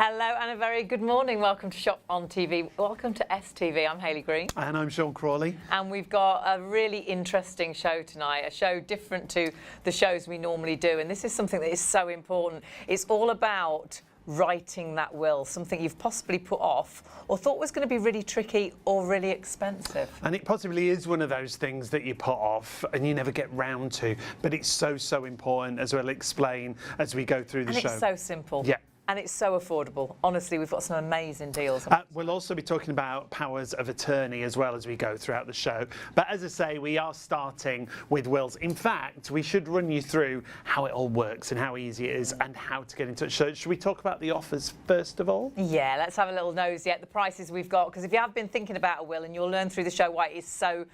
Hello and a very good morning. Welcome to Shop on TV. Welcome to STV. I'm Hayley Green. And I'm Sean Crawley. And we've got a really interesting show tonight, a show different to the shows we normally do. And this is something that is so important. It's all about writing that will, something you've possibly put off or thought was going to be really tricky or really expensive. And it possibly is one of those things that you put off and you never get round to, but it's so important, as we'll explain as we go through the show. And it's so simple. Yeah. And it's so affordable. Honestly, we've got some amazing deals. We'll also be talking about powers of attorney as well as we go throughout the show. But as I say, we are starting with wills. In fact, we should run you through how it all works and how easy it is and how to get in touch. So should we talk about the offers first of all? Yeah, let's have a little nosy at the prices we've got, because if you have been thinking about a will, and you'll learn through the show why it is so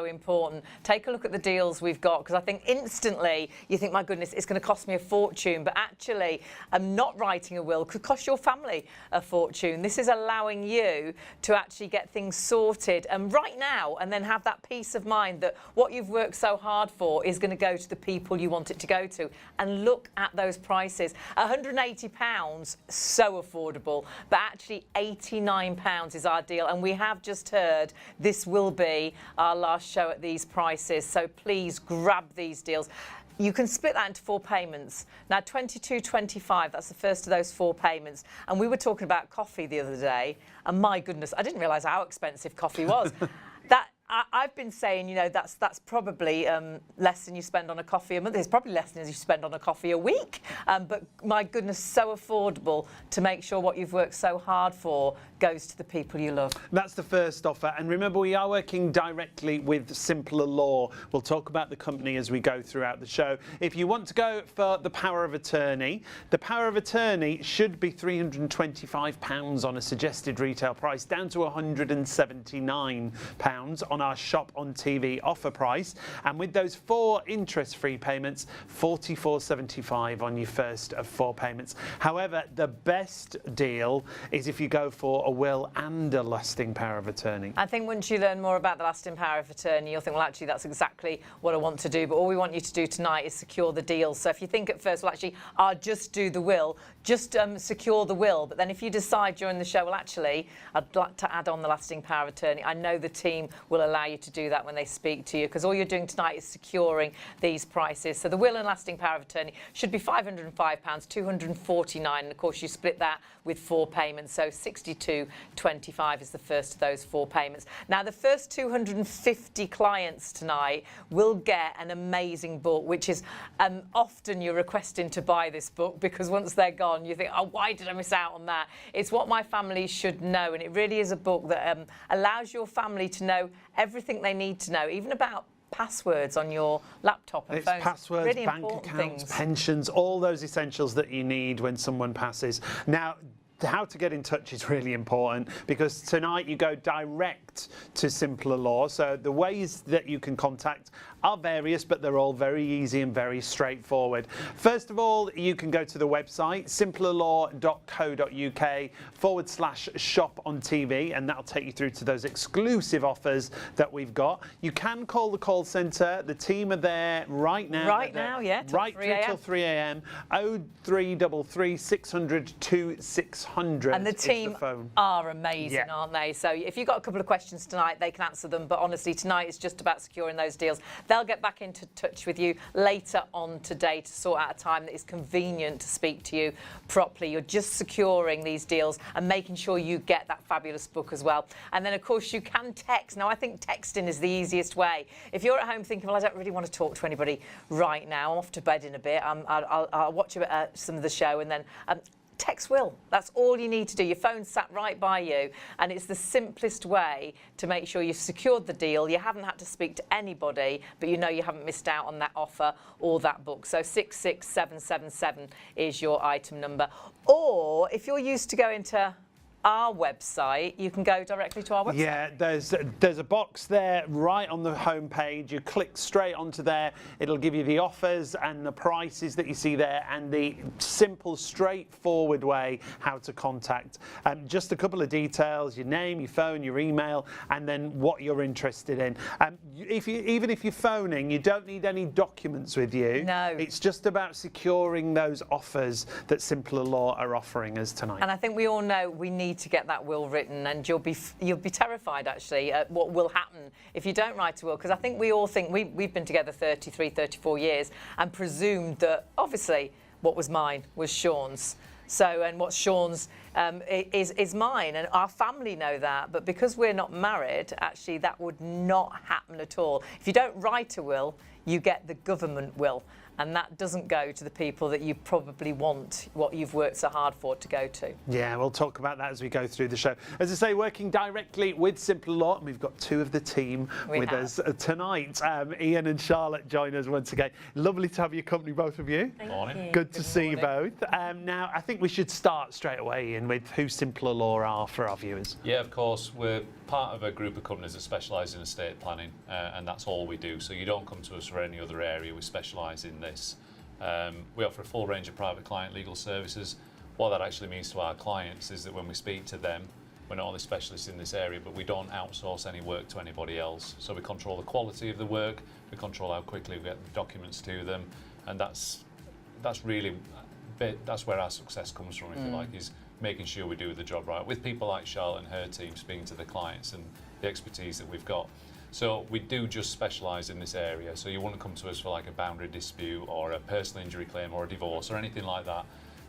important, take a look at the deals we've got, because I think instantly you think, my goodness, it's going to cost me a fortune. But actually, not writing a will could cost your family a fortune. This is allowing you to actually get things sorted and right now, and then have that peace of mind that what you've worked so hard for is going to go to the people you want it to go to. And look at those prices. £180, so affordable, but actually £89 is our deal. And we have just heard this will be our last show at these prices, so please grab these deals. You can split that into 4 payments. Now, £22.25, that's the first of those 4 payments. And we were talking about coffee the other day, and my goodness, I didn't realise how expensive coffee was. I've been saying, you know, that's probably less than you spend on a coffee a month. It's probably less than you spend on a coffee a week. But my goodness, so affordable to make sure what you've worked so hard for goes to the people you love. That's the first offer. And remember, we are working directly with Simpler Law. We'll talk about the company as we go throughout the show. If you want to go for the power of attorney, the power of attorney should be £325 on a suggested retail price, down to £179 on our Shop on TV offer price, and with those 4 interest-free payments, £44.75 on your first of 4 payments. However, the best deal is if you go for a will and a lasting power of attorney. I think once you learn more about the lasting power of attorney, you'll think, well, actually, that's exactly what I want to do. But all we want you to do tonight is secure the deal. So if you think at first, well, actually, I'll just do the will, just secure the will. But then if you decide during the show, well, actually, I'd like to add on the lasting power of attorney, I know the team will allow you to do that when they speak to you, because all you're doing tonight is securing these prices. So the will and lasting power of attorney should be £505, £249, and of course you split that with 4 payments, so £62.25 is the first of those 4 payments. Now, the first 250 clients tonight will get an amazing book, which is often you're requesting to buy this book, because once they're gone you think, oh, why did I miss out on that? It's What My Family Should Know, and it really is a book that allows your family to know everything they need to know, even about passwords on your laptop and phones. Passwords, really bank accounts, pensions, all those essentials that you need when someone passes. Now, how to get in touch is really important, because tonight you go direct to Simpler Law. So the ways that you can contact are various, but they're all very easy and very straightforward. First of all, you can go to the website simplerlaw.co.uk/ShopOnTV, and that'll take you through to those exclusive offers that we've got. You can call the call centre. The team are there right now. Right now, yeah. Right through till 3 a.m. 0333 600 2600. And the team are amazing, aren't they? So if you've got a couple of questions tonight, they can answer them. But honestly, tonight is just about securing those deals. They'll get back into touch with you later on today to sort out a time that is convenient to speak to you properly. You're just securing these deals and making sure you get that fabulous book as well. And then, of course, you can text. Now, I think texting is the easiest way. If you're at home thinking, well, I don't really want to talk to anybody right now, I'm off to bed in a bit, I'll watch some of the show, and then text Will. That's all you need to do. Your phone's sat right by you, and it's the simplest way to make sure you've secured the deal. You haven't had to speak to anybody, but you know you haven't missed out on that offer or that book. So 66777 is your item number. Or if you're used to going to our website, you can go directly to our website. Yeah, there's a box there right on the home page. You click straight onto there. It'll give you the offers and the prices that you see there, and the simple, straightforward way how to contact. Just a couple of details: your name, your phone, your email, and then what you're interested in. Even if you're phoning, you don't need any documents with you. No. It's just about securing those offers that Simpler Law are offering us tonight. And I think we all know we need to get that will written, and you'll be terrified actually at what will happen if you don't write a will, because I think we all think we've been together 33, 34 years and presumed that obviously what was mine was Sean's. So, and what's Sean's is mine, and our family know that. But because we're not married, actually, that would not happen at all. If you don't write a will, you get the government will, and that doesn't go to the people that you probably want what you've worked so hard for to go to. Yeah, we'll talk about that as we go through the show. As I say, working directly with Simpler Law, and we've got two of the team with us tonight. Ian and Charlotte join us once again. Lovely to have your company, both of you. Morning. Good to see you both. Now, I think we should start straight away, Ian, with who Simpler Law are for our viewers. Yeah, of course. We're part of a group of companies that specialise in estate planning, and that's all we do. So you don't come to us for any other area. We specialise in this. We offer a full range of private client legal services. What that actually means to our clients is that when we speak to them, we're not only specialists in this area, but we don't outsource any work to anybody else. So we control the quality of the work, we control how quickly we get the documents to them, and that's really that's where our success comes from, if you like, is making sure we do the job right with people like Charlotte and her team, speaking to the clients and the expertise that we've got. So we do just specialise in this area. So you wouldn't come to us for like a boundary dispute or a personal injury claim or a divorce or anything like that.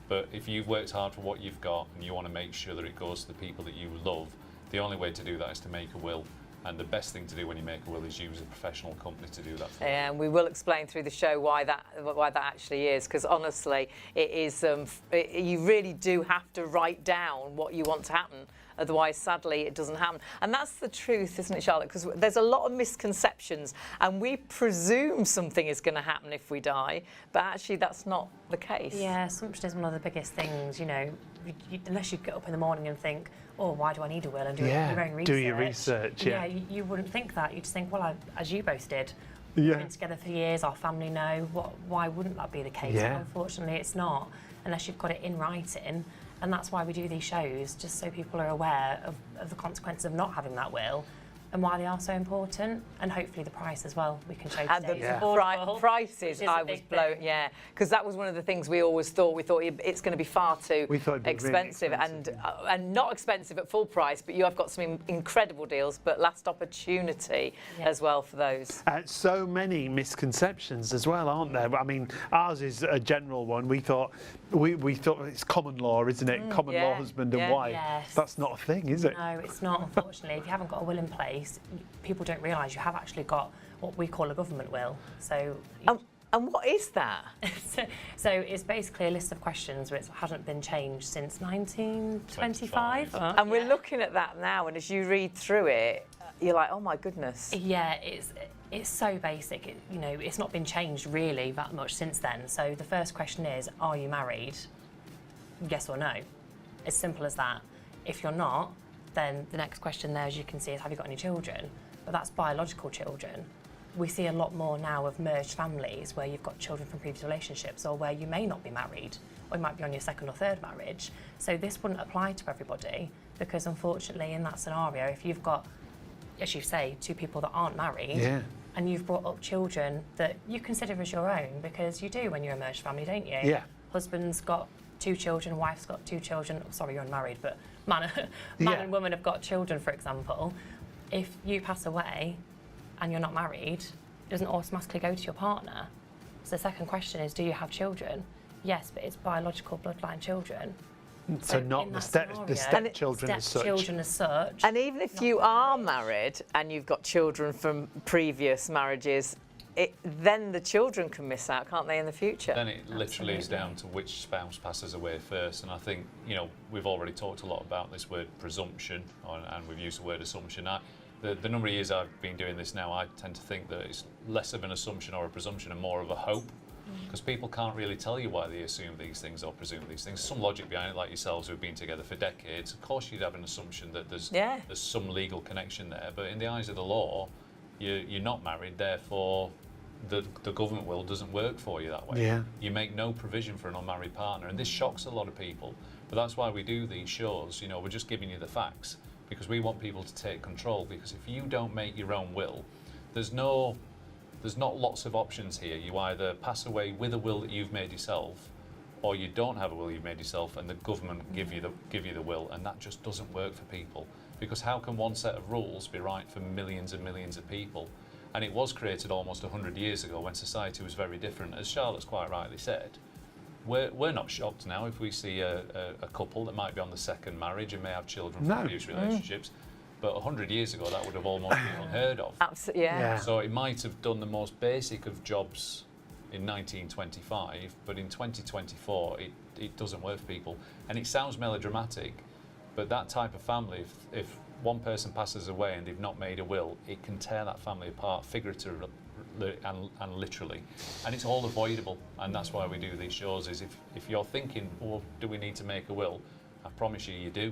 But if you've worked hard for what you've got and you want to make sure that it goes to the people that you love, the only way to do that is to make a will. And the best thing to do when you make a will is use a professional company to do that for you. And we will explain through the show why that actually is, because honestly, it is. You really do have to write down what you want to happen. Otherwise, sadly, it doesn't happen. And that's the truth, isn't it, Charlotte? Because there's a lot of misconceptions, and we presume something is going to happen if we die, but actually that's not the case. Yeah, assumption is one of the biggest things, you know, unless you get up in the morning and think, oh, why do I need a will, and do your own research. Do your research, yeah. You wouldn't think that. You'd just think, well, as you both did, Yeah. we've been together for years, our family know, why wouldn't that be the case? Yeah. But unfortunately, it's not, unless you've got it in writing. And that's why we do these shows, just so people are aware of the consequences of not having that will and why they are so important, and hopefully the price as well. We can show And today. the prices, I was blown, because that was one of the things we always thought. We thought it's going to be far too expensive, and not expensive at full price, but you have got some incredible deals, but last opportunity as well for those. So many misconceptions as well, aren't there? I mean, ours is a general one. We thought it's common law, isn't it? Common law husband and wife. Yes. That's not a thing, is it? No, it's not, unfortunately. If you haven't got a will in place, people don't realise you have actually got what we call a government will. So, and what is that? so it's basically a list of questions which hasn't been changed since 1925. And we're looking at that now, and as you read through it, you're like, oh my goodness. Yeah, it's so basic. You know, it's not been changed really that much since then. So the first question is, are you married? Yes or no. As simple as that. If you're not, then the next question there, as you can see, is have you got any children? But that's biological children. We see a lot more now of merged families where you've got children from previous relationships, or where you may not be married, or you might be on your second or third marriage. So this wouldn't apply to everybody, because unfortunately in that scenario, if you've got, as you say, two people that aren't married, and you've brought up children that you consider as your own, because you do when you're a merged family, don't you? Yeah. Husband's got 2 children, wife's got 2 children. Oh, sorry, you're unmarried, but man and woman have got children, for example. If you pass away and you're not married, it doesn't automatically go to your partner. So the second question is, do you have children? Yes, but it's biological bloodline children. So not the stepchildren as such. Stepchildren as such. And even if you are married and you've got children from previous marriages, then the children can miss out, can't they, in the future? Then it literally is down to which spouse passes away first. And I think, you know, we've already talked a lot about this word presumption, and we've used the word assumption. The number of years I've been doing this now, I tend to think that it's less of an assumption or a presumption and more of a hope. because people can't really tell you why they assume these things or presume these things. Some logic behind it, like yourselves who've been together for decades. Of course, you'd have an assumption that there's some legal connection there, but in the eyes of the law, you're not married, therefore the government will doesn't work for you that way. Yeah. You make no provision for an unmarried partner, and this shocks a lot of people. But that's why we do these shows. You know, we're just giving you the facts because we want people to take control. Because if you don't make your own will, there's not lots of options here. You either pass away with a will that you've made yourself, or you don't have a will you've made yourself, and the government give you the will, and that just doesn't work for people. Because how can one set of rules be right for millions and millions of people? And it was created almost 100 years ago when society was very different. As Charlotte's quite rightly said, we're not shocked now if we see a couple that might be on the second marriage and may have children from previous relationships. But 100 years ago, that would have almost been unheard of. Absolutely, yeah. So it might have done the most basic of jobs in 1925, but in 2024, it doesn't work for people. And it sounds melodramatic, but that type of family, if one person passes away and they've not made a will, it can tear that family apart figuratively and literally. And it's all avoidable, and that's why we do these shows, is if you're thinking, oh, do we need to make a will? I promise you do.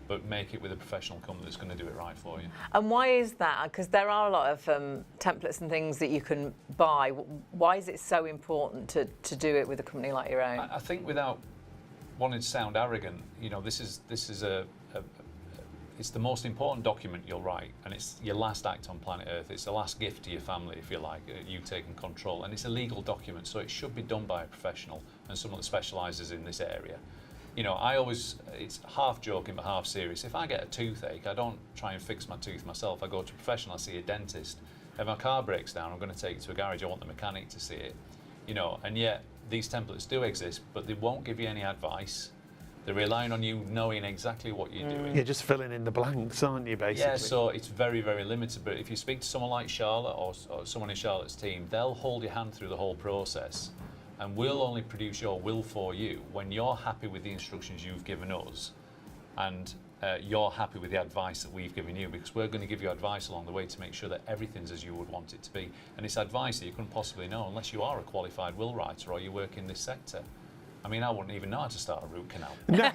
But make it with a professional company that's going to do it right for you. And why is that? Because there are a lot of templates and things that you can buy. Why is it so important to do it with a company like your own? I think without wanting to sound arrogant, you know, this is it's the most important document you'll write, and it's your last act on planet Earth. It's the last gift to your family, if you like, you taking control. And it's a legal document, so it should be done by a professional and someone that specialises in this area. You know, it's half joking but half serious. If I get a toothache, I don't try and fix my tooth myself. I go to a professional, I see a dentist. If my car breaks down, I'm going to take it to a garage. I want the mechanic to see it. You know, and yet these templates do exist, but they won't give you any advice. They're relying on you knowing exactly what you're doing. You're just filling in the blanks, aren't you, basically? Yeah, so it's very, very limited. But if you speak to someone like Charlotte or someone in Charlotte's team, they'll hold your hand through the whole process. And we'll only produce your will for you when you're happy with the instructions you've given us, and you're happy with the advice that we've given you, because we're going to give you advice along the way to make sure that everything's as you would want it to be. And it's advice that you couldn't possibly know unless you are a qualified will writer or you work in this sector. I mean, I wouldn't even know how to start a root canal. No.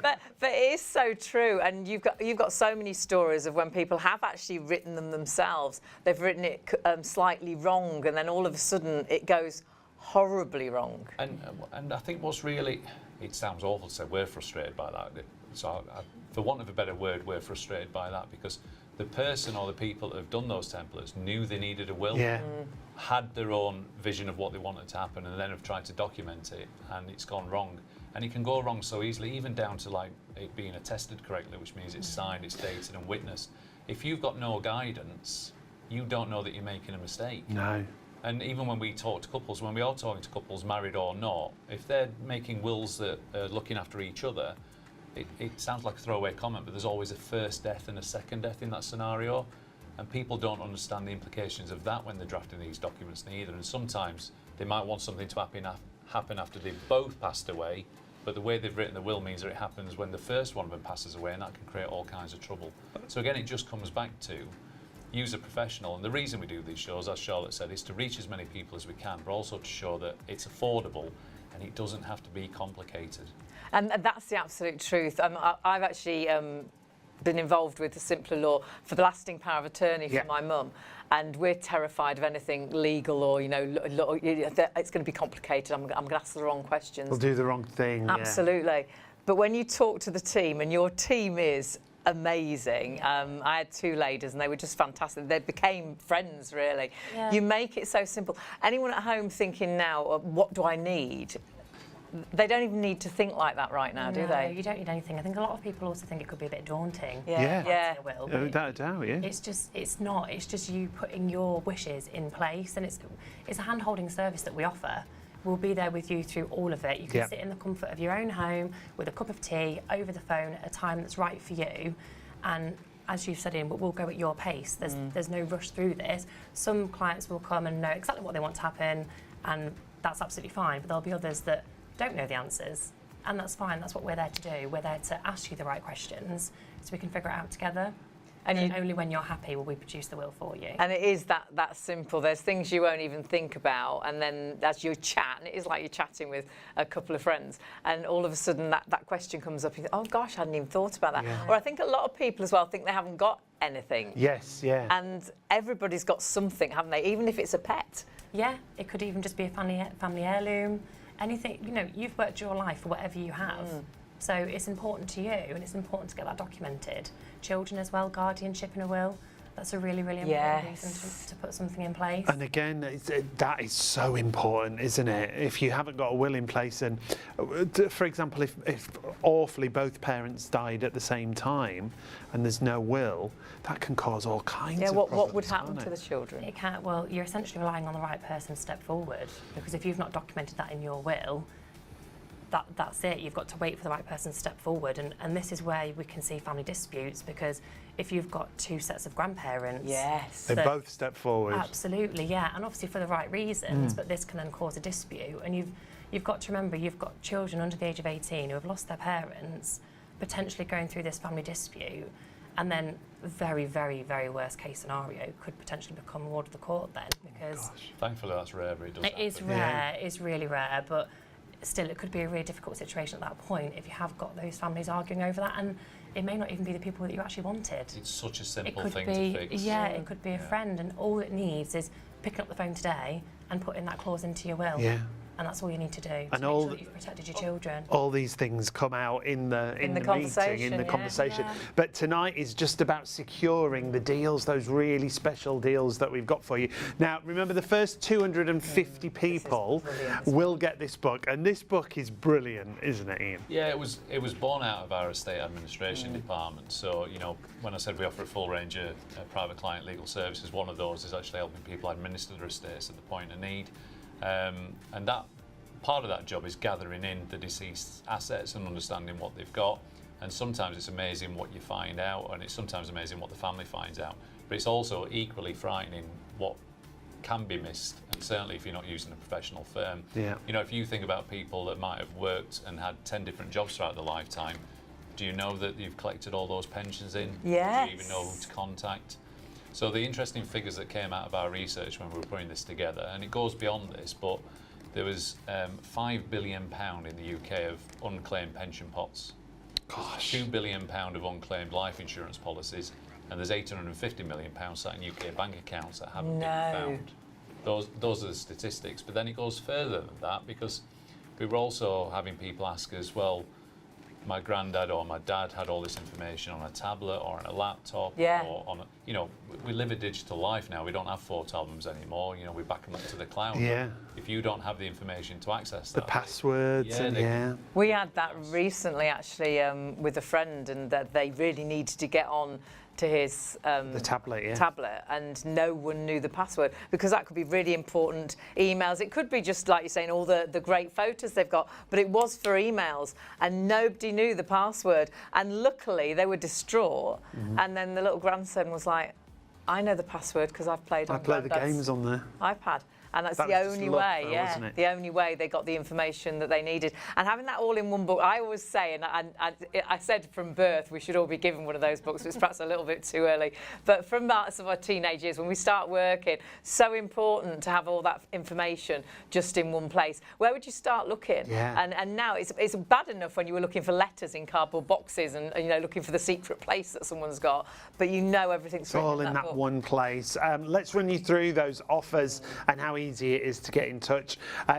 But it is so true, and you've got so many stories of when people have actually written them themselves. They've written it slightly wrong, and then all of a sudden it goes horribly wrong. And I think what's really, it sounds awful to say we're frustrated by that. So for want of a better word, we're frustrated by that because the person or the people that have done those templates knew they needed a will, had their own vision of what they wanted to happen, and then have tried to document it, and it's gone wrong. And it can go wrong so easily, even down to like it being attested correctly, which means it's signed, it's dated and witnessed. If you've got no guidance, you don't know that you're making a mistake. No. And even when we talk to couples, when we are talking to couples, married or not, if they're making wills that are looking after each other, it sounds like a throwaway comment, but there's always a first death and a second death in that scenario. And people don't understand the implications of that when they're drafting these documents neither. And sometimes they might want something to happen after they've both passed away, but the way they've written the will means that it happens when the first one of them passes away, and that can create all kinds of trouble. So again, it just comes back to use a professional. And the reason we do these shows, as Charlotte said, is to reach as many people as we can, but also to show that it's affordable and it doesn't have to be complicated. And that's the absolute truth. I've actually been involved with the simpler law for the lasting power of attorney for my mum, and we're terrified of anything legal or, you know, it's going to be complicated. I'm going to ask the wrong questions. We'll do the wrong thing. Absolutely. But when you talk to the team, and your team is amazing. I had two ladies and they were just fantastic. They became friends, really. Yeah. You make it so simple. Anyone at home thinking now, what do I need? They don't even need to think like that right now, do they? You don't need anything. I think a lot of people also think it could be a bit daunting. Yeah. Without a doubt, yeah. It's not. It's just you putting your wishes in place, and it's a hand-holding service that we offer. We'll be there with you through all of it. You can sit in the comfort of your own home with a cup of tea over the phone at a time that's right for you. And as you've said, Ian, we'll go at your pace. There's no rush through this. Some clients will come and know exactly what they want to happen, and that's absolutely fine. But there'll be others that don't know the answers, and that's fine. That's what we're there to do. We're there to ask you the right questions so we can figure it out together. And only when you're happy will we produce the will for you. And it is that simple. There's things you won't even think about, and then as you chat, and it is like you're chatting with a couple of friends, and all of a sudden that question comes up, you think, oh gosh, I hadn't even thought about that. Yeah. Or I think a lot of people as well think they haven't got anything. Yes, yeah. And everybody's got something, haven't they? Even if it's a pet. Yeah, it could even just be a family heirloom, anything. You know, you've worked your life for whatever you have. So it's important to you, and it's important to get that documented. Children as well, guardianship in a will. That's a really, really important reason to put something in place. And again, that is so important, isn't it? If you haven't got a will in place, and for example, if awfully both parents died at the same time and there's no will, that can cause all kinds of problems. What would happen to the children? It can't. Well, you're essentially relying on the right person to step forward, because if you've not documented that in your will, that's it. You've got to wait for the right person to step forward, and this is where we can see family disputes, because if you've got two sets of grandparents, they both step forward. Absolutely, yeah, and obviously for the right reasons, but this can then cause a dispute. And you've got to remember, you've got children under the age of 18 who have lost their parents, potentially going through this family dispute, and then very, very, very worst case scenario could potentially become ward of the court then, because Thankfully that's rare, but it does it is happen. rare. It's really rare, but still, it could be a really difficult situation at that point if you have got those families arguing over that, and it may not even be the people that you actually wanted. It's such a simple It could thing be, to fix. yeah, it could be a friend, and all it needs is picking up the phone today and putting that clause into your will. Yeah. And that's all you need to do to And make all sure that you've protected your children. All these things come out in the conversation, meeting, in the yeah. conversation. Yeah. But tonight is just about securing the deals, those really special deals that we've got for you. Now, remember, the first 250 people will get this book, and this book is brilliant, isn't it, Ian? Yeah, it was born out of our estate administration department. So, you know, when I said we offer a full range of private client legal services, one of those is actually helping people administer their estates at the point of need. And that part of that job is gathering in the deceased assets and understanding what they've got. And sometimes it's amazing what you find out, and it's sometimes amazing what the family finds out. But it's also equally frightening what can be missed, and certainly if you're not using a professional firm. Yeah. You know, if you think about people that might have worked and had 10 different jobs throughout their lifetime, do you know that you've collected all those pensions in? Yes. Do you even know who to contact? So the interesting figures that came out of our research when we were putting this together, and it goes beyond this, but there was £5 billion in the UK of unclaimed pension pots. Gosh. £2 billion of unclaimed life insurance policies, and there's £850 million sat in UK bank accounts that haven't been found. Those are the statistics, but then it goes further than that, because we were also having people ask us, well, my granddad or my dad had all this information on a tablet or on a laptop, or on a, you know, we live a digital life now. We don't have photo albums anymore. You know, we back them up to the cloud. Yeah. If you don't have the information to access The that, passwords, and We had that recently, actually, with a friend, and that they really needed to get on to his the tablet, tablet, and no one knew the password, because that could be really important emails. It could be just like you're saying, all the great photos they've got, but it was for emails, and nobody knew the password. And luckily, they were distraught. And then the little grandson was like, "I know the password because I've played on I play the Granddad's games on there." iPad." And that's That the was just only luck, way, though, yeah, wasn't it? the only way they got the information that they needed. And having that all in one book, I always say, and I said from birth, we should all be given one of those books. It's perhaps a little bit too early. But from parts of our teenage years, when we start working, so important to have all that information just in one place. Where would you start looking? Yeah. And now it's bad enough when you were looking for letters in cardboard boxes and you know, looking for the secret place that someone's got, but you know everything's It's all in that book. one place. Let's run you through those offers and how easy it is to get in touch.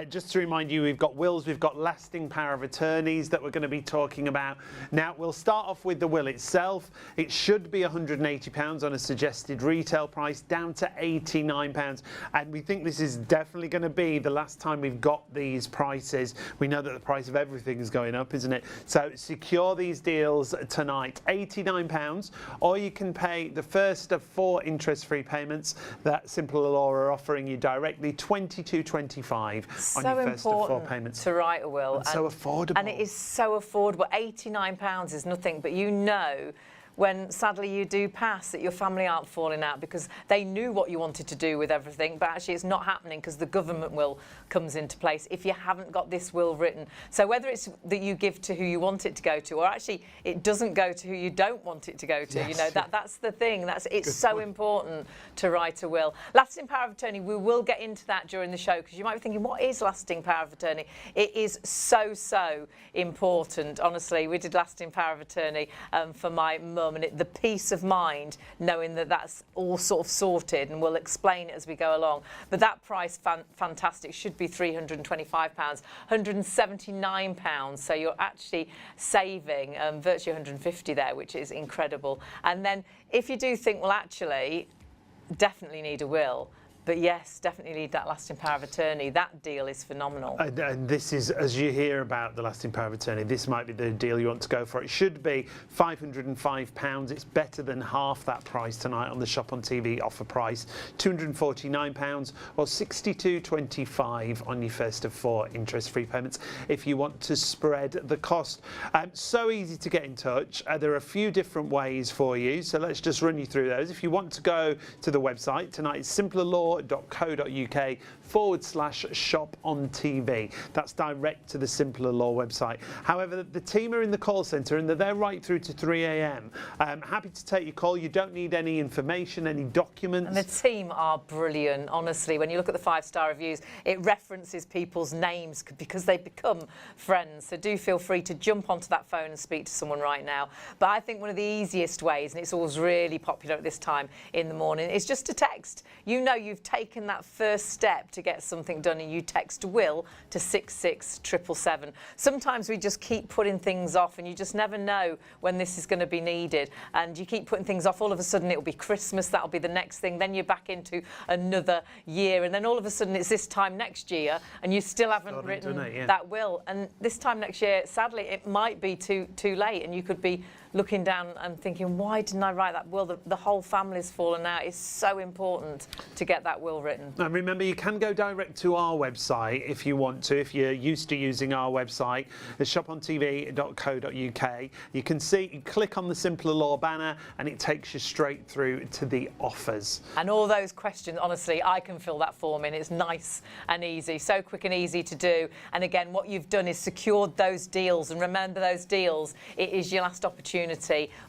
Just to remind you, we've got wills, we've got lasting power of attorneys that we're going to be talking about. Now, we'll start off with the will itself. It should be £180 on a suggested retail price, down to £89. And we think this is definitely going to be the last time we've got these prices. We know that the price of everything is going up, isn't it? So secure these deals tonight. £89, or you can pay the first of 4 interest-free payments that Simple Law are offering you directly, £22.25 on your first of 4 payments. To write a will. And so affordable. And it is so affordable. £89 is nothing, but you know, when sadly you do pass, that your family aren't falling out because they knew what you wanted to do with everything, but actually it's not happening because the government will comes into place if you haven't got this will written. So whether it's that you give to who you want it to go to, or actually it doesn't go to who you don't want it to go to, yes. you know, that's the thing. It's so important to write a will. Lasting power of attorney, we will get into that during the show because you might be thinking, what is lasting power of attorney? It is so important. Honestly, we did lasting power of attorney for my mum, and the peace of mind knowing that that's all sort of sorted, and we'll explain it as we go along. But that price, fantastic, should be £325, £179. So you're actually saving virtually 150 there, which is incredible. And then if you do think, well, actually, definitely need a will. But yes, definitely need that lasting power of attorney. That deal is phenomenal. And this is, as you hear about the lasting power of attorney, this might be the deal you want to go for. It should be £505. It's better than half that price tonight on the Shop on TV offer price. £249 or £62.25 on your first of 4 interest-free payments if you want to spread the cost. So easy to get in touch. There are a few different ways for you, so let's just run you through those. If you want to go to the website, tonight it's simplerlaw.co.uk/ShopOnTV. That's direct to the Simpler Law website. However, the team are in the call centre and they're there right through to 3 a.m. Happy to take your call. You don't need any information, any documents. And the team are brilliant, honestly. When you look at the 5-star reviews, it references people's names because they become friends. So do feel free to jump onto that phone and speak to someone right now. But I think one of the easiest ways, and it's always really popular at this time in the morning, is just to text. You know you've taken that first step to get something done, and you text WILL to 66777. Sometimes we just keep putting things off, and you just never know when this is going to be needed, and you keep putting things off. All of a sudden it'll be Christmas, that'll be the next thing, then you're back into another year, and then all of a sudden it's this time next year and you still haven't written that will. And this time next year, sadly, it might be too late, and you could be looking down and thinking, why didn't I write that will? The whole family's fallen out. It's so important to get that will written. And remember, you can go direct to our website if you want to, if you're used to using our website, it's shopontv.co.uk. You can see, you click on the Simpler Law banner and it takes you straight through to the offers. And all those questions, honestly, I can fill that form in. It's nice and easy, so quick and easy to do. And again, what you've done is secured those deals. And remember, those deals, it is your last opportunity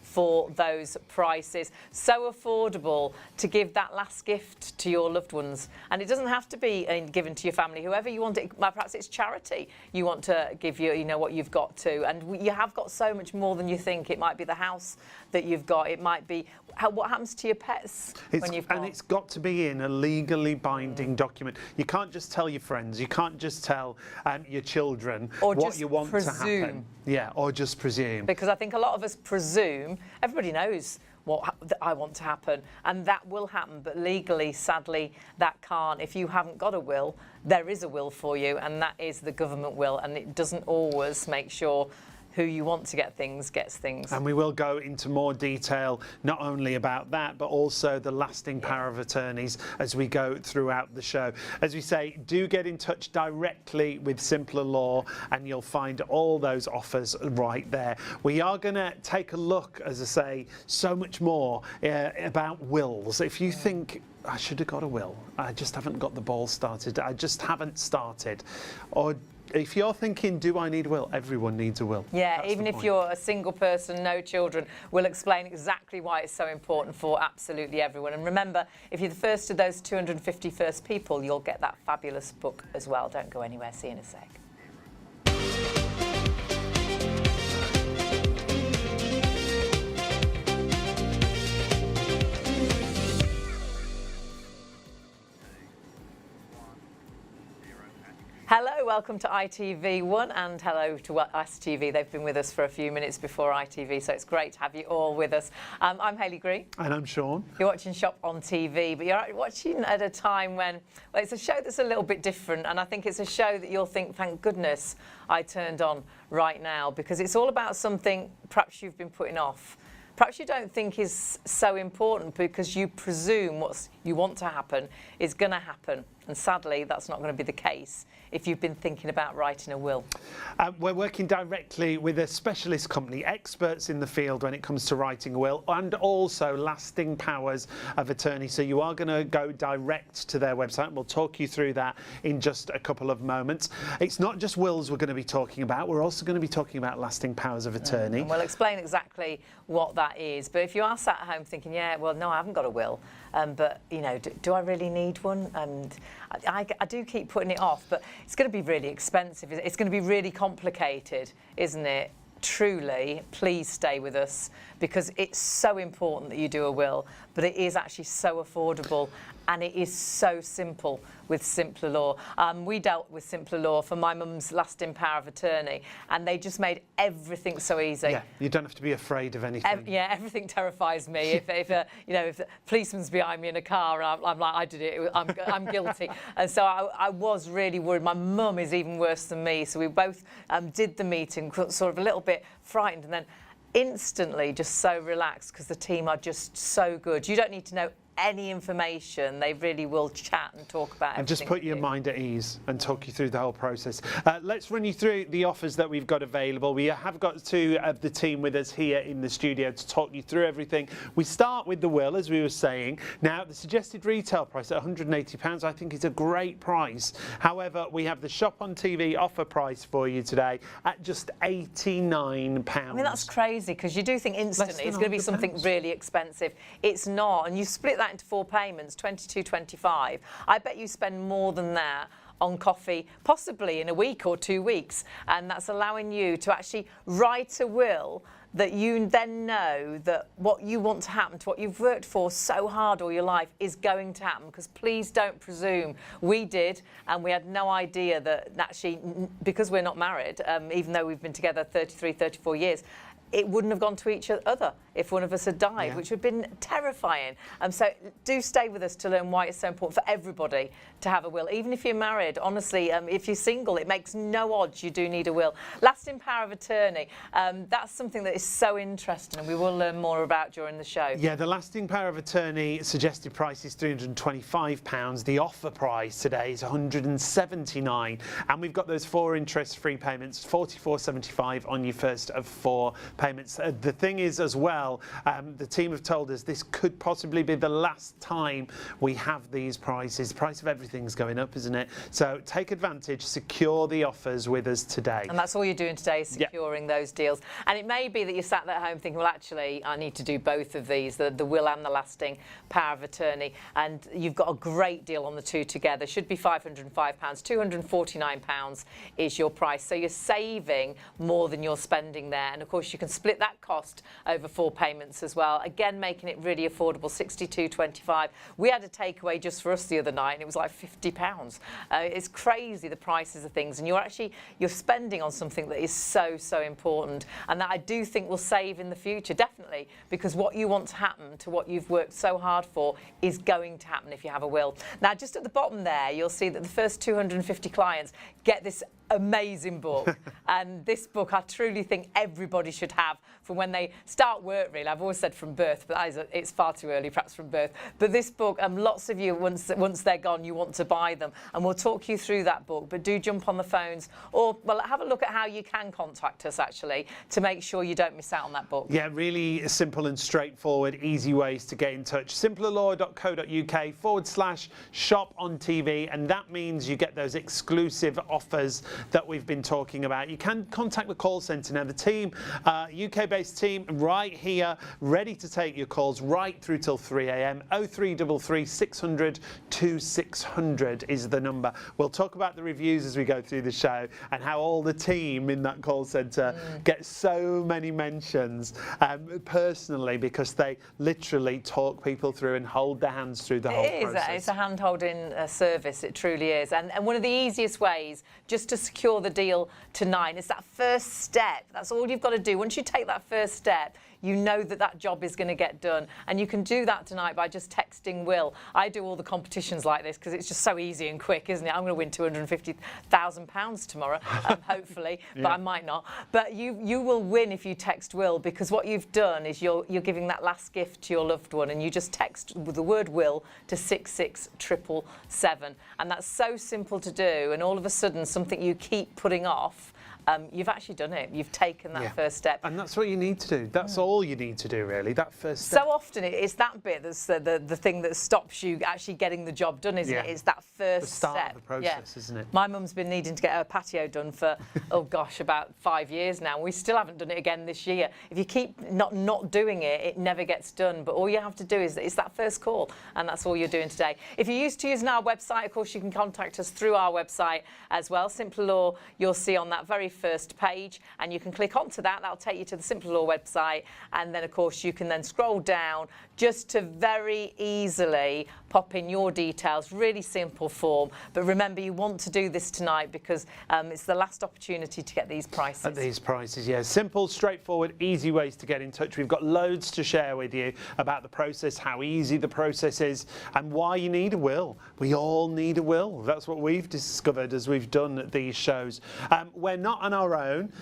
for those prices. So affordable to give that last gift to your loved ones. And it doesn't have to be given to your family, whoever you want it. Perhaps it's charity you want to give you know what you've got to. And you have got so much more than you think. It might be the house that you've got. It might be what happens to your pets when you've got. And it's got to be in a legally binding document. You can't just tell your friends. You can't just tell your children what you want to happen. Yeah, or just presume. Because I think a lot of us presume, everybody knows what I want to happen, and that will happen, but legally, sadly, that can't. If you haven't got a will, there is a will for you, and that is the government will, and it doesn't always make sure who you want to get things gets things. And we will go into more detail not only about that, but also the lasting power of attorneys as we go throughout the show. As we say, do get in touch directly with Simpler Law and you'll find all those offers right there. We are going to take a look, as I say, so much more about wills. If you think, I should have got a will, I just haven't got the ball started, I just haven't started, or if you're thinking, do I need a will? Everyone needs a will. Yeah, That's even if you're a single person, no children, we'll explain exactly why it's so important for absolutely everyone. And remember, if you're the first of those 250 first people, you'll get that fabulous book as well. Don't go anywhere. See you in a sec. Hello, welcome to ITV1 and hello to STV. They've been with us for a few minutes before ITV, so it's great to have you all with us. I'm Hayley Green. And I'm Sean. You're watching Shop on TV, but you're watching at a time when, well, it's a show that's a little bit different, and I think it's a show that you'll think, thank goodness I turned on right now, because it's all about something perhaps you've been putting off. Perhaps you don't think is so important because you presume what you want to happen is going to happen. And sadly, that's not going to be the case if you've been thinking about writing a will. We're working directly with a specialist company, experts in the field when it comes to writing a will, and also lasting powers of attorney. So you are going to go direct to their website, and we'll talk you through that in just a couple of moments. It's not just wills we're going to be talking about, we're also going to be talking about lasting powers of attorney. And we'll explain exactly what that is. But if you are sat at home thinking, yeah, well, no, I haven't got a will, but, you know, do I really need one? And I do keep putting it off, but it's going to be really expensive. It's going to be really complicated, isn't it? Truly, please stay with us, because it's so important that you do a will, but it is actually so affordable, and it is so simple with Simpler Law. We dealt with Simpler Law for my mum's lasting power of attorney, and they just made everything so easy. Yeah, you don't have to be afraid of anything. Everything terrifies me. If you know, if the policeman's behind me in a car, I'm like, I did it. I'm guilty. And so I was really worried. My mum is even worse than me. So we both did the meeting, sort of a little bit frightened, and then instantly just so relaxed, because the team are just so good. You don't need to know any information. They really will chat and talk about everything. And just put your mind at ease and talk you through the whole process. Let's run you through the offers that we've got available. We have got two of the team with us here in the studio to talk you through everything. We start with the will, as we were saying. Now, the suggested retail price at £180, I think is a great price. However, we have the ShopOnTV offer price for you today at just £89. I mean, that's crazy, because you do think instantly it's going to be something really expensive. It's not, and you split that into 4 payments, £22.25. I bet you spend more than that on coffee, possibly in a week or 2 weeks, and that's allowing you to actually write a will that you then know that what you want to happen, to what you've worked for so hard all your life, is going to happen. Because please don't presume. We did, and we had no idea that actually, because we're not married, even though we've been together 33, 34 years, it wouldn't have gone to each other if one of us had died, which would have been terrifying. So do stay with us to learn why it's so important for everybody to have a will. Even if you're married, honestly, if you're single, it makes no odds, you do need a will. Lasting power of attorney, that's something that is so interesting, and we will learn more about during the show. Yeah, the lasting power of attorney suggested price is £325. The offer price today is £179. And we've got those 4 interest-free payments, £44.75 on your first of 4 payments. The thing is as well, the team have told us this could possibly be the last time we have these prices. The price of everything's going up, isn't it? So take advantage, secure the offers with us today. And that's all you're doing today, is securing those deals. And it may be that you're sat there at home thinking, well, actually, I need to do both of these, the will and the lasting power of attorney. And you've got a great deal on the two together. Should be £505. £249 is your price. So you're saving more than you're spending there. And of course, you can split that cost over 4 payments as well, again making it really affordable, £62.25. We had a takeaway just for us the other night, and it was like £50. It's crazy, the prices of things, and you're spending on something that is so important, and that I do think will save in the future, definitely, because what you want to happen to what you've worked so hard for is going to happen if you have a will. Now, just at the bottom there, you'll see that the first 250 clients get this amazing book. And this book, I truly think everybody should have from when they start work, really. I've always said from birth, but it's far too early, perhaps from birth. But this book, lots of you, once they're gone, you want to buy them. And we'll talk you through that book. But do jump on the phones, or, well, have a look at how you can contact us, actually, to make sure you don't miss out on that book. Yeah, really simple and straightforward, easy ways to get in touch. simplerlaw.co.uk/ShopOnTV, and that means you get those exclusive offers that we've been talking about. You can contact the call centre. Now, the team, UK-based team, right here, ready to take your calls right through till 3 a.m. 0333 600 2600 is the number. We'll talk about the reviews as we go through the show, and how all the team in that call centre get so many mentions personally, because they literally talk people through and hold their hands through the whole process. It's a hand-holding service, it truly is. And one of the easiest ways just to secure the deal tonight is that first step. That's all you've got to do. Once you take that first step, you know that that job is going to get done. And you can do that tonight by just texting Will. I do all the competitions like this because it's just so easy and quick, isn't it? I'm going to win £250,000 tomorrow, hopefully, but I might not. But you will win if you text Will, because what you've done is you're giving that last gift to your loved one, and you just text with the word Will to 66777. And that's so simple to do, and all of a sudden something you keep putting off, you've actually done it. You've taken that first step. And that's what you need to do. That's all you need to do, really, that first step. So often it's that bit that's the thing that stops you actually getting the job done, isn't it? It's that first step. The start step. of the process, isn't it? My mum's been needing to get her patio done for, oh gosh, about 5 years now. We still haven't done it again this year. If you keep not doing it, it never gets done. But all you have to do is it's that first call, and that's all you're doing today. If you're used to using our website, of course, you can contact us through our website as well. Simple Law, you'll see on that very first page, and you can click onto that. That'll take you to the Simple Law website, and then, of course, you can then scroll down just to very easily pop in your details. Really simple form. But remember, you want to do this tonight because it's the last opportunity to get these prices. At these prices, yeah. Simple, straightforward, easy ways to get in touch. We've got loads to share with you about the process, how easy the process is, and why you need a will. We all need a will. That's what we've discovered as we've done these shows. We're not on our own.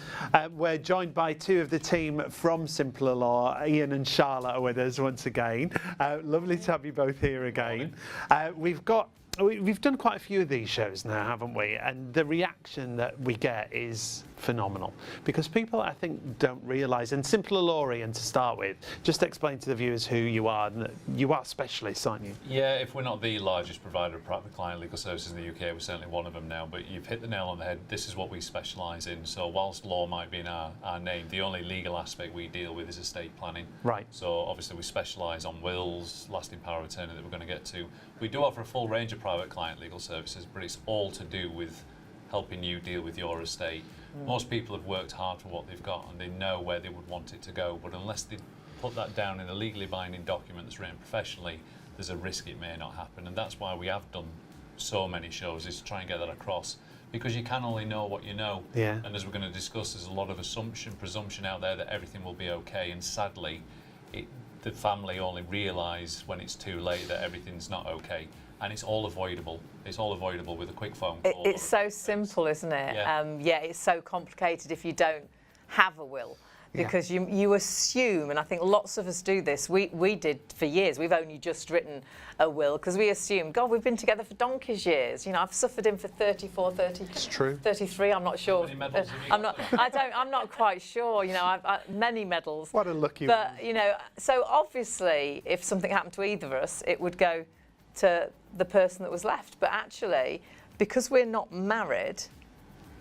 We're joined by two of the team from Simpler Law. Ian and Charlotte are with us once again. Lovely to have you both here again. We've done quite a few of these shows now, haven't we? And the reaction that we get is phenomenal, because people, I think, don't realise. And Simpler Law, Ian, to start with, just explain to the viewers who you are. And that you are specialists, aren't you? Yeah, if we're not the largest provider of private client legal services in the UK, we're certainly one of them now. But you've hit the nail on the head. This is what we specialise in. So whilst law might be in our name, the only legal aspect we deal with is estate planning. Right. So obviously we specialise on wills, lasting power of attorney that we're going to get to. We do offer a full range of private client legal services, but it's all to do with helping you deal with your estate. Most people have worked hard for what they've got, and they know where they would want it to go, but unless they put that down in a legally binding document that's written professionally, there's a risk it may not happen. And that's why we have done so many shows, is to try and get that across, because you can only know what you know. Yeah. And as we're going to discuss, there's a lot of presumption out there that everything will be okay, and sadly the family only realise when it's too late that everything's not okay. And it's all avoidable. It's all avoidable with a quick phone call. It's so simple, isn't it? Yeah. It's so complicated if you don't have a will, because you assume, and I think lots of us do this. We did for years. We've only just written a will because we assume, God, we've been together for donkey's years. You know, I've suffered him for 34, 30, It's true. 33. I'm not sure. How many medals have you I'm got? not. I'm not quite sure. You know, I've many medals. What a lucky But one. you know, so obviously, if something happened to either of us, it would go to the person that was left. But actually, because we're not married,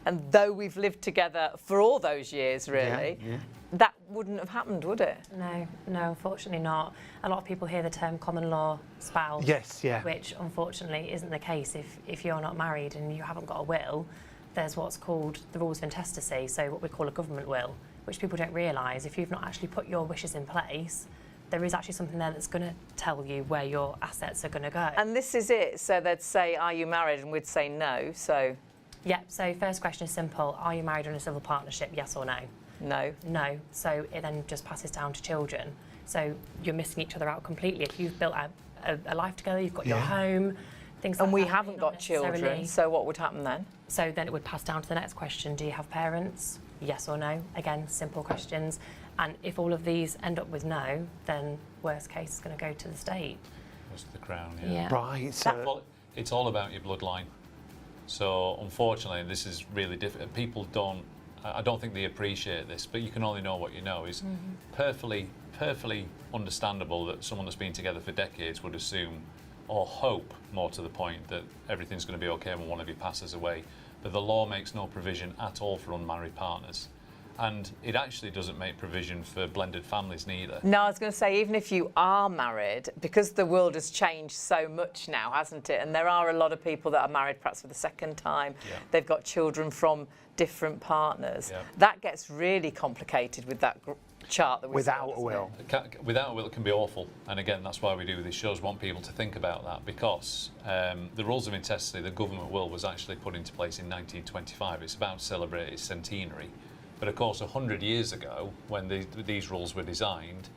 and though we've lived together for all those years, really, that wouldn't have happened, would it? No, unfortunately not. A lot of people hear the term common law spouse. Yes, yeah. Which unfortunately isn't the case. If you're not married and you haven't got a will, there's what's called the rules of intestacy, so what we call a government will, which people don't realise. If you've not actually put your wishes in place, there is actually something there that's going to tell you where your assets are going to go. And this is it. So they'd say, are you married? And we'd say no. So yeah, so first question is simple. Are you married or in a civil partnership, yes or no? no. No. So it then just passes down to children. So you're missing each other out completely. If you've built a life together, you've got your home, things like And that. we haven't not got children. necessarily- So what would happen then? So then it would pass down to the next question. Do you have parents? Yes or no? Again, simple questions. And if all of these end up with no, then worst case is going to go to the state. Goes to the Crown, Yeah. Right. So Well, it's all about your bloodline. So unfortunately, this is really difficult. People I don't think they appreciate this, but you can only know what you know. It's perfectly understandable that someone that's been together for decades would assume, or hope, more to the point, that everything's going to be okay when one of you passes away. But the law makes no provision at all for unmarried partners. And it actually doesn't make provision for blended families neither. No, I was going to say, even if you are married, because the world has changed so much now, hasn't it? And there are a lot of people that are married perhaps for the second time. Yeah. They've got children from different partners. Yeah. That gets really complicated with that chart that we without saw, a will. Without a will, it can be awful. And again, that's why we do these shows, want people to think about that, because the rules of intestacy, the government will, was actually put into place in 1925. It's about to celebrate its centenary. But of course, 100 years ago, when these rules were designed,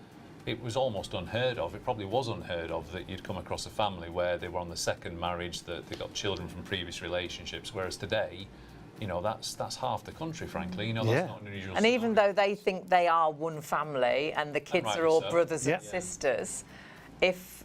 it was almost unheard of. It probably was unheard of that you'd come across a family where they were on the second marriage, that they got children from previous relationships. Whereas today, you know, that's half the country, frankly. You know, that's not an unusual And even though they think they are one family and the kids are all brothers and sisters,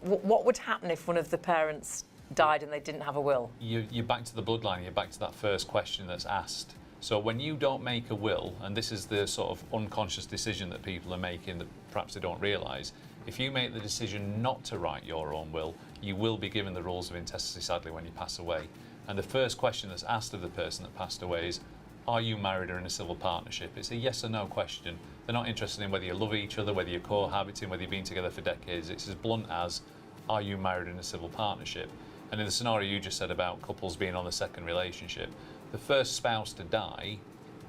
what would happen if one of the parents died and they didn't have a will? You're back to the bloodline. You're back to that first question that's asked. So when you don't make a will, and this is the sort of unconscious decision that people are making that perhaps they don't realise, if you make the decision not to write your own will, you will be given the rules of intestacy, sadly, when you pass away. And the first question that's asked of the person that passed away is, are you married or in a civil partnership? It's a yes or no question. They're not interested in whether you love each other, whether you're cohabiting, whether you've been together for decades. It's as blunt as, are you married in a civil partnership? And in the scenario you just said about couples being on the second relationship, the first spouse to die,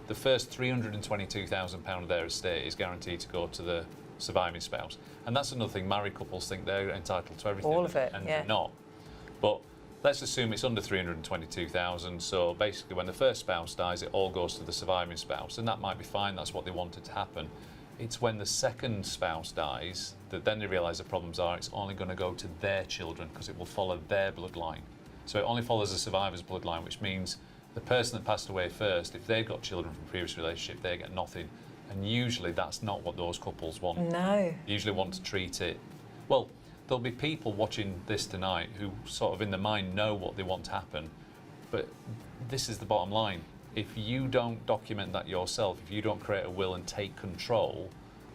the first £322,000 of their estate is guaranteed to go to the surviving spouse. And that's another thing, married couples think they're entitled to everything. All of it, and they're not. But let's assume it's under 322,000. So basically when the first spouse dies, it all goes to the surviving spouse. And that might be fine, that's what they wanted to happen. It's when the second spouse dies that then they realise the problems are it's only going to go to their children because it will follow their bloodline. So it only follows the survivor's bloodline, which means the person that passed away first, if they've got children from a previous relationship, they get nothing. And usually that's not what those couples want. No. They usually want to treat it... Well, there'll be people watching this tonight who sort of in their mind know what they want to happen. But this is the bottom line. If you don't document that yourself, if you don't create a will and take control,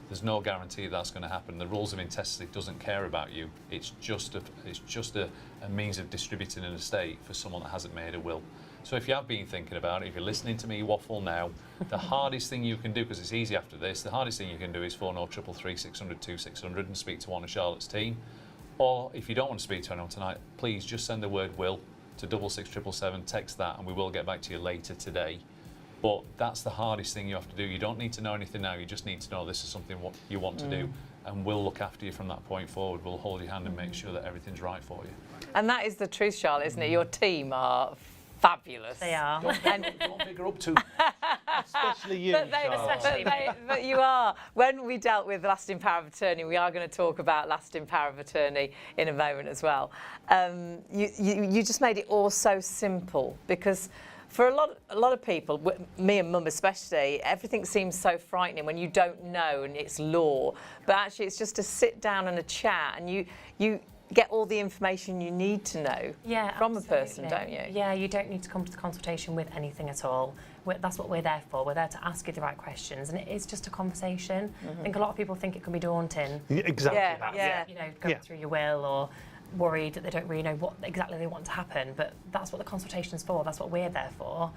there's no guarantee that's going to happen. The rules of intestacy doesn't care about you. It's just a means of distributing an estate for someone that hasn't made a will. So if you have been thinking about it, if you're listening to me waffle now, the hardest thing you can do, because it's easy after this, the hardest thing you can do is phone 0333 600 2600 and speak to one of Charlotte's team. Or if you don't want to speak to anyone tonight, please just send the word will to 66777, text that, and we will get back to you later today. But that's the hardest thing you have to do. You don't need to know anything now, you just need to know this is something what you want to do, and we'll look after you from that point forward. We'll hold your hand and make sure that everything's right for you. And that is the truth, Charlotte, isn't it? Your team are fabulous. They are. Don't figure up too. Especially you, But you are. When we dealt with lasting power of attorney, we are going to talk about lasting power of attorney in a moment as well. You just made it all so simple, because for a lot of people, me and Mum especially, everything seems so frightening when you don't know and it's law. But actually, it's just to sit down and a chat, and you get all the information you need to know from a person, don't you? Yeah, you don't need to come to the consultation with anything at all. That's what we're there for. We're there to ask you the right questions, and it is just a conversation. I think a lot of people think it can be daunting. Exactly. You know, going through your will, or worried that they don't really know what exactly they want to happen. But that's what the consultation's for. That's what we're there for,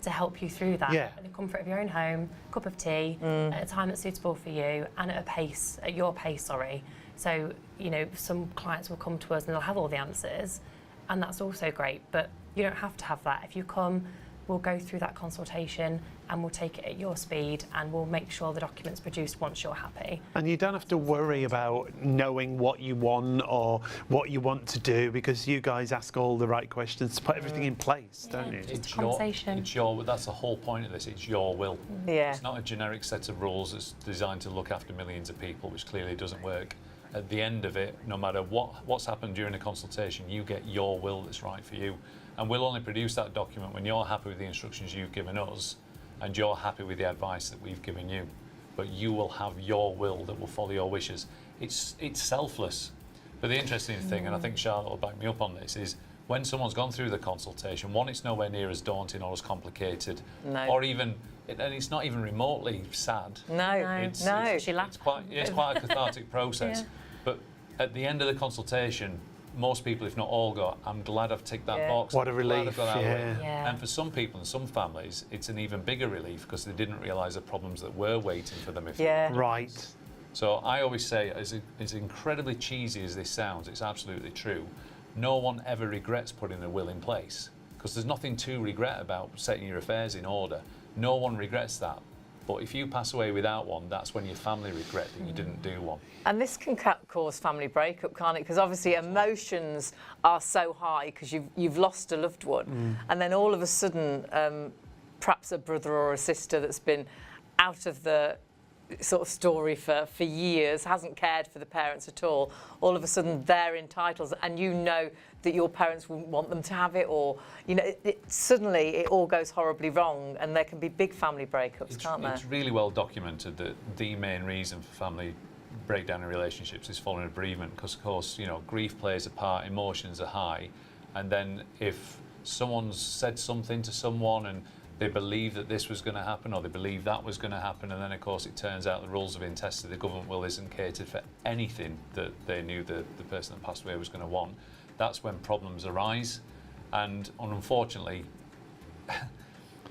to help you through that in the comfort of your own home, cup of tea, at a time that's suitable for you, and at your pace, sorry. So, you know, some clients will come to us and they'll have all the answers, and that's also great, but you don't have to have that. If you come, we'll go through that consultation and we'll take it at your speed, and we'll make sure the document's produced once you're happy. And you don't have to worry about knowing what you want or what you want to do, because you guys ask all the right questions to put everything in place, don't you? It's a conversation. That's the whole point of this. It's your will. Yeah. It's not a generic set of rules that's designed to look after millions of people, which clearly doesn't work. At the end of it, no matter what's happened during the consultation, you get your will that's right for you. And we'll only produce that document when you're happy with the instructions you've given us and you're happy with the advice that we've given you. But you will have your will that will follow your wishes. It's selfless. But the interesting thing, and I think Charlotte will back me up on this, is when someone's gone through the consultation, one, it's nowhere near as daunting or as complicated, or even, and it's not even remotely sad. It's quite a cathartic process. But at the end of the consultation, most people, if not all, go, I'm glad I've ticked that box. What a relief, And for some people and some families, it's an even bigger relief because they didn't realise the problems that were waiting for them. Right. So I always say, as incredibly cheesy as this sounds, it's absolutely true. No one ever regrets putting a will in place, because there's nothing to regret about setting your affairs in order. No one regrets that. But if you pass away without one, that's when your family regret that you didn't do one. And this can cause family breakup, can't it? Because obviously emotions are so high because you've lost a loved one, and then all of a sudden, perhaps a brother or a sister that's been out of the sort of story for years, hasn't cared for the parents at all of a sudden they're entitled, and you know that your parents wouldn't want them to have it, or suddenly it all goes horribly wrong, and there can be big family breakups, can't there? It's really well documented that the main reason for family breakdown in relationships is following a bereavement, because of course grief plays a part, emotions are high, and then if someone's said something to someone and they believe that this was going to happen, or they believe that was going to happen, and then of course it turns out the rules have been tested, the government will isn't catered for anything that they knew the person that passed away was going to want. That's when problems arise. And unfortunately,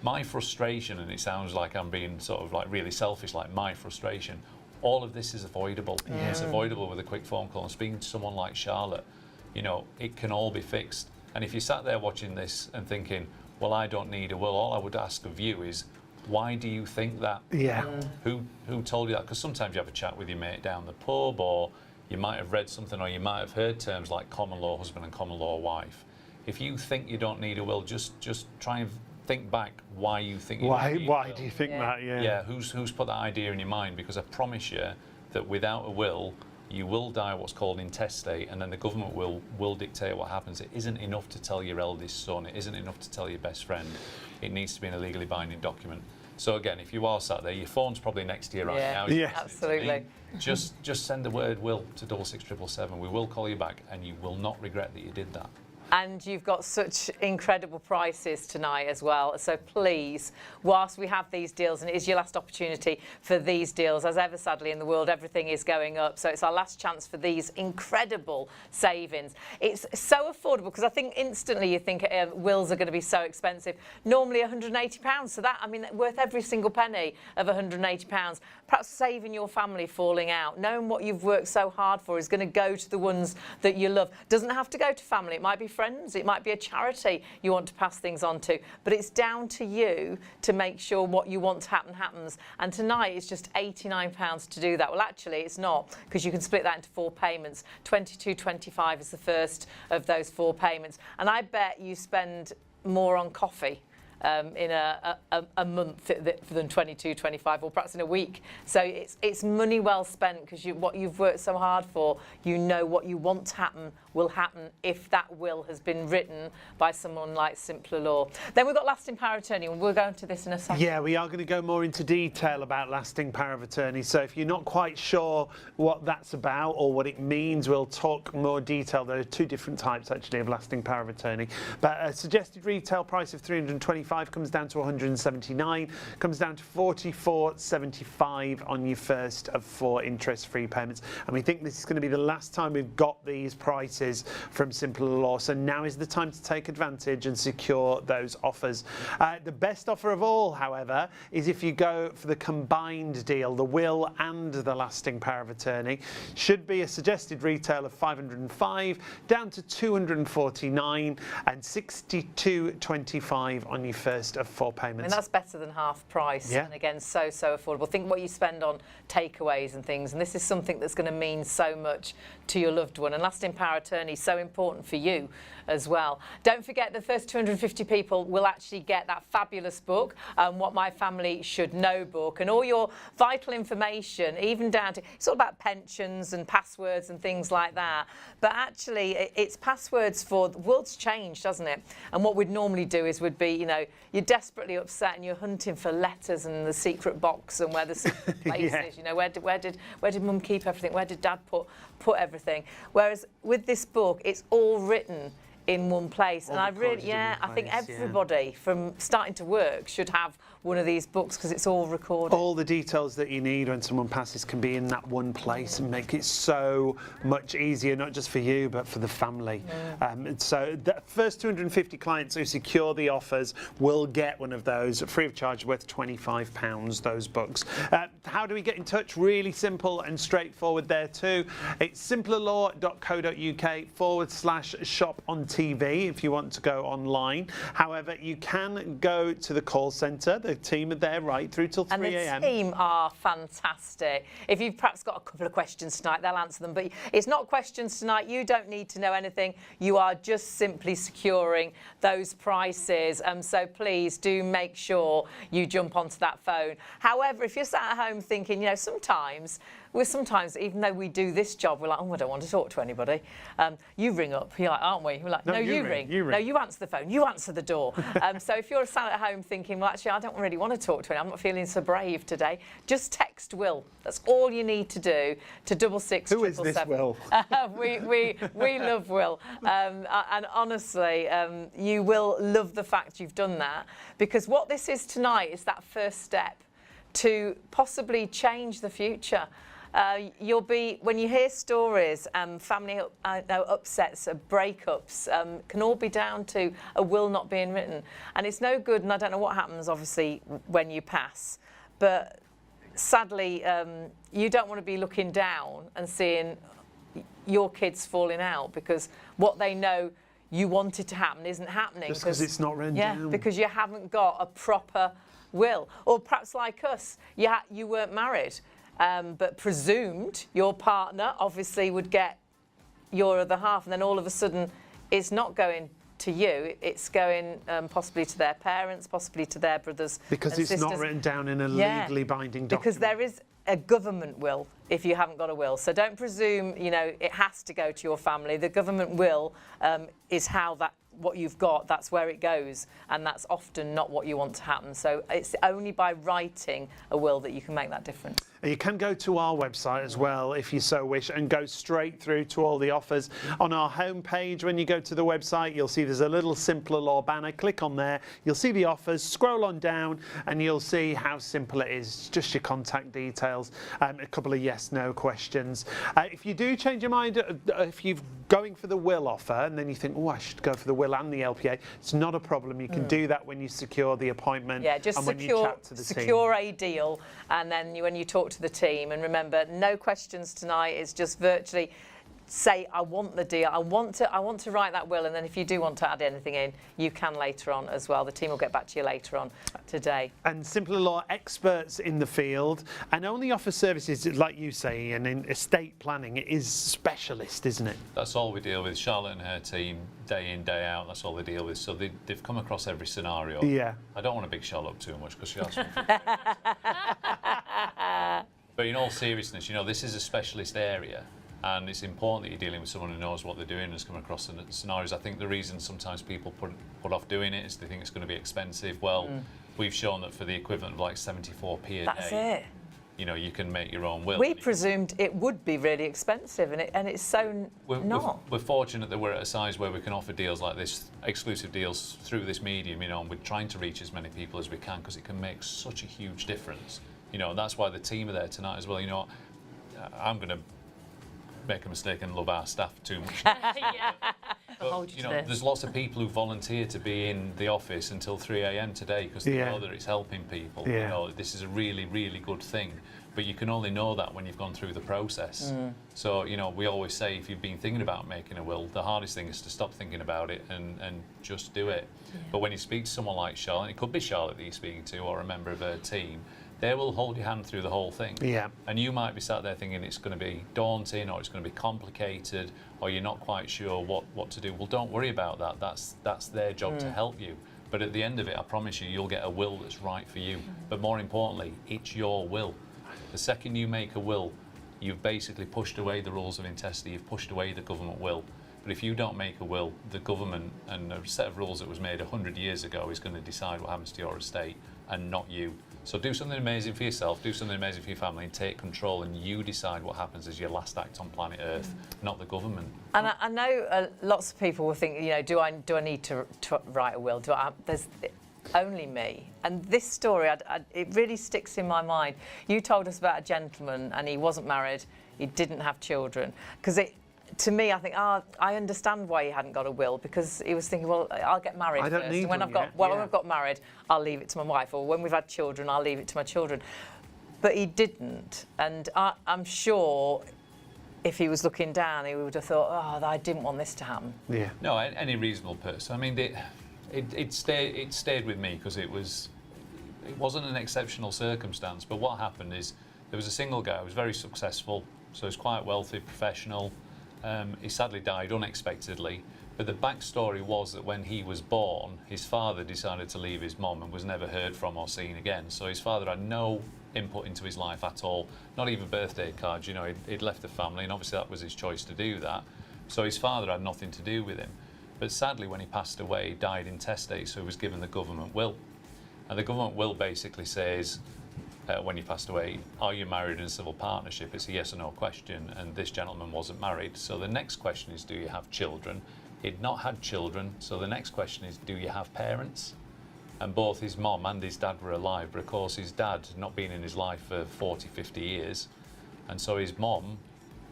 my frustration, and it sounds like I'm being sort of like really selfish, like my frustration, all of this is avoidable. Yeah. It's avoidable with a quick phone call. And speaking to someone like Charlotte, it can all be fixed. And if you sat there watching this and thinking, well, I don't need a will, all I would ask of you is, why do you think that? Yeah. Who told you that? Because sometimes you have a chat with your mate down the pub, or you might have read something, or you might have heard terms like common law husband and common law wife. If you think you don't need a will, just try and think back why you think you don't need a will. Why do you think that? Yeah. Yeah, who's put that idea in your mind? Because I promise you that without a will, you will die what's called intestate, and then the government will dictate what happens. It isn't enough to tell your eldest son. It isn't enough to tell your best friend. It needs to be in a legally binding document. So again, if you are sat there, your phone's probably next to you right now. Yeah, absolutely. Just send the word will to 66777. We will call you back, and you will not regret that you did that. And you've got such incredible prices tonight as well. So please, whilst we have these deals, and it is your last opportunity for these deals, as ever sadly in the world, everything is going up. So it's our last chance for these incredible savings. It's so affordable, because I think instantly you think wills are going to be so expensive. Normally £180. So that, I mean, worth every single penny of £180. Perhaps saving your family falling out, knowing what you've worked so hard for is going to go to the ones that you love. Doesn't have to go to family. It might be friends, it might be a charity you want to pass things on to, but it's down to you to make sure what you want to happen happens. And tonight it's just £89 to do that. Well, actually it's not, because you can split that into 4 payments. £22.25 is the first of those 4 payments, and I bet you spend more on coffee in a month than £22.25, or perhaps in a week. So it's money well spent, because what you've worked so hard for, what you want to happen will happen if that will has been written by someone like Simpler Law. Then we've got lasting power of attorney, and we'll go into this in a second. Yeah, we are going to go more into detail about lasting power of attorney. So if you're not quite sure what that's about or what it means, we'll talk more detail. There are 2 different types actually of lasting power of attorney. But a suggested retail price of £325 comes down to £179, comes down to £44.75 on your first of 4 interest-free payments. And we think this is going to be the last time we've got these prices from Simpler Law, so now is the time to take advantage and secure those offers. The best offer of all, however, is if you go for the combined deal, the will and the lasting power of attorney. Should be a suggested retail of £505 down to £249 and £62.25 on your first of 4 payments. I mean, that's better than half price, and again, so affordable. Think what you spend on takeaways and things, and this is something that's going to mean so much to your loved one. And lasting power of attorney is so important for you as well. Don't forget, the first 250 people will actually get that fabulous book, What My Family Should Know book, and all your vital information, even down to, it's all about pensions and passwords and things like that. But actually, it's passwords for, the world's changed, hasn't it? And what we'd normally do is would be, you're desperately upset and you're hunting for letters and the secret box and where the secret place is. Where did mum keep everything? Where did dad put everything? Whereas with this book, it's all written in one place, and I think everybody from starting to work should have one of these books, because it's all recorded. All the details that you need when someone passes can be in that one place and make it so much easier, not just for you but for the family. So the first 250 clients who secure the offers will get one of those free of charge, worth £25, those books. how do we get in touch? Really simple and straightforward there too. It's simplerlaw.co.uk/ShopOnTV if you want to go online. However, you can go to the call centre. The team are there right through till 3 a.m. And the team are fantastic. If you've perhaps got a couple of questions tonight, they'll answer them. But it's not questions tonight. You don't need to know anything. You are just simply securing those prices. So please do make sure you jump onto that phone. However, if you're sat at home thinking, you know, sometimes, even though we do this job, we're like, oh, I don't want to talk to anybody. You ring up. You're like, aren't we? We're like, no, you ring. You ring. No, you answer the phone. You answer the door. So if you're sat at home thinking, well, actually, I don't really want to talk to him. I'm not feeling so brave today. Just text Will. That's all you need to do to 666 Who is this Will? we love Will. And honestly, you will love the fact you've done that, because what this is tonight is that first step to possibly change the future. When you hear stories, family upsets, breakups, can all be down to a will not being written. And it's no good, and I don't know what happens, obviously, when you pass. But sadly, you don't want to be looking down and seeing your kids falling out because what they know you wanted to happen isn't happening. Just because it's not written down. Yeah, because you haven't got a proper will. Or perhaps like us, you weren't married. But presumed your partner obviously would get your other half, and then all of a sudden it's not going to you, it's going possibly to their parents, possibly to their brothers because and it's sisters. not written down in a legally binding document. Because there is a government will if you haven't got a will. So don't presume, you know, it has to go to your family. The government will is what you've got, that's where it goes, and that's often not what you want to happen. So it's only by writing a will that you can make that difference. You can go to our website as well if you so wish and go straight through to all the offers. On our homepage, when you go to the website, you'll see there's a little Simpler Law banner. Click on there, you'll see the offers, scroll on down and you'll see how simple it is. Just your contact details, a couple of yes/no questions. If you do change your mind, if you're going for the will offer and then you think, oh, I should go for the will and the LPA, it's not a problem. You can do that when you secure the appointment. Yeah, just and when you chat to the secure team. a deal, and then when you talk to the team, and remember, no questions tonight. It's just virtually say, I want the deal. I want to write that will, and then if you do want to add anything in, you can later on as well. The team will get back to you later on today. And Simpler Law experts in the field, and only offer services like you say, and in estate planning, it is specialist, isn't it? That's all we deal with. Charlotte and her team, day in, day out, that's all they deal with. So they've come across every scenario. Yeah. I don't want to big Charlotte up too much because she has But in all seriousness, you know, this is a specialist area, and it's important that you're dealing with someone who knows what they're doing and has come across the scenarios. I think the reason sometimes people put off doing it is they think it's going to be expensive. Well, we've shown that for the equivalent of like 74p a That's day, it. you know, you can make your own will. We presumed it would be really expensive, and it's so not. We're fortunate that we're at a size where we can offer deals like this, exclusive deals through this medium, you know, and we're trying to reach as many people as we can because it can make such a huge difference. You know, and that's why the team are there tonight as well. You know, I'm going to make a mistake and love our staff too much. Yeah. But, you know, there's lots of people who volunteer to be in the office until 3 a.m. today because they know that it's helping people. Yeah. You know, this is a really, really good thing. But you can only know that when you've gone through the process. So, you know, we always say if you've been thinking about making a will, the hardest thing is to stop thinking about it and just do it. Yeah. But when you speak to someone like Charlotte, it could be Charlotte that you're speaking to or a member of her team, they will hold your hand through the whole thing. Yeah. And you might be sat there thinking it's going to be daunting or it's going to be complicated or you're not quite sure what to do. Well, don't worry about that. That's their job to help you. But at the end of it, I promise you, you'll get a will that's right for you. But more importantly, it's your will. The second you make a will, you've basically pushed away the rules of intestacy, you've pushed away the government will. But if you don't make a will, the government and a set of rules that was made 100 years ago is going to decide what happens to your estate and not you. So do something amazing for yourself, do something amazing for your family and take control, and you decide what happens as your last act on planet Earth, not the government. And I know lots of people will think, you know, do I need to write a will? There's only me. And this story, it really sticks in my mind. You told us about a gentleman and he wasn't married, he didn't have children. Because to me, I think, I understand why he hadn't got a will, because he was thinking, well, I'll get married I don't first. need when one I've got yet. when I've got married, I'll leave it to my wife, or when we've had children, I'll leave it to my children. But he didn't, and I'm sure if he was looking down, he would have thought, oh, I didn't want this to happen. Yeah. No, any reasonable person. I mean, it stayed with me because it wasn't an exceptional circumstance. But what happened is there was a single guy who was very successful, so he was quite wealthy, professional. He sadly died unexpectedly. But the backstory was that when he was born, his father decided to leave his mum and was never heard from or seen again. So his father had no input into his life at all, not even birthday cards. You know, he'd left the family, and obviously that was his choice to do that. So his father had nothing to do with him. But sadly, when he passed away, he died intestate, so he was given the government will. And the government will basically says, when he passed away, are you married in a civil partnership? It's a yes or no question, and this gentleman wasn't married. So the next question is, do you have children? He'd not had children, so the next question is, do you have parents? And both his mom and his dad were alive, but of course his dad had not been in his life for 40, 50 years. And so his mom,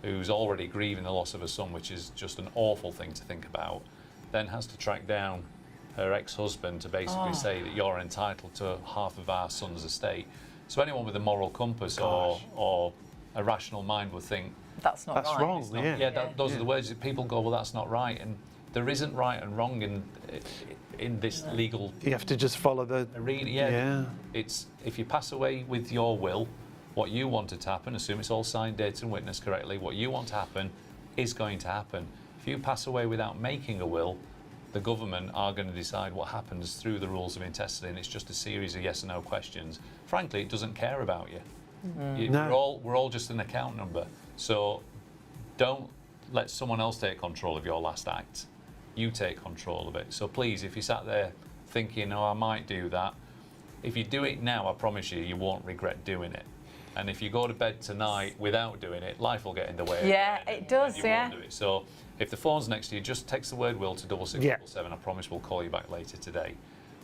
who's already grieving the loss of her son, which is just an awful thing to think about, then has to track down her ex-husband to basically say that you're entitled to half of our son's estate. So anyone with a moral compass or a rational mind would think, That's not right. wrong. those are the words that people go, well, that's not right. And there isn't right and wrong in this legal You have to just follow the. arena. Yeah. It's if you pass away with your will, what you wanted to happen, assume it's all signed, dated and witnessed correctly, what you want to happen is going to happen. If you pass away without making a will, the government are going to decide what happens through the rules of intestacy, and it's just a series of yes or no questions. Frankly, it doesn't care about you. No. We're all just an account number. So don't let someone else take control of your last act. You take control of it. So please, if you sat there thinking, oh, I might do that, if you do it now, I promise you, you won't regret doing it. And if you go to bed tonight without doing it, life will get in the way. Yeah, again, it does, and you yeah. won't do it. So if the phone's next to you, just text the word will to 66777. I promise we'll call you back later today.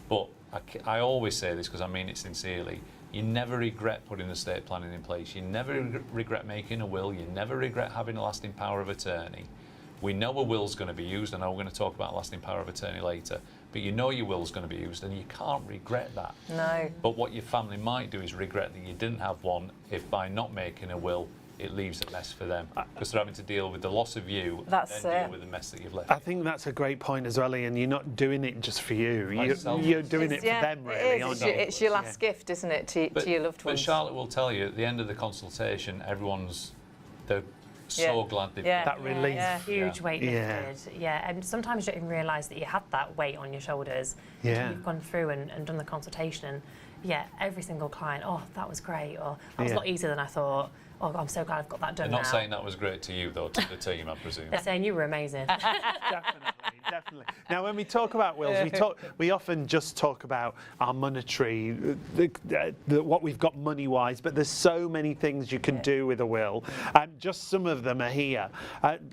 But I always say this because I mean it sincerely. You never regret putting estate planning in place. You never regret making a will. You never regret having a lasting power of attorney. We know a will's going to be used. I know we're going to talk about lasting power of attorney later, but you know your will's going to be used and you can't regret that. No. But what your family might do is regret that you didn't have one if by not making a will, it leaves a mess for them because they're having to deal with the loss of you That's and then it. deal with the mess that you've left. I think that's a great point as well, Ian. You're not doing it just for you. You're doing it for them, really, It is. aren't It's you? your, it's your last gift, isn't it, to your loved But ones? Charlotte will tell you at the end of the consultation, they're so glad they've Yeah. That relief. Huge weight Yeah. lifted. Yeah, and sometimes you don't even realise that you had that weight on your shoulders. Yeah. Until you've gone through and done the consultation. And yeah, every single client, oh, that was great, or that was a Yeah. lot easier than I thought. Oh, I'm so glad I've got that done They're not now. saying that was great to you, though, to the team, I presume. They're saying you were amazing. Definitely. Now, when we talk about wills, we often just talk about our monetary, what we've got money-wise, but there's so many things you can do with a will. Just some of them are here.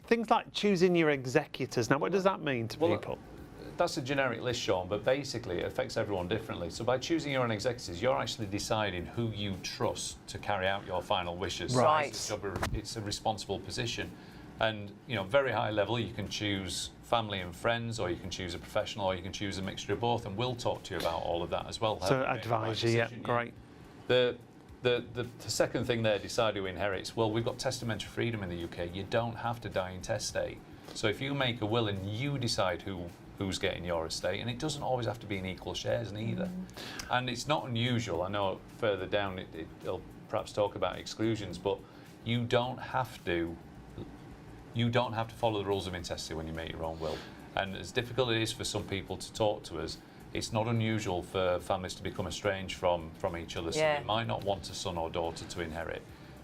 Things like choosing your executors. Now, what does that mean to people? That's a generic list, Sean, but basically it affects everyone differently. So by choosing your own executors, you're actually deciding who you trust to carry out your final wishes. Right. It's a responsible position. And, you know, very high level, you can choose family and friends, or you can choose a professional, or you can choose a mixture of both, and we'll talk to you about all of that as well. So advise you, yeah, great. The second thing there, decide who inherits. Well, we've got testamentary freedom in the UK. You don't have to die intestate. So if you make a will and you decide who's getting your estate, and it doesn't always have to be in equal shares neither. And it's not unusual. I know further down it'll perhaps talk about exclusions, but you don't have to follow the rules of intestacy when you make your own will. And as difficult it is for some people to talk to us, it's not unusual for families to become estranged from each other. So Yeah. they might not want a son or daughter to inherit.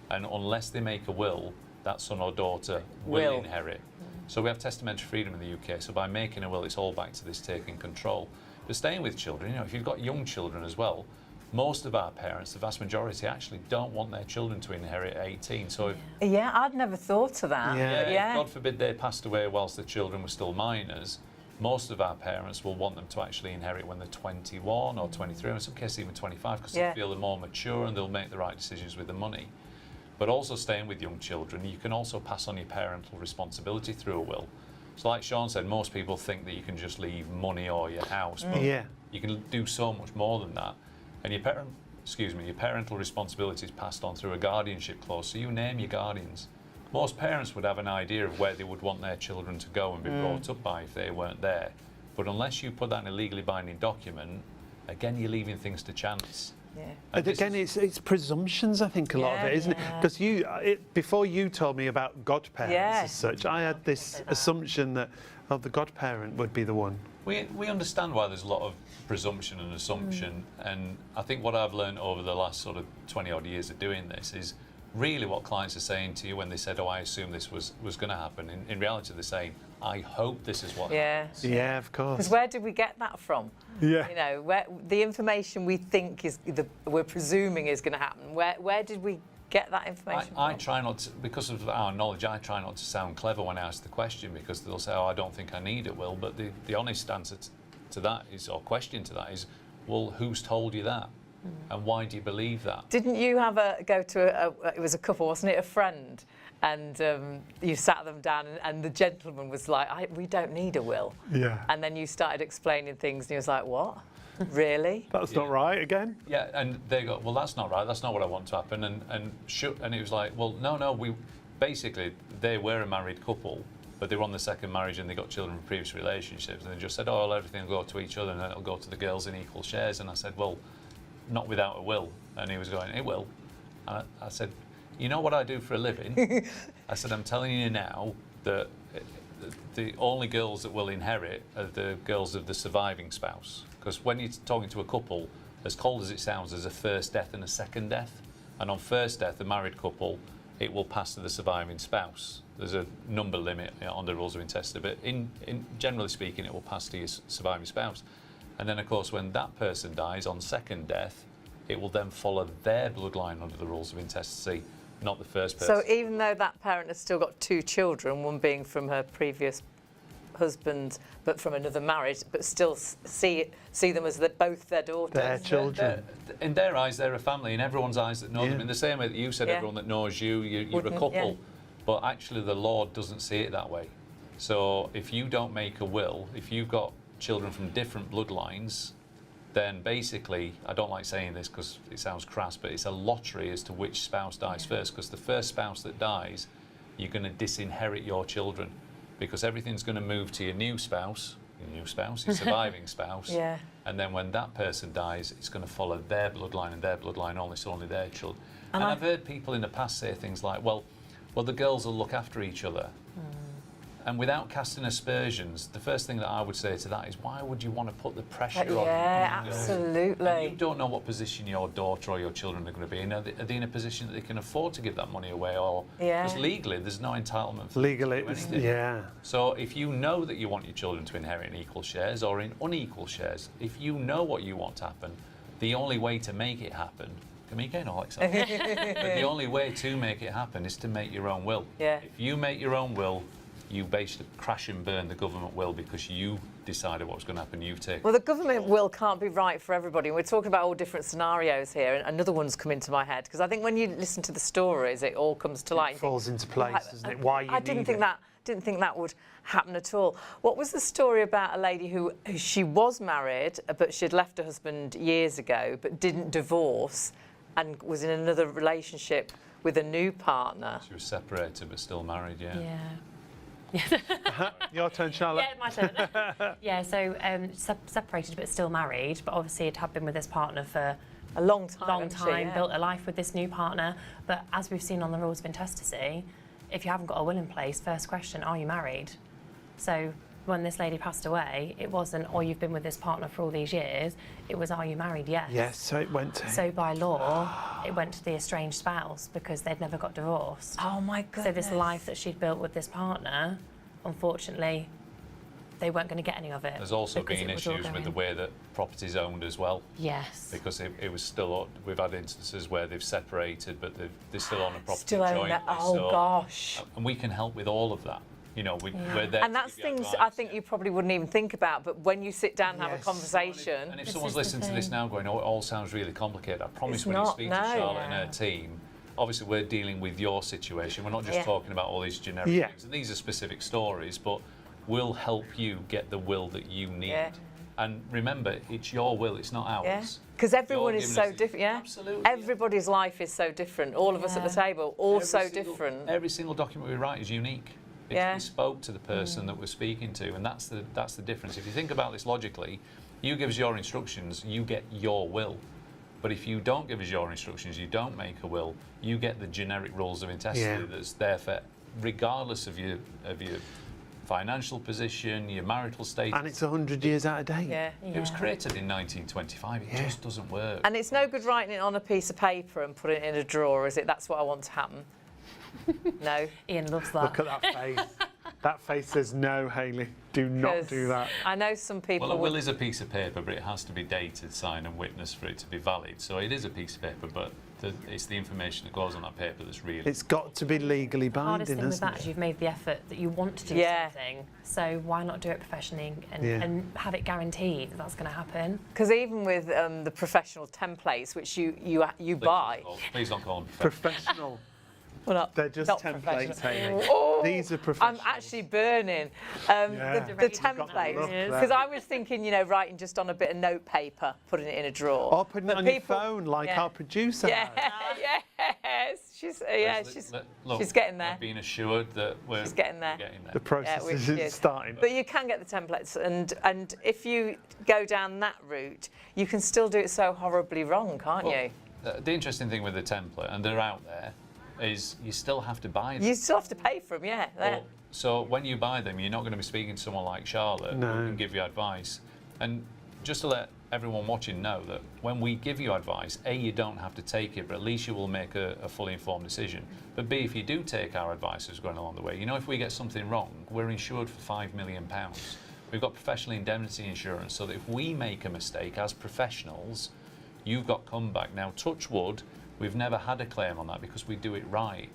And unless they make a will, that son or daughter will inherit. So we have testamentary freedom in the UK. So by making a will, it's all back to this taking control. But staying with children, you know, if you've got young children as well, most of our parents, the vast majority, actually don't want their children to inherit at 18. So if, Yeah, I'd never thought of that. Yeah. if God forbid they passed away whilst the children were still minors, most of our parents will want them to actually inherit when they're 21 or 23, and in some cases even 25, because they feel they're more mature and they'll make the right decisions with the money. But also staying with young children, you can also pass on your parental responsibility through a will. So like Sean said, most people think that you can just leave money or your house, but you can do so much more than that. And your your parental responsibility is passed on through a guardianship clause, so you name your guardians. Most parents would have an idea of where they would want their children to go and be brought up by if they weren't there. But unless you put that in a legally binding document, again, you're leaving things to chance. Yeah. And again, it's presumptions, I think, a lot of it, isn't it? Because before you told me about godparents as such, I had this assumption that the godparent would be the one. We understand why there's a lot of presumption and assumption, and I think what I've learned over the last sort of 20 odd years of doing this is really what clients are saying to you when they said, oh, I assume this was going to happen. In reality, they're saying, I hope this is what happens. Yeah, of course. Because where did we get that from? Yeah. You know, where the information we think we're presuming is going to happen. Where did we get that information I from? try not to, because of our knowledge, I try not to sound clever when I ask the question, because they'll say, oh, I don't think I need a will. But the honest answer to that is, or question to that is, well, who's told you that? And why do you believe that? Didn't you have go to it was a couple, wasn't it, a friend? And you sat them down and the gentleman was like, we don't need a will. Yeah. And then you started explaining things and he was like, what? Really? That's not right again. Yeah, and they go, well, that's not right. That's not what I want to happen. And it was like, well, no. Basically, they were a married couple, but they were on the second marriage and they got children from previous relationships. And they just said, oh, well, everything will go to each other and it'll go to the girls in equal shares. And I said, well, not without a will. And he was going, it will. And I said, you know what I do for a living? I said, I'm telling you now that the only girls that will inherit are the girls of the surviving spouse. Because when you're talking to a couple, as cold as it sounds, there's a first death and a second death. And on first death, the married couple, it will pass to the surviving spouse. There's a number limit on the rules of intestacy, but in generally speaking, it will pass to your surviving spouse. And then, of course, when that person dies on second death, it will then follow their bloodline under the rules of intestacy, not the first person. So even though that parent has still got 2 children, one being from her previous husband, but from another marriage, but still see them as both their daughters. Their children. In their eyes, they're a family. In everyone's eyes that know them. In the same way that you said, everyone that knows you, you're a couple. Yeah. But actually, the Lord doesn't see it that way. So if you don't make a will, if you've got children from different bloodlines, then basically, I don't like saying this because it sounds crass, but it's a lottery as to which spouse dies first, because the first spouse that dies, you're going to disinherit your children, because everything's going to move to your new spouse, your surviving spouse, and then when that person dies, it's going to follow their bloodline and their bloodline only, so only their children. And I've heard people in the past say things like, well, the girls will look after each other. And without casting aspersions, the first thing that I would say to that is, why would you want to put the pressure on? Yeah, absolutely. And you don't know what position your daughter or your children are going to be in. Are they in a position that they can afford to give that money away? Or because legally, there's no entitlement for Legally, So if you know that you want your children to inherit in equal shares or in unequal shares, if you know what you want to happen, the only way to make it happen, can we get Alex? But the only way to make it happen is to make your own will. Yeah. If you make your own will, you basically crash and burn the government will, because you decided what was going to happen. You've taken. Well, the government will can't be right for everybody. We're talking about all different scenarios here, and another one's come into my head, because I think when you listen to the stories, it all comes to light. It falls into place, doesn't it? Why you I didn't think that would happen at all. What was the story about a lady who she was married, but she'd left her husband years ago, but didn't divorce, and was in another relationship with a new partner? She was separated but still married. Yeah. Your turn, Charlotte. Yeah, my turn. Yeah, so separated but still married, but obviously had been with this partner for a long time, built a life with this new partner. But as we've seen on the rules of intestacy, if you haven't got a will in place, first question, are you married? So when this lady passed away, it wasn't, oh, you've been with this partner for all these years. It was, are you married? Yes. Yes, so it went to... So by law, it went to the estranged spouse because they'd never got divorced. Oh, my goodness. So this life that she'd built with this partner, unfortunately, they weren't going to get any of it. There's also been issues with the way that property's owned as well. Yes. Because it was still, we've had instances where they've separated, but they're still on a property Still own jointly. that. Oh, gosh. And we can help with all of that. You know, we're there. And that's things I think you probably wouldn't even think about, but when you sit down and have a conversation... And if someone's listening to this now going, oh, it all sounds really complicated, I promise when you speak to Charlotte and her team, obviously we're dealing with your situation. We're not just talking about all these generic things. And these are specific stories, but we'll help you get the will that you need. And remember, it's your will, it's not Yeah. ours. Because everyone You're is giving so us the- different, yeah? Absolutely. Everybody's life is so different. All of us at the table, all Every so single- different. Every single document we write is unique. It's Yeah. bespoke to the person that we're speaking to, and that's the difference. If you think about this logically, you give us your instructions, you get your will. But if you don't give us your instructions, you don't make a will, you get the generic rules of intestacy that's there for, regardless of your financial position, your marital status. And it's 100 years out of date. Yeah. It was created in 1925. It just doesn't work. And it's no good writing it on a piece of paper and putting it in a drawer, is it? That's what I want to happen. No. Ian loves that. Look at that face. That face says no, Hayley. Do not 'Cause do that. I know some people. Well, a will is a piece of paper, but it has to be dated, signed and witnessed for it to be valid. So it is a piece of paper, but it's the information that goes on that paper that's really... It's got to be legally The hardest binding, thing with isn't that is it? you've made the effort that you want to do Yeah. something. So why not do it professionally and have it guaranteed that that's going to happen? Because even with the professional templates, which you buy, Please don't call them professional. Professional. well, not, They're just not templates, professional. Hayley. Oh, These are professional. I'm actually burning Yeah. the You've got the templates look there. because I was thinking, writing just on a bit of note paper, putting it in a drawer. Or putting it But on your people- phone like yeah. our producer Yeah, has. yes, Look, she's getting there. I've been assured that we're She's getting there. getting there. The process which is is- starting. But you can get the templates, and if you go down that route, you can still do it so horribly wrong, can't you? The interesting thing with the template, and they're out there, is you still have to buy them. You still have to pay for them, yeah. Well, so when you buy them, you're not going to be speaking to someone like Charlotte No. who can give you advice. And just to let everyone watching know that when we give you advice, A, you don't have to take it, but at least you will make a fully informed decision. But B, if you do take our advice as going along the way, if we get something wrong, we're insured for £5 million. We've got professional indemnity insurance, so that if we make a mistake as professionals, you've got comeback. Now, touch wood, we've never had a claim on that because we do it right.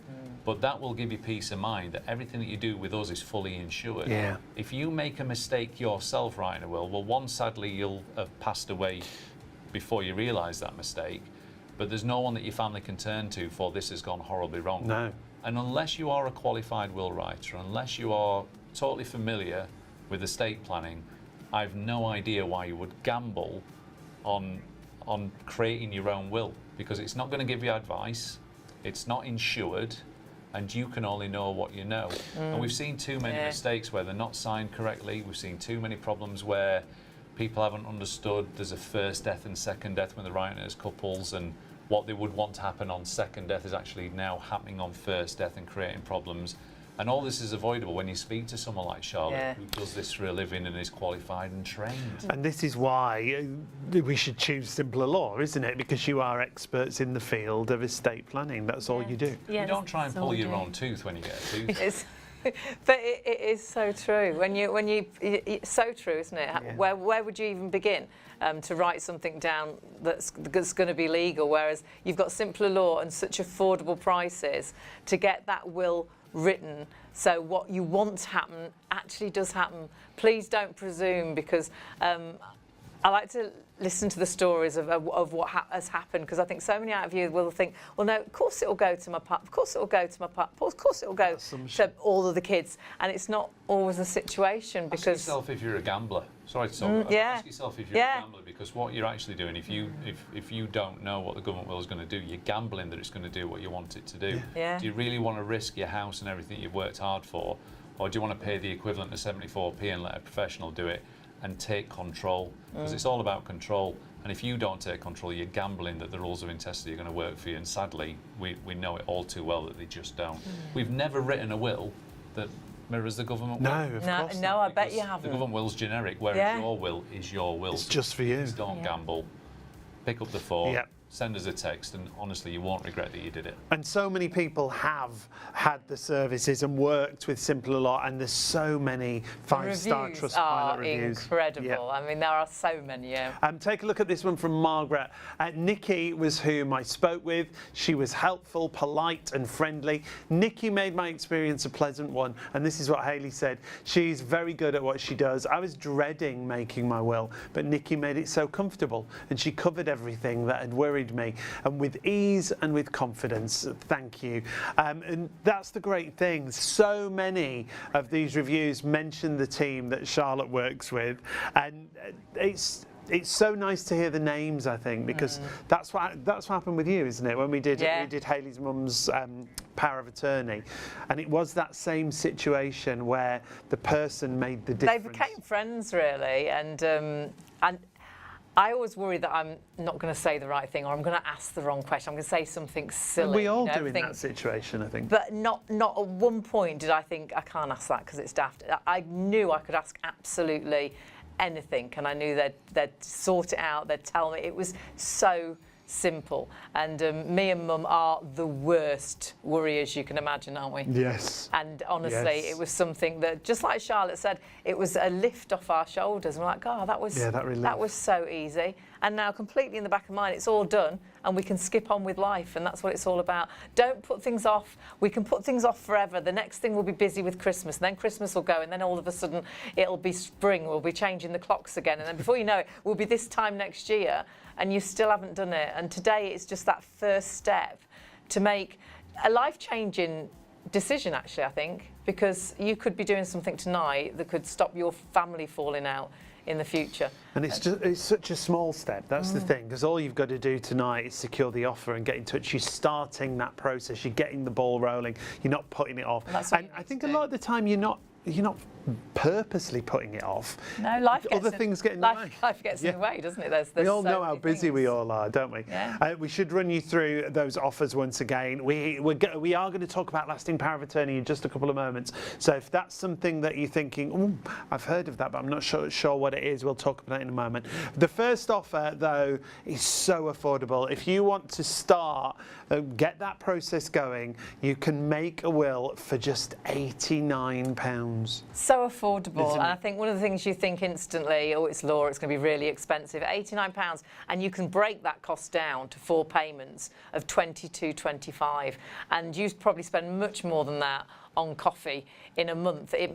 But that will give you peace of mind that everything that you do with us is fully insured. Yeah. If you make a mistake yourself writing a will, one, sadly, you'll have passed away before you realise that mistake. But there's no one that your family can turn to for this has gone horribly wrong. No. And unless you are a qualified will writer, unless you are totally familiar with estate planning, I've no idea why you would gamble on creating your own will, because it's not going to give you advice, it's not insured, and you can only know what you know. And we've seen too many mistakes where they're not signed correctly. We've seen too many problems where people haven't understood there's a first death and second death when they're writing it as couples, and what they would want to happen on second death is actually now happening on first death and creating problems. And all this is avoidable when you speak to someone like Charlotte, who does this for a living and is qualified and trained. And this is why we should choose simpler law, isn't it? Because you are experts in the field of estate planning. That's all you do. Yeah, You don't try and that's all pull we your do. own tooth when you get a tooth. It's, but it is so true. It's so true, isn't it? Yeah. Where would you even begin to write something down that's going to be legal? Whereas you've got simpler law and such affordable prices to get that will written, so what you want to happen actually does happen. Please don't presume, because I like to listen to the stories of what has happened, because I think so many out of you will think, well, no, of course it will go to my pup, of course it will go to my pup, of course it will go to all of the kids, and it's not always a situation. Ask Because yourself if you're a gambler. Sorry to talk. Ask yourself if you're a gambler, because what you're actually doing, if you don't know what the government will is going to do, you're gambling that it's going to do what you want it to do. Yeah. Do you really want to risk your house and everything you've worked hard for, or do you want to pay the equivalent of 74p and let a professional do it and take control? Because it's all about control. And if you don't take control, you're gambling that the rules of intestacy are going to work for you. And sadly, we know it all too well that they just don't. We've never written a will that mirrors the government will. No, of course no, not. I bet you Because haven't. The government will's generic, whereas your will is your will. It's just for you. Please don't gamble. Pick up the phone. Yep. Send us a text, and honestly, you won't regret that you did it. And so many people have had the services and worked with simpler law, and there's so many 5-star reviews Trustpilot are reviews. incredible. Yep. I mean, there are so many. Yeah. Take a look at this one from Margaret. Nikki was whom I spoke with. She was helpful, polite and friendly. Nikki made my experience a pleasant one, and this is what Hayley said. She's very good at what she does. I was dreading making my will, but Nikki made it so comfortable, and she covered everything that had worried carried me, and with ease and with confidence. Thank you. And that's the great thing. So many of these reviews mention the team that Charlotte works with, and it's so nice to hear the names, I think, because that's what happened with you, isn't it? When we did Hayley's mum's power of attorney, and it was that same situation where the person made the difference. They became friends, really, and I always worry that I'm not going to say the right thing, or I'm going to ask the wrong question. I'm going to say something silly. We all do in that situation, I think. But not at one point did I think I can't ask that because it's daft. I knew I could ask absolutely anything, and I knew they'd sort it out, they'd tell me. It was so simple. And me and Mum are the worst worriers you can imagine, aren't we? Yes. And honestly, it was something that, just like Charlotte said, it was a lift off our shoulders. And we're like, God, that was so easy. And now completely in the back of mind, it's all done and we can skip on with life, and that's what it's all about. Don't put things off. We can put things off forever. The next thing will be busy with Christmas, and then Christmas will go, and then all of a sudden it'll be spring. We'll be changing the clocks again, and then before you know it, we'll be this time next year, and you still haven't done it. And today it's just that first step to make a life-changing decision, actually, I think, because you could be doing something tonight that could stop your family falling out in the future. And it's such a small step. That's the thing, because all you've got to do tonight is secure the offer and get in touch. You're starting that process. You're getting the ball rolling. You're not putting it off. And I think a lot of the time you're not purposely putting it off. No, life gets other things get in the way. Life gets in the way, doesn't it? There's we all so know how many busy things. we all are, don't we? Yeah. We should run you through those offers once again. We are going to talk about lasting power of attorney in just a couple of moments. So if that's something that you're thinking, I've heard of that, but I'm not sure what it is, we'll talk about it in a moment. The first offer, though, is so affordable. If you want to start, get that process going, you can make a will for just £89. So affordable, and I think one of the things you think instantly, oh, it's law, it's going to be really expensive. £89, and you can break that cost down to 4 payments of £22.25, and you probably spend much more than that on coffee in a month. It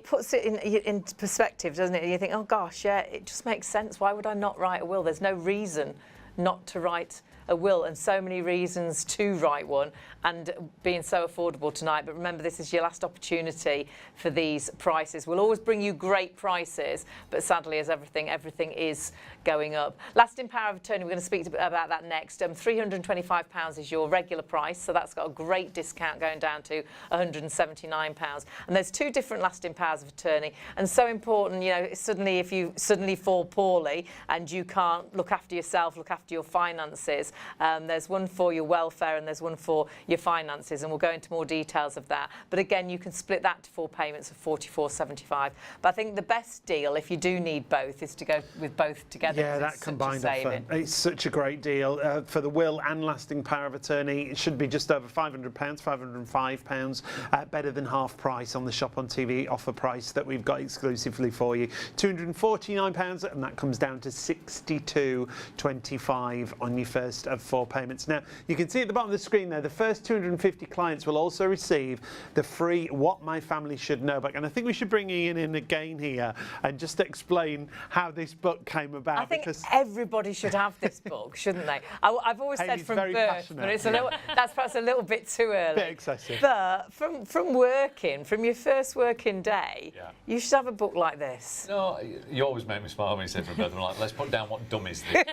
puts it in perspective, doesn't it? You think, oh gosh, yeah, it just makes sense. Why would I not write a will? There's no reason not to write a will, and so many reasons to write one, and being so affordable tonight. But remember, this is your last opportunity for these prices. We'll always bring you great prices, but sadly, as everything is going up. Lasting power of attorney, we're going to speak about that next. £325 is your regular price, so that's got a great discount going down to £179. And there's 2 different lasting powers of attorney, and so important, you know, suddenly if you suddenly fall poorly and you can't look after yourself, look after your finances, there's one for your welfare and there's one for your finances, and we'll go into more details of that. But again, you can split that to 4 payments of £44.75. But I think the best deal, if you do need both, is to go with both together. Yeah, that combined offer. It's such a great deal. For the will and lasting power of attorney, it should be just over £500, £505, better than half price on the ShopOnTV offer price that we've got exclusively for you. £249, and that comes down to £62.25 on your first of 4 payments. Now, you can see at the bottom of the screen there, the first 250 clients will also receive the free What My Family Should Know book. And I think we should bring Ian in again here and just explain how this book came about. I think everybody should have this book, shouldn't they? I've always said from birth, but it's that's perhaps a little bit too early. Bit excessive. But from your first working day, you should have a book like this. No, you always make me smile when you say from birth. I'm like, let's put down what dummies did.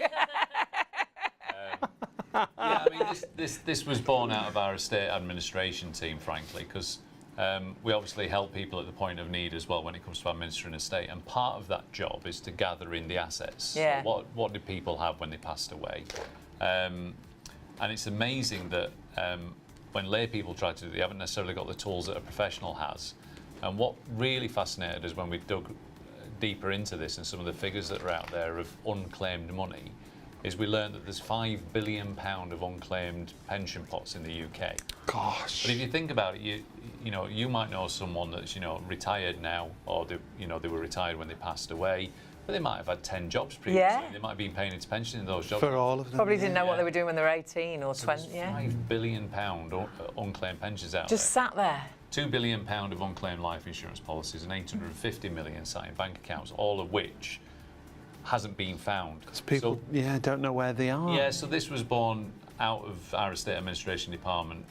Yeah, I mean, this was born out of our estate administration team, frankly, because we obviously help people at the point of need as well when it comes to administering estate, and part of that job is to gather in the assets. Yeah. So what did people have when they passed away? And it's amazing that when lay people try to do it, they haven't necessarily got the tools that a professional has. And what really fascinated us when we dug deeper into this and some of the figures that are out there of unclaimed money is we learned that there's £5 billion of unclaimed pension pots in the UK. Gosh. But if you think about it, you you might know someone that's retired now, or they were retired when they passed away, but they might have had 10 jobs previously. Yeah. They might have been paying into pension in those jobs. For all of them. Probably didn't know what they were doing when they were 18 or So 20. there's Yeah. £5 billion unclaimed pensions out Just there. sat there. £2 billion of unclaimed life insurance policies and 850 million sat in bank accounts, all of which hasn't been found. Because people, don't know where they are. Yeah, so this was born out of our estate administration department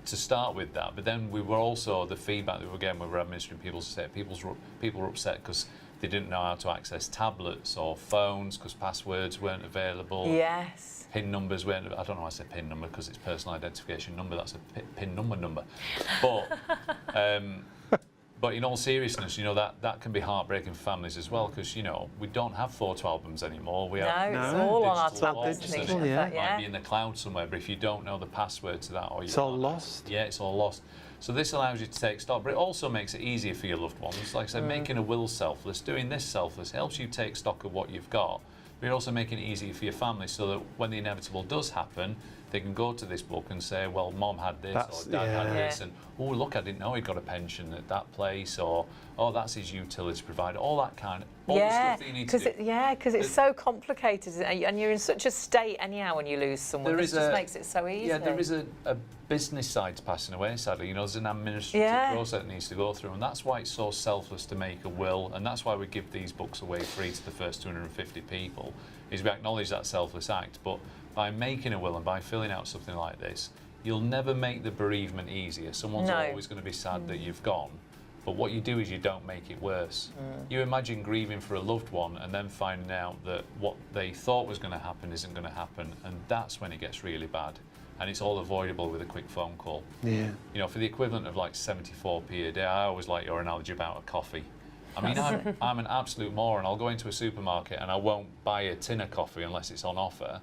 to start with that, but then we were also, the feedback that we were getting when we were administering people's estate, people were upset because they didn't know how to access tablets or phones because passwords weren't available. Yes. PIN numbers weren't, I don't know why I said PIN number because it's personal identification number, that's a PIN number. But but in all seriousness, that can be heartbreaking for families as well because, we don't have photo albums anymore. We have it's all on our digital tablets. albums, digital, and yeah. It might be in the cloud somewhere, but if you don't know the password to that, or It's all lost. Yeah, it's all lost. So this allows you to take stock, but it also makes it easier for your loved ones. Like I said, making a will selfless, doing this selfless helps you take stock of what you've got, but you're also making it easier for your family so that when the inevitable does happen, they can go to this book and say, well, Mom had this, or Dad had this, and oh, look, I didn't know he got a pension at that place, or oh, that's his utility provider, all that kind of, all the stuff that you need to do. Because it's so complicated, and you're in such a state anyhow when you lose someone. It just makes it so easy. Yeah, there is a business side to passing away, sadly. There's an administrative process that needs to go through, and that's why it's so selfless to make a will, and that's why we give these books away free to the first 250 people, is we acknowledge that selfless act, but by making a will and by filling out something like this, you'll never make the bereavement easier. Someone's always going to be sad that you've gone, but what you do is you don't make it worse. You imagine grieving for a loved one and then finding out that what they thought was going to happen isn't going to happen, and that's when it gets really bad. And it's all avoidable with a quick phone call. Yeah. For the equivalent of like 74p a day, I always like your analogy about a coffee. I mean, I'm an absolute moron. I'll go into a supermarket and I won't buy a tin of coffee unless it's on offer.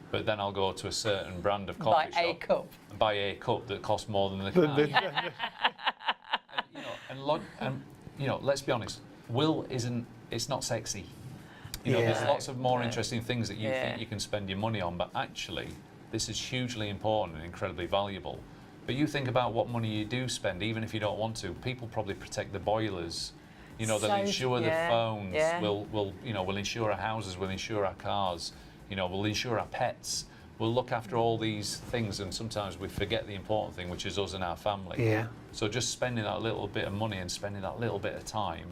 But then I'll go to a certain brand of coffee shop and buy a cup that costs more than the can. and let's be honest, will it's not sexy. There's lots of more interesting things that you think you can spend your money on, but actually, this is hugely important and incredibly valuable. But you think about what money you do spend, even if you don't want to. People probably protect the boilers. They'll insure the phones. We'll insure our houses. We'll insure our cars. We'll insure our pets. We'll look after all these things, and sometimes we forget the important thing, which is us and our family. Yeah. So just spending that little bit of money and spending that little bit of time,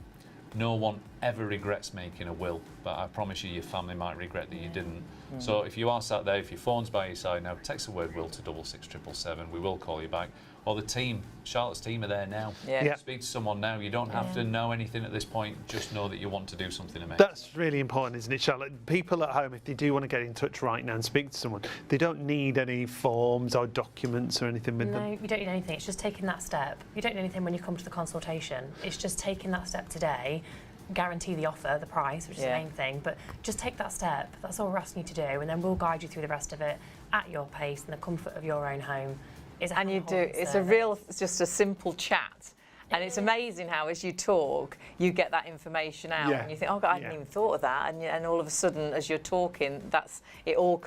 no one ever regrets making a will, but I promise you, your family might regret that you didn't. So if you are sat there, if your phone's by your side now, text the word will to 66777. We will call you back. Or the team, Charlotte's team are there now. Speak to someone now. You don't have to know anything at this point. Just know that you want to do something amazing. That's really important, isn't it, Charlotte? People at home, if they do want to get in touch right now and speak to someone, they don't need any forms or documents or anything with them. No, you don't need anything. It's just taking that step. You don't need anything when you come to the consultation. It's just taking that step today. Guarantee the offer, the price, which is the main thing, but just take that step. That's all we're asking you to do, and then we'll guide you through the rest of it at your pace in the comfort of your own home. It's just a simple chat. And it's amazing how, as you talk, you get that information out, and you think, "Oh God, I hadn't even thought of that." And all of a sudden, as you're talking, it all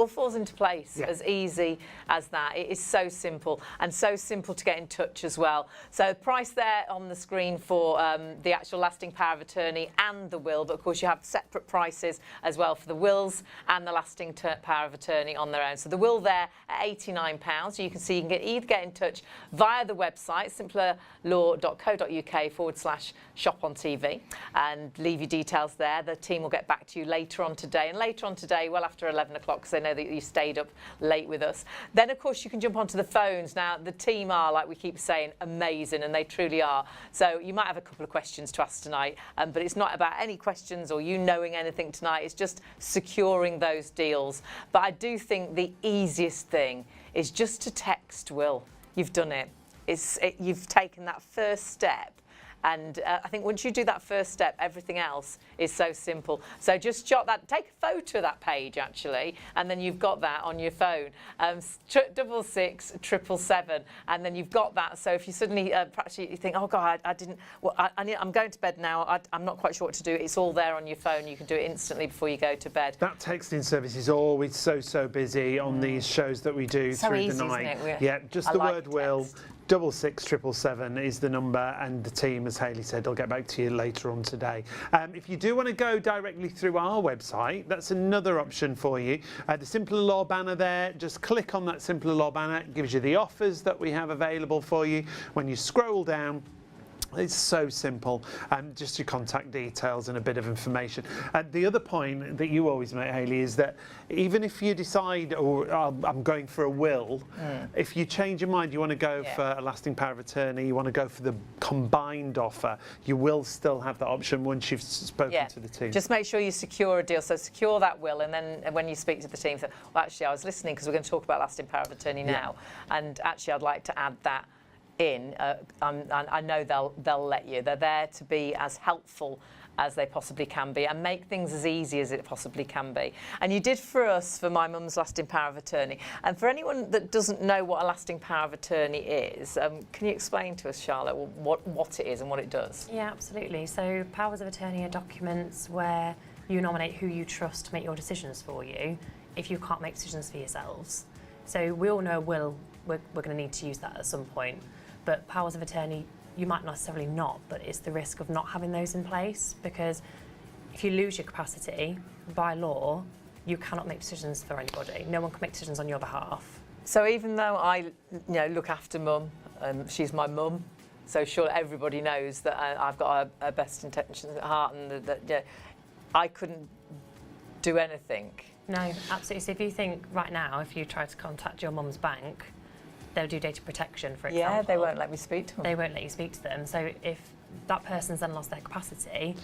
falls into place as easy as that. It is so simple, and so simple to get in touch as well. So, price there on the screen for the actual lasting power of attorney and the will, but of course you have separate prices as well for the wills and the lasting power of attorney on their own. So the will there at £89. So you can either get in touch via the website, simplerlaw.co.uk/ShopOnTV, and leave your details there. The team will get back to you later on today, well after 11 o'clock, because they know that you stayed up late with us. Then, of course, you can jump onto the phones. Now, the team are, like we keep saying, amazing, and they truly are. So you might have a couple of questions to ask tonight, but it's not about any questions or you knowing anything tonight. It's just securing those deals. But I do think the easiest thing is just to text Will. You've done it. You've taken that first step, and I think once you do that first step, everything else is so simple. So just jot that, take a photo of that page actually, and then you've got that on your phone. 66777, and then you've got that. So if you suddenly perhaps you think, "Oh God, I didn't. Well, I'm going to bed now. I'm not quite sure what to do." It's all there on your phone. You can do it instantly before you go to bed. That texting service is always so busy on these shows that we do through the night. Isn't it? Yeah, just the word will. 66777 is the number, and the team, as Hayley said, will get back to you later on today. If you do want to go directly through our website, that's another option for you. The Simpler Law banner there, just click on that Simpler Law banner. It gives you the offers that we have available for you. When you scroll down, It's so simple, just your contact details and a bit of information. The other point that you always make, Hayley, is that even if you decide, I'm going for a will, if you change your mind, you want to go for a lasting power of attorney, you want to go for the combined offer, you will still have that option once you've spoken to the team. Just make sure you secure a deal. So secure that will, and then when you speak to the team, say, well, actually, I was listening because we're going to talk about lasting power of attorney now, and actually, I'd like to add that in. I know they'll let you. They're there to be as helpful as they possibly can be and make things as easy as it possibly can be. And you did for us for my mum's lasting power of attorney. And for anyone that doesn't know what a lasting power of attorney is, can you explain to us, Charlotte, what it is and what it does? Yeah, absolutely. So powers of attorney are documents where you nominate who you trust to make your decisions for you if you can't make decisions for yourselves. So we all know a will, we're going to need to use that at some point. But powers of attorney, you might necessarily not, but it's the risk of not having those in place, because if you lose your capacity, by law, you cannot make decisions for anybody. No one can make decisions on your behalf. So even though I look after mum, she's my mum, so sure everybody knows that I've got her best intentions at heart, and that I couldn't do anything. No, absolutely. So if you think right now, if you try to contact your mum's bank, they'll do data protection, for example. Yeah, they won't let me speak to them. They won't let you speak to them. So if that person's then lost their capacity,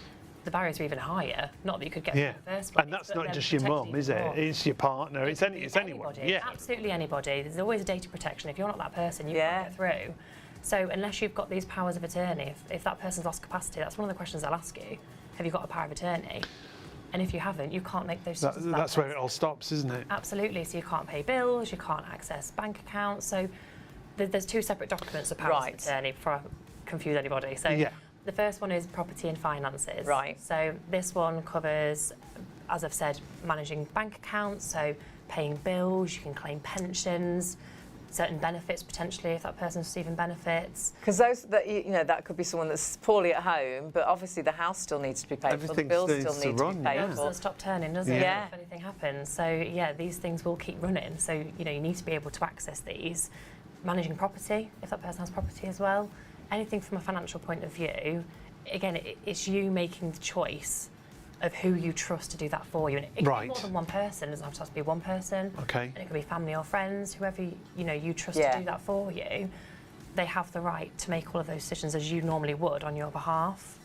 the barriers are even higher. Not that you could get them in the first place. And that's not just your mum, is it? It's your partner. It's anyone. Yeah. Absolutely anybody. There's always a data protection. If you're not that person, you can't get through. So unless you've got these powers of attorney, if that person's lost capacity, that's one of the questions I'll ask you. Have you got a power of attorney? And if you haven't, you can't make those decisions. That's where it all stops, isn't it? Absolutely. So you can't pay bills, you can't access bank accounts. So there's two separate documents of powers of attorney, before I confuse anybody. So the first one is property and finances. Right. So this one covers, as I've said, managing bank accounts, so paying bills, you can claim pensions, certain benefits potentially if that person's receiving benefits. Because that could be someone that's poorly at home, but obviously the house still needs to be paid for, the bills still need to be paid for. It doesn't stop turning, does it? Yeah. If anything happens. So these things will keep running. So you need to be able to access these. Managing property, if that person has property as well. Anything from a financial point of view, again, it's you making the choice of who you trust to do that for you. And it can be more than one person. It doesn't have to be one person. Okay. And it could be family or friends, whoever you trust to do that for you. They have the right to make all of those decisions as you normally would on your behalf.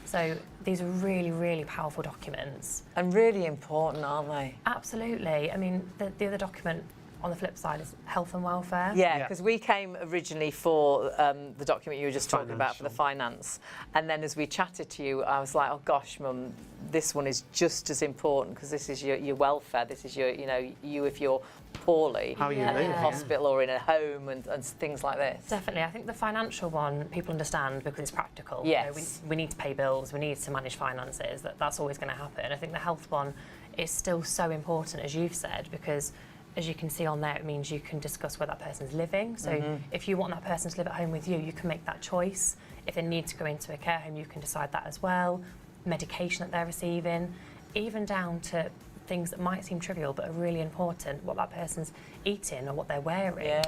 So these are really, really powerful documents. And really important, aren't they? Absolutely. I mean, the other document on the flip side is health and welfare. Yeah, because we came originally for the document you were just talking about for the finance, and then as we chatted to you, I was like, oh gosh, Mum, this one is just as important because this is your welfare. This is your, you if you're poorly, how you live in a hospital or in a home and things like this. Definitely, I think the financial one people understand because it's practical. Yes, we need to pay bills, we need to manage finances. That's always going to happen. I think the health one is still so important, as you've said, because as you can see on there, it means you can discuss where that person's living. So if you want that person to live at home with you, you can make that choice. If they need to go into a care home, you can decide that as well. Medication that they're receiving, even down to things that might seem trivial but are really important, what that person's eating or what they're wearing.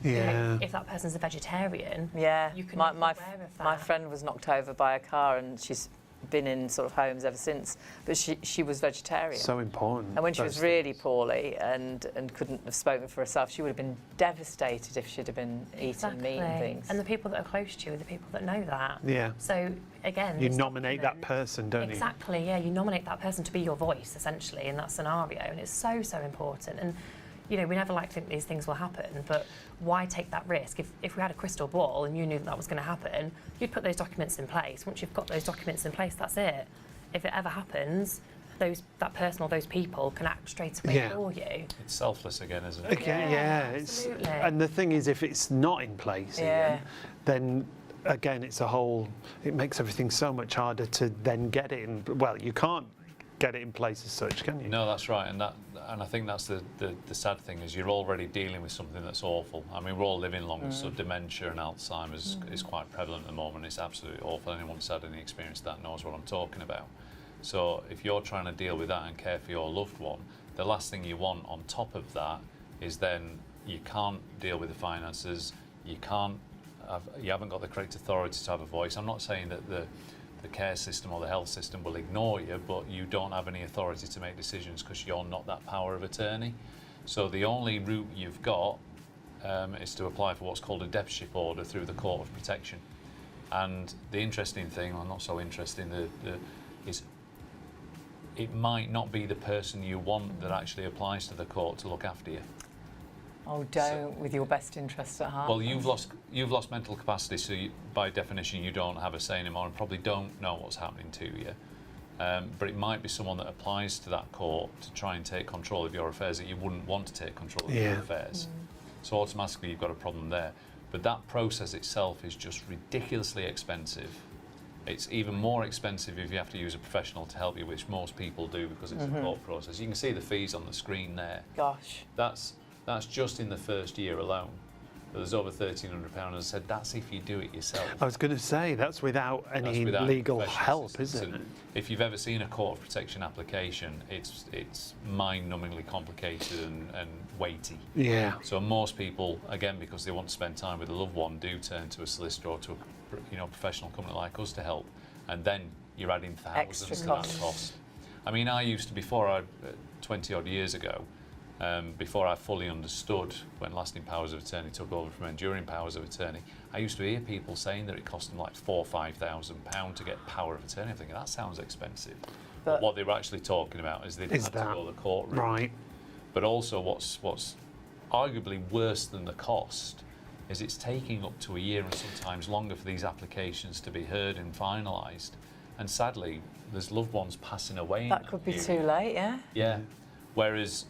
If that person's a vegetarian, you can make aware of that. My friend was knocked over by a car and she's been in sort of homes ever since, but she was vegetarian. So important. And when she was really poorly and couldn't have spoken for herself, she would have been devastated if she'd have been eating meat and things. And the people that are close to you are the people that know that. Yeah. So again, you nominate that person, don't you? Exactly. Yeah, you nominate that person to be your voice essentially in that scenario, and it's so important. And we never like to think these things will happen, but why take that risk? If we had a crystal ball and you knew that was going to happen, you'd put those documents in place. Once you've got those documents in place, that's it. If it ever happens, that person or those people can act straight away for you. It's selfless again, isn't it? Okay, absolutely. And the thing is, if it's not in place, then again, it makes everything so much harder to then get it in. Well, you can't get it in place as such, can you? No, that's right, and I think that's the sad thing is you're already dealing with something that's awful. I mean, we're all living longer, so dementia and Alzheimer's is quite prevalent at the moment. It's absolutely awful. Anyone who's had any experience of that knows what I'm talking about. So if you're trying to deal with that and care for your loved one, the last thing you want on top of that is then you can't deal with the finances, you can't you haven't got the correct authority to have a voice. I'm not saying that the care system or the health system will ignore you, but you don't have any authority to make decisions because you're not that power of attorney. So the only route you've got is to apply for what's called a deputyship order through the Court of Protection. And the interesting thing, or not so interesting, is it might not be the person you want that actually applies to the court to look after you. Oh, don't, with your best interest at heart. Well, you've lost mental capacity, so by definition you don't have a say anymore and probably don't know what's happening to you. But it might be someone that applies to that court to try and take control of your affairs that you wouldn't want to take control of your affairs. So automatically you've got a problem there. But that process itself is just ridiculously expensive. It's even more expensive if you have to use a professional to help you, which most people do because it's a court process. You can see the fees on the screen there. Gosh. That's just in the first year alone. But there's over £1,300. As I said, that's if you do it yourself. I was going to say, that's without any legal help, isn't it? If you've ever seen a Court of Protection application, it's mind-numbingly complicated and weighty. Yeah. So most people, again, because they want to spend time with a loved one, do turn to a solicitor or to a professional company like us to help. And then you're adding thousands to that cost. I mean, I used to, before 20-odd years ago, before I fully understood when lasting powers of attorney took over from enduring powers of attorney, I used to hear people saying that it cost them like £4,000 or £5,000 to get power of attorney. I'm thinking that sounds expensive. But what they were actually talking about is they had to go the court route. Right. But also what's arguably worse than the cost is it's taking up to a year and sometimes longer for these applications to be heard and finalised. And sadly, there's loved ones passing away. That could be too late, yeah? Yeah. Whereas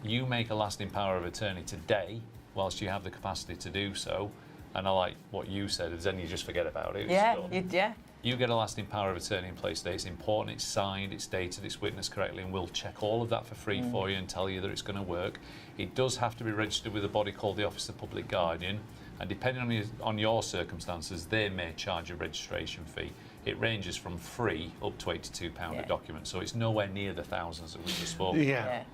you make a lasting power of attorney today, whilst you have the capacity to do so, and I like what you said, is then you just forget about it. Yeah, You get a lasting power of attorney in place today. It's important, it's signed, it's dated, it's witnessed correctly, and we'll check all of that for free for you and tell you that it's going to work. It does have to be registered with a body called the Office of Public Guardian, and depending on your circumstances, they may charge a registration fee. It ranges from free up to £82 a document, so it's nowhere near the thousands that we've just spoken about.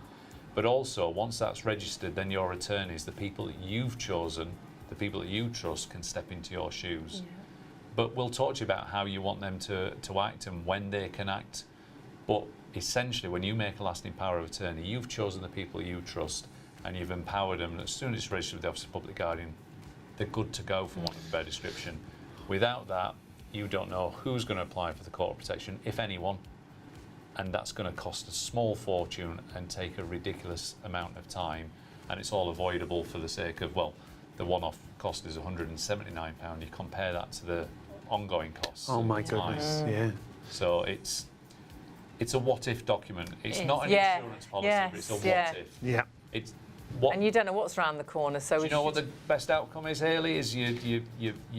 But also, once that's registered, then your attorneys, the people that you've chosen, the people that you trust, can step into your shoes. But we'll talk to you about how you want them to act and when they can act. But essentially, when you make a lasting power of attorney, you've chosen the people you trust and you've empowered them. And as soon as it's registered with the Office of Public Guardian, they're good to go, for want of a better description. Without that, you don't know who's going to apply for the Court of Protection, if anyone. And that's going to cost a small fortune and take a ridiculous amount of time. And it's all avoidable for the sake of, well, the one-off cost is £179. You compare that to the ongoing costs. Oh my goodness, yeah. So it's a what-if document. It's not an insurance policy, but it's a what-if. Yeah. It's and you don't know what's around the corner, so do you know what the best outcome is, Hayley? Is you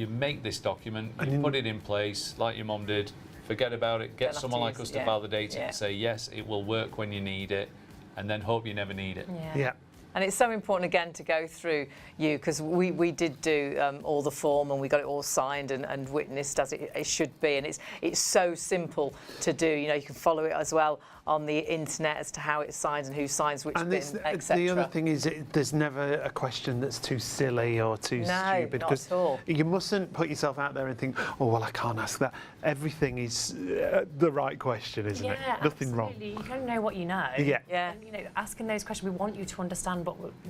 make this document, you put it in place like your mum did. Forget about it. Get someone like us to validate it and say yes, it will work when you need it, and then hope you never need it. Yeah. And it's so important, again, to go through you, because we did do all the form and we got it all signed and witnessed as it should be. And it's so simple to do. You know, you can follow it as well on the internet as to how it's signed and who signs which bit, etc. The other thing is there's never a question that's too silly or too stupid. Not at all. You mustn't put yourself out there and think, oh, well, I can't ask that. Everything is the right question, isn't it? Nothing wrong. You don't know what you know. Yeah. And, you know, asking those questions, we want you to understand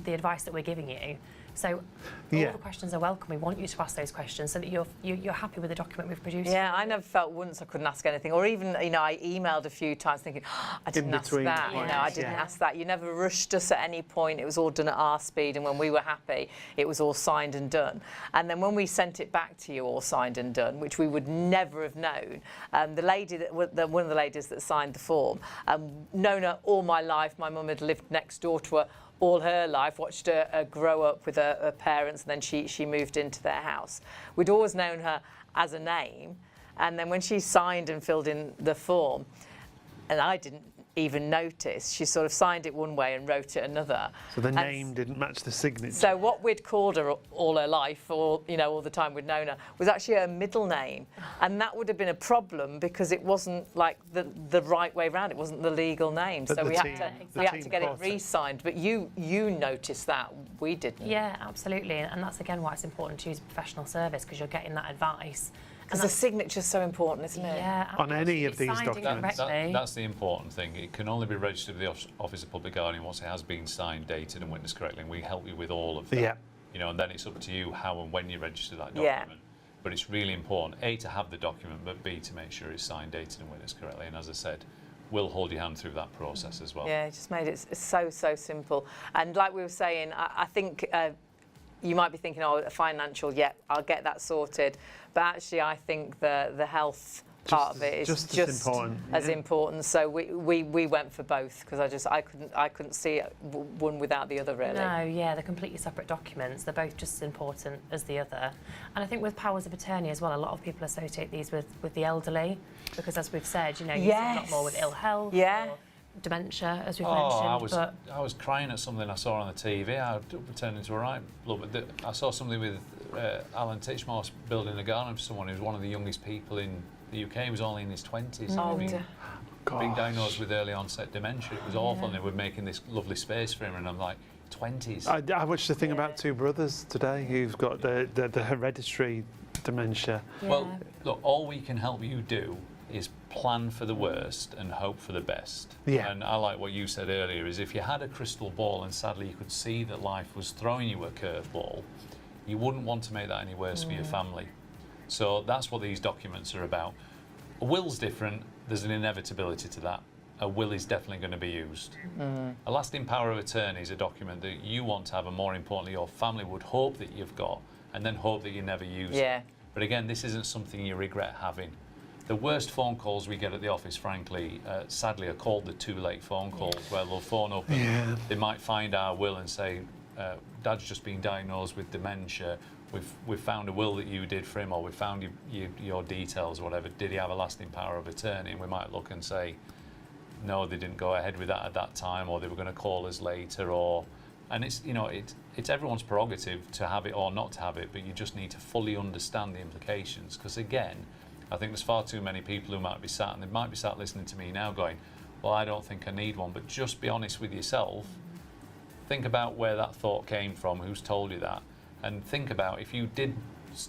the advice that we're giving you. So all the questions are welcome. We want you to ask those questions so that you're happy with the document we've produced. Yeah, I never felt once I couldn't ask anything, or even, you know, I emailed a few times thinking, I didn't ask that. You know, I didn't ask that. You never rushed us at any point. It was all done at our speed, and when we were happy, it was all signed and done. And then when we sent it back to you all signed and done, which we would never have known, the lady one of the ladies that signed the form, known her all my life. My mum had lived next door to her all her life, watched her grow up with her parents, and then she moved into their house. We'd always known her as a name, and then when she signed and filled in the form, and I didn't even notice. She sort of signed it one way and wrote it another. So the name didn't match the signature. So what we'd called her all her life, or all the time we'd known her, was actually her middle name, and that would have been a problem because it wasn't like the right way round. It wasn't the legal name, But so the we team- had to get it caught it. re-signed. But you noticed that, we didn't. Yeah, absolutely, and that's again why it's important to use professional service, because you're getting that advice. Because the signature's so important, isn't it? Yeah, On any of absolutely. these Signed it documents. correctly. That's the important thing. It can only be registered with the Office of Public Guardian once it has been signed, dated and witnessed correctly, and we help you with all of that. Yeah. And then it's up to you how and when you register that Yeah. document. But it's really important, A, to have the document, but B, to make sure it's signed, dated and witnessed correctly. And as I said, we'll hold your hand through that process as well. Yeah, it just made it so simple. And like we were saying, I think you might be thinking, oh, financial, yeah, I'll get that sorted. But actually, I think the health part of it is just as important, as yeah. important. So we went for both because I couldn't see it one without the other, really. No, yeah, they're completely separate documents. They're both just as important as the other. And I think with powers of attorney as well, a lot of people associate these with the elderly because, as we've said, you see a lot more with ill health. Yeah. Or dementia, as we've mentioned. I was crying at something I saw on the TV. I turned into a right blood. But I saw something with Alan Titchmore building a garden for someone who was one of the youngest people in the UK. He was only in his 20s. Oh, being Gosh. diagnosed with early onset dementia. It was awful, and they were making this lovely space for him. And I'm like, 20s. I watched the thing about two brothers today who've got the hereditary dementia. Yeah. Well, look, all we can help you do is plan for the worst and hope for the best. Yeah. And I like what you said earlier, is if you had a crystal ball and sadly you could see that life was throwing you a curveball, you wouldn't want to make that any worse for your family. So that's what these documents are about. A will's different. There's an inevitability to that. A will is definitely going to be used. A lasting power of attorney is a document that you want to have, and more importantly, your family would hope that you've got, and then hope that you never use Yeah. it. But again, this isn't something you regret having. The worst phone calls we get at the office, frankly, sadly, are called the too late phone calls, where they'll phone up and they might find our will and say, Dad's just been diagnosed with dementia. We've found a will that you did for him, or we found your details, or whatever. Did he have a lasting power of attorney? And we might look and say, no, they didn't go ahead with that at that time, or they were going to call us later, and it's it's everyone's prerogative to have it or not to have it, but you just need to fully understand the implications, because again, I think there's far too many people who might be sat, and they might be sat listening to me now going, well, I don't think I need one. But just be honest with yourself. Think about where that thought came from, who's told you that, and think about if you did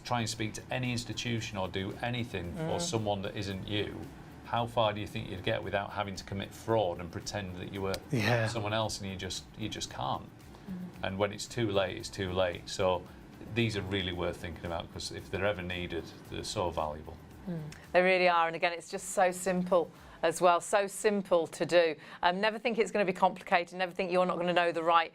try and speak to any institution or do anything for someone that isn't you, how far do you think you'd get without having to commit fraud and pretend that you were someone else, and you just can't. And when it's too late, it's too late. So these are really worth thinking about, because if they're ever needed, they're so valuable. They really are, and again, it's just so simple as well, so simple to do. Never think it's going to be complicated, never think you're not going to know the right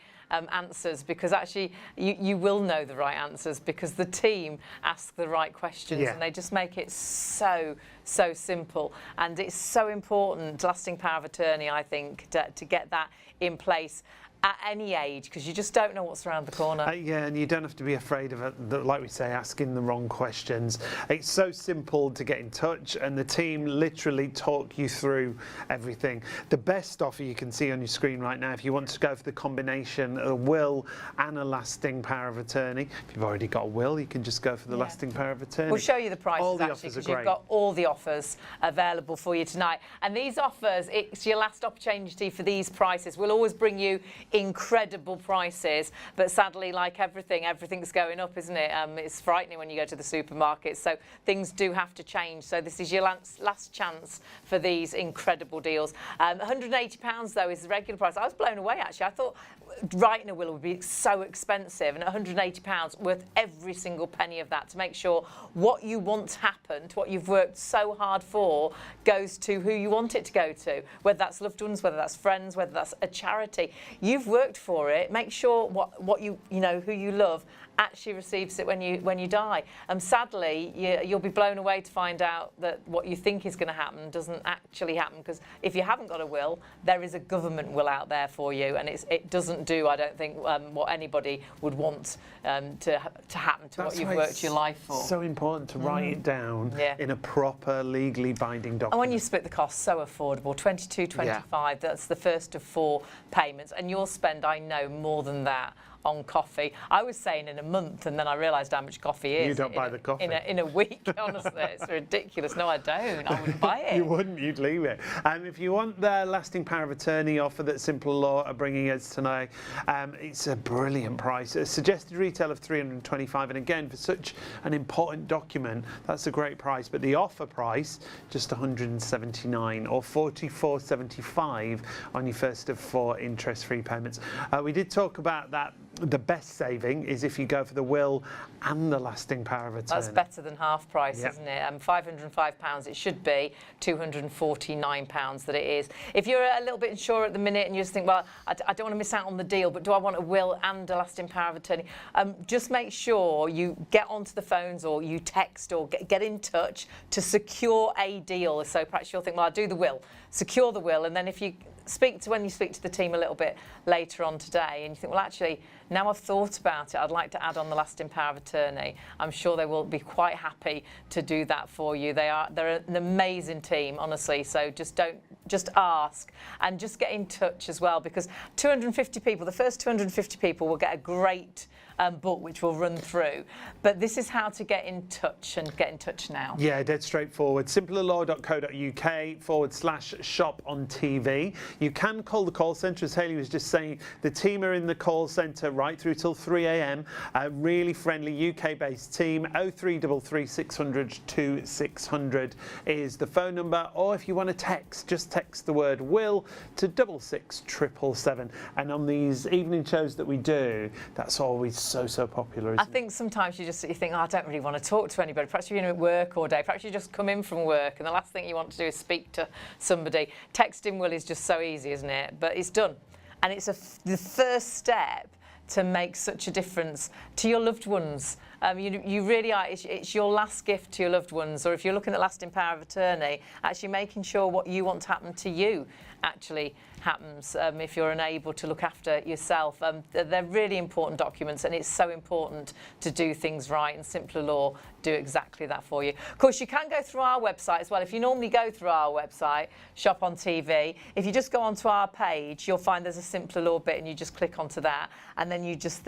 answers, because actually you will know the right answers, because the team ask the right questions and they just make it so simple. And it's so important, lasting power of attorney, I think, to get that in place at any age, because you just don't know what's around the corner. And you don't have to be afraid of it, like we say, asking the wrong questions. It's so simple to get in touch, and the team literally talk you through everything. The best offer you can see on your screen right now, if you want to go for the combination of a will and a lasting power of attorney. If you've already got a will, you can just go for the lasting power of attorney. We'll show you the prices, all the actually, offers are because great. you've got all the offers available for you tonight. And these offers, it's your last opportunity for these prices. We'll always bring you incredible prices, but sadly, like everything's going up, isn't it? It's frightening when you go to the supermarket, so things do have to change. So this is your last chance for these incredible deals. £180 though is the regular price. I was blown away, actually. I thought writing a will would be so expensive, and £180 worth every single penny of that, to make sure what you want happened, what you've worked so hard for, goes to who you want it to go to, whether that's loved ones, whether that's friends, whether that's a charity. You've worked for it. Make sure what you know, who you love, actually receives it when you die. Sadly, you'll be blown away to find out that what you think is going to happen doesn't actually happen, because if you haven't got a will, there is a government will out there for you, and it doesn't do, I don't think, what anybody would want to happen to what you've worked your life for. So important to write it down in a proper, legally binding document. And when you split the cost, so affordable, 22, 25, that's the first of 4 payments, and you'll spend, I know, more than that on coffee. I was saying in a month, and then I realised how much coffee is. You don't buy the coffee. In a week, honestly. It's ridiculous. No, I don't. I wouldn't buy it. You wouldn't, you'd leave it. If you want the lasting power of attorney offer that Simple Law are bringing us tonight, it's a brilliant price. A suggested retail of $325, and again, for such an important document, that's a great price. But the offer price, just $179 or $44.75 on your first of 4 interest-free payments. We did talk about that. The best saving is if you go for the will and the lasting power of attorney. That's better than half price, isn't it? £505 it should be, £249 that it is. If you're a little bit unsure at the minute and you just think, well, I don't want to miss out on the deal, but do I want a will and a lasting power of attorney? Just make sure you get onto the phones or you text or get in touch to secure a deal. So perhaps you'll think, well, I'll do the will, secure the will, and then if you when you speak to the team a little bit later on today and you think, well, actually, now I've thought about it, I'd like to add on the lasting power of attorney, I'm sure they will be quite happy to do that for you. They're an amazing team, honestly, so just ask and just get in touch as well, because 250 people, the first 250 people will get a great book which we'll run through. But this is how to get in touch, and get in touch now. Yeah, dead straightforward. simplerlaw.co.uk/ShopOnTV. You can call the call centre, as Hayley was just saying. The team are in the call centre right through till 3 a.m. A really friendly UK-based team. 0333 600 2600 is the phone number, or if you want to text, just text the word will to 66777. And on these evening shows that we do, that's always so popular, isn't it? I think sometimes you think, oh, I don't really want to talk to anybody. Perhaps you're in at work all day. Perhaps you just come in from work and the last thing you want to do is speak to somebody. Texting will is just so easy, isn't it? But it's done. And it's the first step to make such a difference to your loved ones. You really are. It's your last gift to your loved ones. Or if you're looking at lasting power of attorney, actually making sure what you want to happen to you actually happens, if you're unable to look after yourself. They're really important documents, and it's so important to do things right, and Simpler Law do exactly that for you. Of course, you can go through our website as well. If you normally go through our website, Shop on TV, if you just go onto our page, you'll find there's a Simpler Law bit, and you just click onto that, and then you just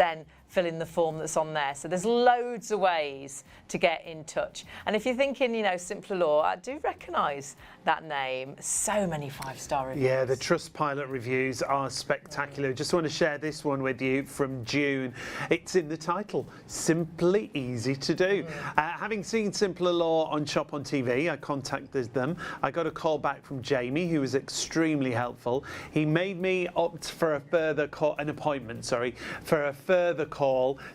fill in the form that's on there. So there's loads of ways to get in touch. And if you're thinking, Simpler Law, I do recognise that name. So many 5-star reviews. Yeah, the Trustpilot reviews are spectacular. Just want to share this one with you from June. It's in the title, Simply Easy to Do. Having seen Simpler Law on Shop on TV, I contacted them. I got a call back from Jamie, who was extremely helpful. He made me opt for a further call, an appointment, for a further call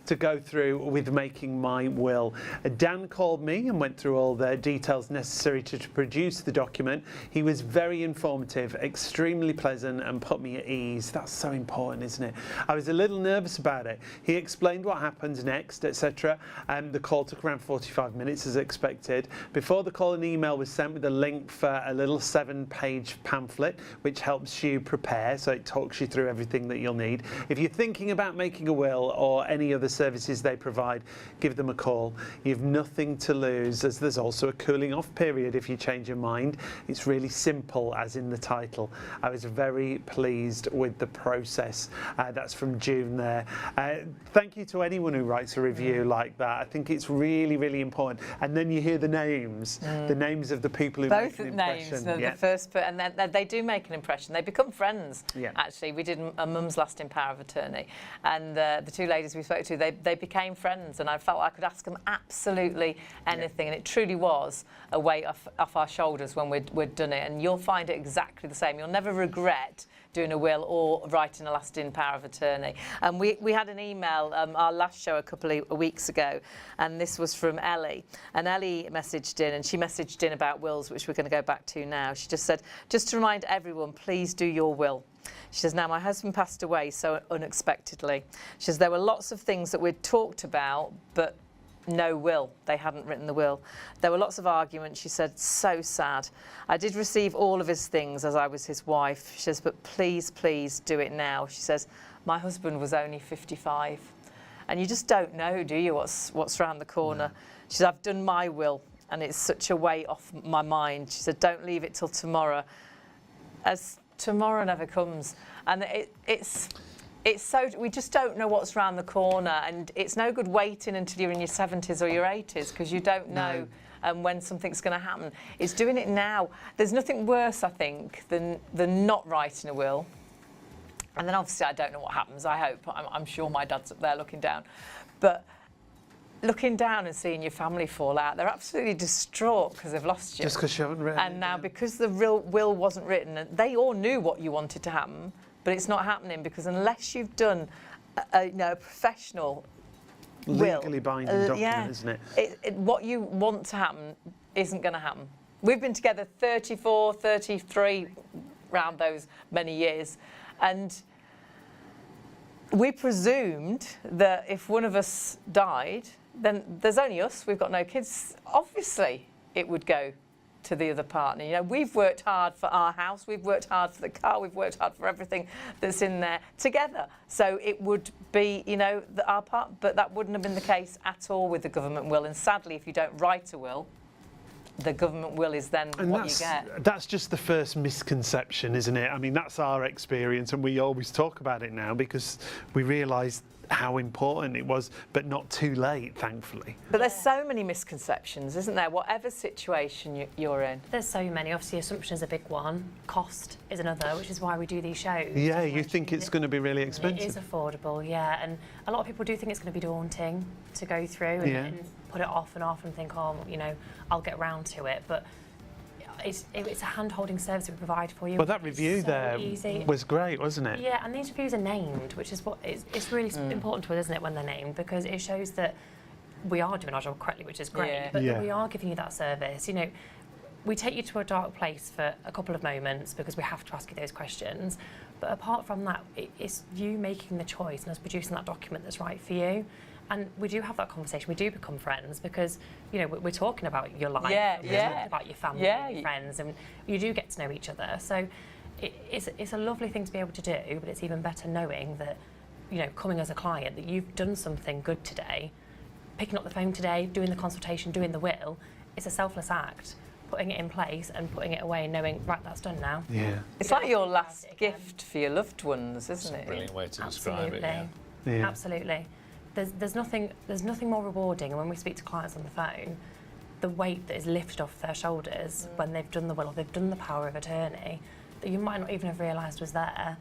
to go through with making my will. Dan called me and went through all the details necessary to produce the document. He was very informative, extremely pleasant, and put me at ease. That's so important, isn't it? I was a little nervous about it. He explained what happens next, etc. And the call took around 45 minutes as expected. Before the call, an email was sent with a link for a little 7-page pamphlet which helps you prepare, so it talks you through everything that you'll need. If you're thinking about making a will or any other services they provide, give them a call. You've nothing to lose, as there's also a cooling off period if you change your mind. It's really simple, as in the title. I was very pleased with the process. That's from June there. Thank you to anyone who writes a review like that. I think it's really important. And then you hear the names of the people who make an impression. Both names, the first, and then they do make an impression. They become friends. Actually, we did a mum's lasting power of attorney, and the 2 ladies we spoke to, they became friends, and I felt I could ask them absolutely anything, and it truly was a weight off our shoulders when we'd done it. And you'll find it exactly the same. You'll never regret doing a will or writing a lasting power of attorney. And we had an email, our last show a couple of weeks ago, and this was from Ellie. And Ellie messaged in, and she messaged in about wills, which we're going to go back to now. She just said, just to remind everyone, please do your will. She says, now my husband passed away so unexpectedly. She says, there were lots of things that we'd talked about, but no will. They hadn't written the will. There were lots of arguments. She said, so sad. I did receive all of his things as I was his wife. She says, but please, please do it now. She says, my husband was only 55. And you just don't know, do you, what's around the corner? No. She said, I've done my will and it's such a weight off my mind. She said, don't leave it till tomorrow, as tomorrow never comes. And it's so, we just don't know what's around the corner, and it's no good waiting until you're in your 70s or your 80s, because you don't know when something's going to happen. It's doing it now. There's nothing worse, I think, than not writing a will. And then obviously I don't know what happens, I hope. I'm sure my dad's up there looking down. But looking down and seeing your family fall out, they're absolutely distraught because they've lost you. Just because you haven't written it. And now because the real will wasn't written, and they all knew what you wanted to happen, but it's not happening because unless you've done a professional legally binding document, isn't it? What you want to happen isn't going to happen. We've been together 34, 33, around those many years, and we presumed that if one of us died, then there's only us, we've got no kids. Obviously, it would go to the other partner. You know, we've worked hard for our house, we've worked hard for the car, we've worked hard for everything that's in there together. So it would be, you know, our part, but that wouldn't have been the case at all with the government will. And sadly, if you don't write a will, the government will is then what you get. That's just the first misconception, isn't it? I mean, that's our experience, and we always talk about it now because we realise how important it was, but not too late, thankfully. But there's so many misconceptions, isn't there? Whatever situation you're in. There's so many. Obviously, assumption is a big one. Cost is another, which is why we do these shows. Yeah, you think it's going to be really expensive. It is affordable, yeah. And a lot of people do think it's going to be daunting to go through and put it off and think, oh, you know, I'll get around to it. But it's a hand-holding service that we provide for you. Well, that review there was great, wasn't it? Yeah, and these reviews are named, which is what it's really important to us, isn't it, when they're named, because it shows that we are doing our job correctly, which is great, but that we are giving you that service. You know, we take you to a dark place for a couple of moments because we have to ask you those questions, but apart from that, it's you making the choice and us producing that document that's right for you. And we do have that conversation. We do become friends because, you know, we're talking about your life, about your family, your friends, and you do get to know each other. So it's a lovely thing to be able to do, but it's even better knowing that, you know, coming as a client, that you've done something good today, picking up the phone today, doing the consultation, doing the will. It's a selfless act. Putting it in place and putting it away and knowing, right, that's done now. Yeah. It's like your last gift for your loved ones, isn't it? It's a brilliant way to describe it, yeah. Absolutely. There's nothing more rewarding, and when we speak to clients on the phone, the weight that is lifted off their shoulders when they've done the will or they've done the power of attorney that you might not even have realised was there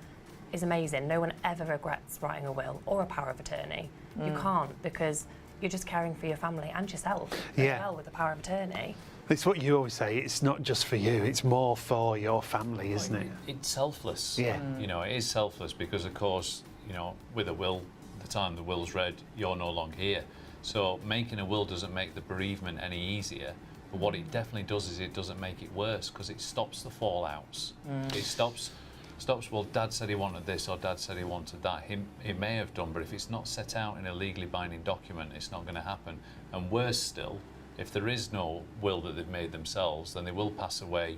is amazing. No one ever regrets writing a will or a power of attorney. You can't, because you're just caring for your family and yourself as well with the power of attorney. It's what you always say, it's not just for you, it's more for your family, isn't it? It's selfless. Yeah. You know, it is selfless because, of course, you know, with a will, the time the will's read, you're no longer here. So making a will doesn't make the bereavement any easier, but what it definitely does is it doesn't make it worse because it stops the fallouts. It stops, well, Dad said he wanted this or Dad said he wanted that. He may have done, but if it's not set out in a legally binding document, it's not going to happen. And worse still, if there is no will that they've made themselves, then they will pass away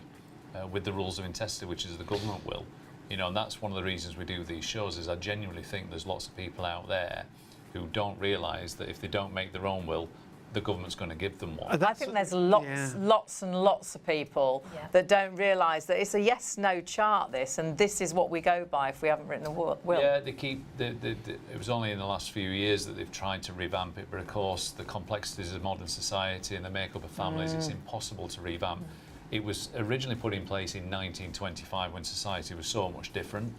with the rules of intestacy, which is the government will. You know, and that's one of the reasons we do these shows, is I genuinely think there's lots of people out there who don't realise that if they don't make their own will, the government's going to give them one. I think there's lots and lots of people that don't realise that it's a yes-no chart, this, and this is what we go by if we haven't written a will. Yeah, they keep. It was only in the last few years that they've tried to revamp it, but of course the complexities of modern society and the makeup of families, it's impossible to revamp. It was originally put in place in 1925 when society was so much different,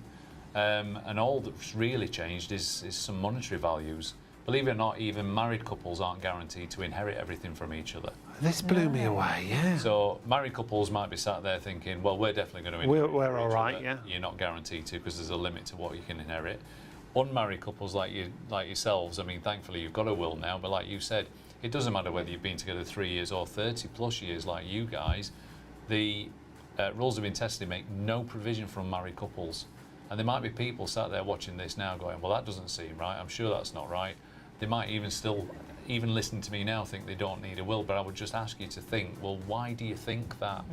and all that's really changed is some monetary values. Believe it or not, even married couples aren't guaranteed to inherit everything from each other. This blew me away, yeah. So married couples might be sat there thinking, well, we're definitely going to inherit. We're all right, yeah. You're not guaranteed to, because there's a limit to what you can inherit. Unmarried couples like yourselves, I mean, thankfully you've got a will now, but like you said, it doesn't matter whether you've been together 3 years or 30 plus years like you guys. The rules of intestacy make no provision for unmarried couples. And there might be people sat there watching this now going, well, that doesn't seem right. I'm sure that's not right. They might even listening to me now, think they don't need a will. But I would just ask you to think, well, why do you think that?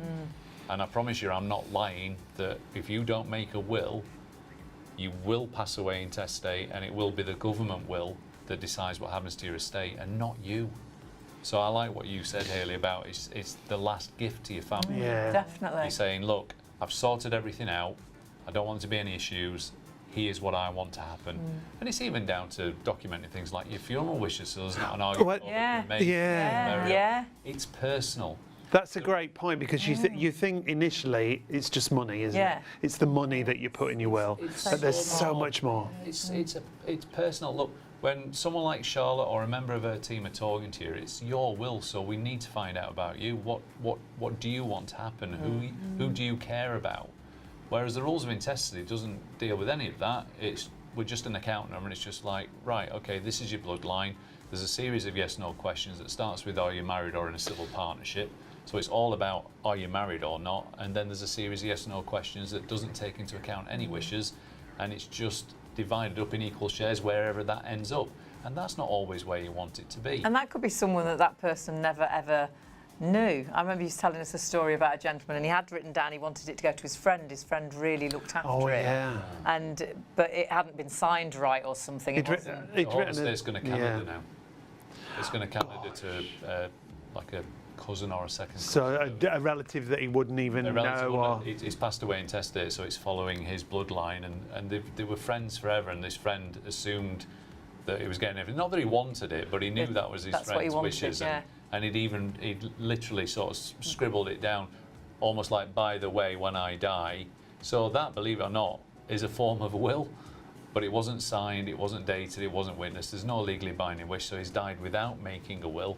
And I promise you, I'm not lying, that if you don't make a will, you will pass away intestate, and it will be the government will that decides what happens to your estate, and not you. So I like what you said, Hayley, about it's the last gift to your family. Yeah. Definitely. You're saying, look, I've sorted everything out. I don't want there to be any issues. Here's what I want to happen. And it's even down to documenting things like your funeral wishes, so there's not an argument. Yeah. Yeah. It's personal. That's a great point, because you think initially it's just money, isn't Yeah. it? It's the money that you put in your will, but there's so much more. It's personal. Look, when someone like Charlotte or a member of her team are talking to you, it's your will, so we need to find out about you. What do you want to happen? Who do you care about? Whereas the rules of intestacy doesn't deal with any of that. We're just an account number, and it's just like, right, okay, this is your bloodline. There's a series of yes/no questions that starts with, are you married or in a civil partnership? So it's all about, are you married or not? And then there's a series of yes/no questions that doesn't take into account any wishes, and it's just divided up in equal shares wherever that ends up. And that's not always where you want it to be. And that could be someone that person never ever knew. I remember you telling us a story about a gentleman, and he had written down he wanted it to go to his friend. His friend really looked after it. But it hadn't been signed right or something. He'd It's going to Canada now. It's going to Canada to like a cousin or a second cousin. So a relative that he wouldn't even know. Or... He's passed away intestate, so it's following his bloodline, and they were friends forever, and this friend assumed that he was getting everything. Not that he wanted it, but he knew that was his friend's wishes. Yeah. And he'd literally sort of scribbled it down, almost like, by the way, when I die. So that, believe it or not, is a form of a will. But it wasn't signed, it wasn't dated, it wasn't witnessed. There's no legally binding wish, so he's died without making a will.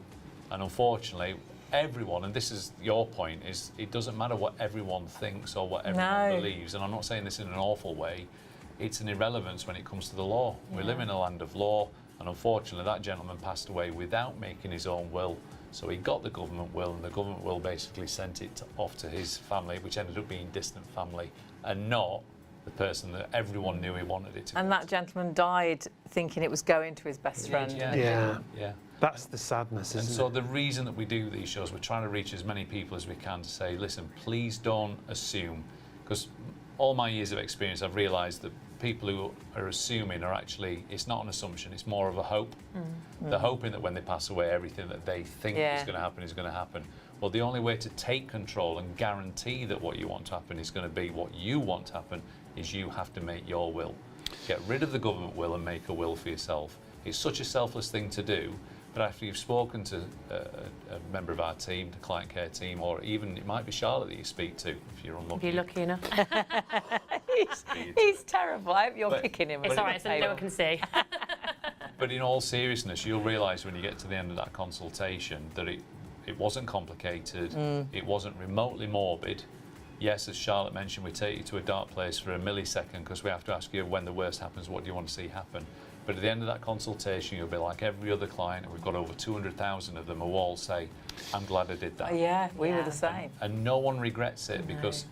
And unfortunately, everyone, and this is your point, is it doesn't matter what everyone thinks or what everyone believes. And I'm not saying this in an awful way. It's an irrelevance when it comes to the law. We live in a land of law, and unfortunately that gentleman passed away without making his own will. So he got the government will, and the government will basically sent it off to his family, which ended up being distant family, and not the person that everyone knew he wanted it to. And that gentleman died thinking it was going to his best friend. Yeah. That's the sadness, isn't it? And so the reason that we do these shows, we're trying to reach as many people as we can to say, listen, please don't assume, because all my years of experience, I've realised that people who are assuming are actually, it's not an assumption, it's more of a hope. They're hoping that when they pass away, everything that they think is going to happen is going to happen. Well, the only way to take control and guarantee that what you want to happen is going to be what you want to happen is you have to make your will. Get rid of the government will and make a will for yourself. It's such a selfless thing to do, but after you've spoken to a member of our team, the client care team, or even it might be Charlotte that you speak to if you're unlucky. If you're lucky enough. He's terrible. I hope you're kicking him. It's all right, so no one can see. But in all seriousness, you'll realise when you get to the end of that consultation that it wasn't complicated, it wasn't remotely morbid. Yes, as Charlotte mentioned, we take you to a dark place for a millisecond because we have to ask you when the worst happens, what do you want to see happen? But at the end of that consultation, you'll be like every other client, and we've got over 200,000 of them who all say, I'm glad I did that. Yeah, we were the same. And no one regrets it because,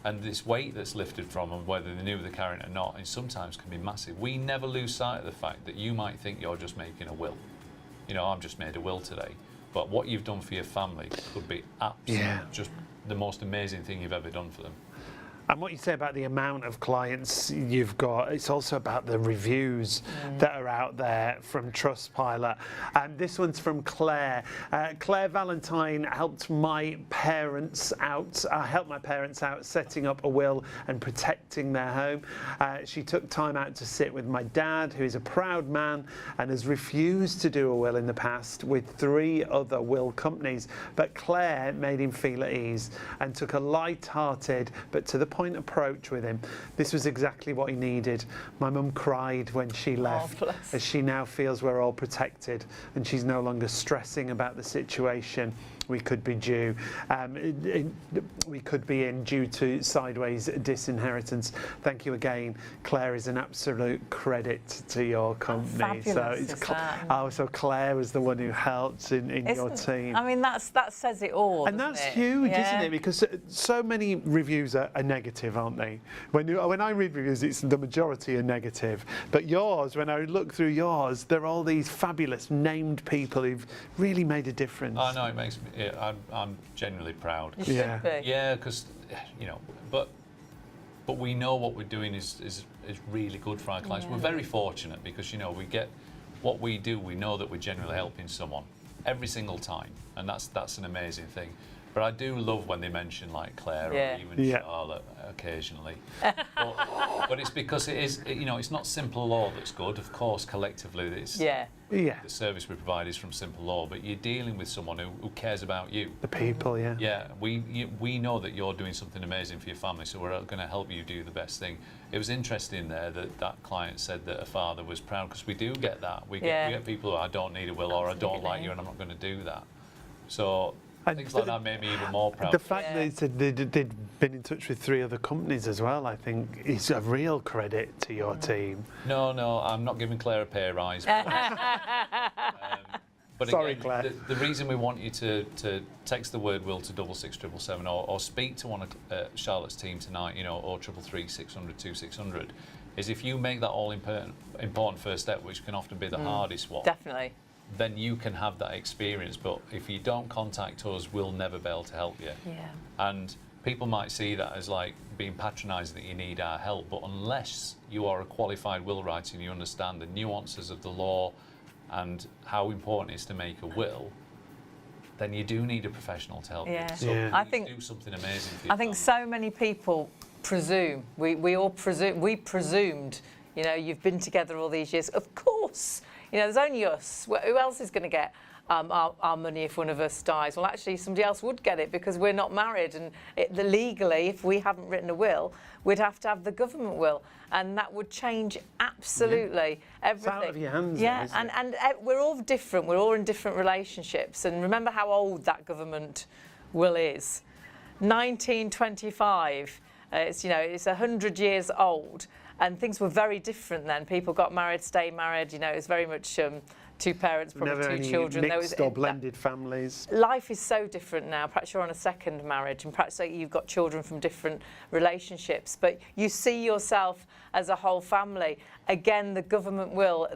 and this weight that's lifted from them, whether they knew they're carrying it or not, and sometimes can be massive. We never lose sight of the fact that you might think you're just making a will. You know, I've just made a will today. But what you've done for your family could be absolutely just the most amazing thing you've ever done for them. And what you say about the amount of clients you've got, it's also about the reviews that are out there from Trustpilot. And this one's from Claire. Claire Valentine helped my parents out. Setting up a will and protecting their home. She took time out to sit with my dad, who is a proud man and has refused to do a will in the past with 3 other will companies. But Claire made him feel at ease and took a light-hearted but to the point approach with him. This was exactly what he needed. My mum cried when she left, as she now feels we're all protected and she's no longer stressing about the situation. we could be due. We could be in due to sideways disinheritance. Thank you again, Claire. Is an absolute credit to your company. Fabulous, So Claire was the one who helped in your team. I mean, that says it all. And that's huge, isn't it? Because so many reviews are negative, aren't they? When I read reviews, it's the majority are negative. But yours, when I look through yours, there are all these fabulous named people who've really made a difference. Oh no, it makes me. Yeah, I'm genuinely proud. You should be. Yeah, because but we know what we're doing is really good for our clients. Yeah. We're very fortunate because we get what we do. We know that we're genuinely helping someone every single time, and that's an amazing thing. But I do love when they mention like Claire or even Charlotte occasionally. but it's because it is, it's not simple law that's good. Of course, collectively, it's the service we provide is from simple law. But you're dealing with someone who cares about you. The people, Yeah, we know that you're doing something amazing for your family, so we're going to help you do the best thing. It was interesting there that client said that a father was proud, because we do get that. We get people who I don't need a will, or I don't like you and I'm not going to do that. So things like that made me even more proud. The fact that they said they'd been in touch with 3 other companies as well, I think, is a real credit to your team. No, I'm not giving Claire a pay rise. But Sorry, again, Claire. The reason we want you to text the word will to 66777 or speak to one of Charlotte's team tonight, or 333 600 2600, is if you make that all important first step, which can often be the hardest one. Definitely. Then you can have that experience. But if you don't contact us, we'll never be able to help you. Yeah. And people might see that as like being patronising that you need our help, but unless you are a qualified will writer and you understand the nuances of the law and how important it is to make a will, then you do need a professional to help you. So I think do something amazing for you. I think so many people presume. We all presume. We presumed. You've been together all these years. Of course. There's only us. Who else is going to get our money if one of us dies? Well, actually, somebody else would get it because we're not married. And legally, if we haven't written a will, we'd have to have the government will. And that would change absolutely everything. It's out of your hands. Yeah, and we're all different. We're all in different relationships. And remember how old that government will is. 1925. It's 100 years old. And things were very different then. People got married, stayed married. It was very much 2 parents, probably Never 2 any children. Mixed or blended families. Life is so different now. Perhaps you're on a second marriage, and perhaps you've got children from different relationships. But you see yourself as a whole family. Again, the government will.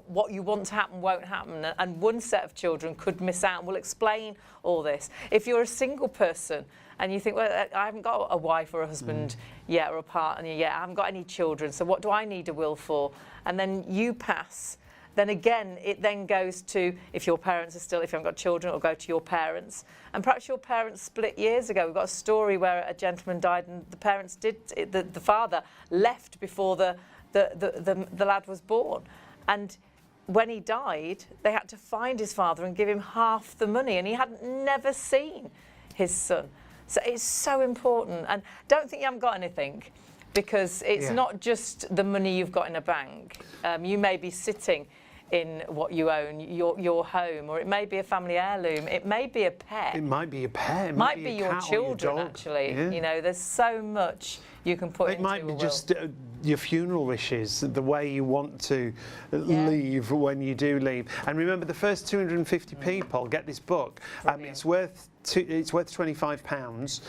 What you want to happen won't happen, and one set of children could miss out. We'll explain all this. If you're a single person, and you think, well, I haven't got a wife or a husband yet, or a partner yet, I haven't got any children, so what do I need a will for? And then you pass, then again, it then goes to, if your parents are still, if you haven't got children, it'll go to your parents. And perhaps your parents split years ago. We've got a story where a gentleman died and the parents the father left before the lad was born. And when he died, they had to find his father and give him half the money, and he had never seen his son. So it's so important. And don't think you haven't got anything, because it's not just the money you've got in a bank. You may be sitting in what you own, your home, or it may be a family heirloom. It may be a pet. It might be a pet. It might be a your cat or children, dog. actually. Yeah. There's so much you can put into a will. It might be just your funeral wishes, the way you want to leave when you do leave. And remember, the first 250 people get this book. It's worth £25.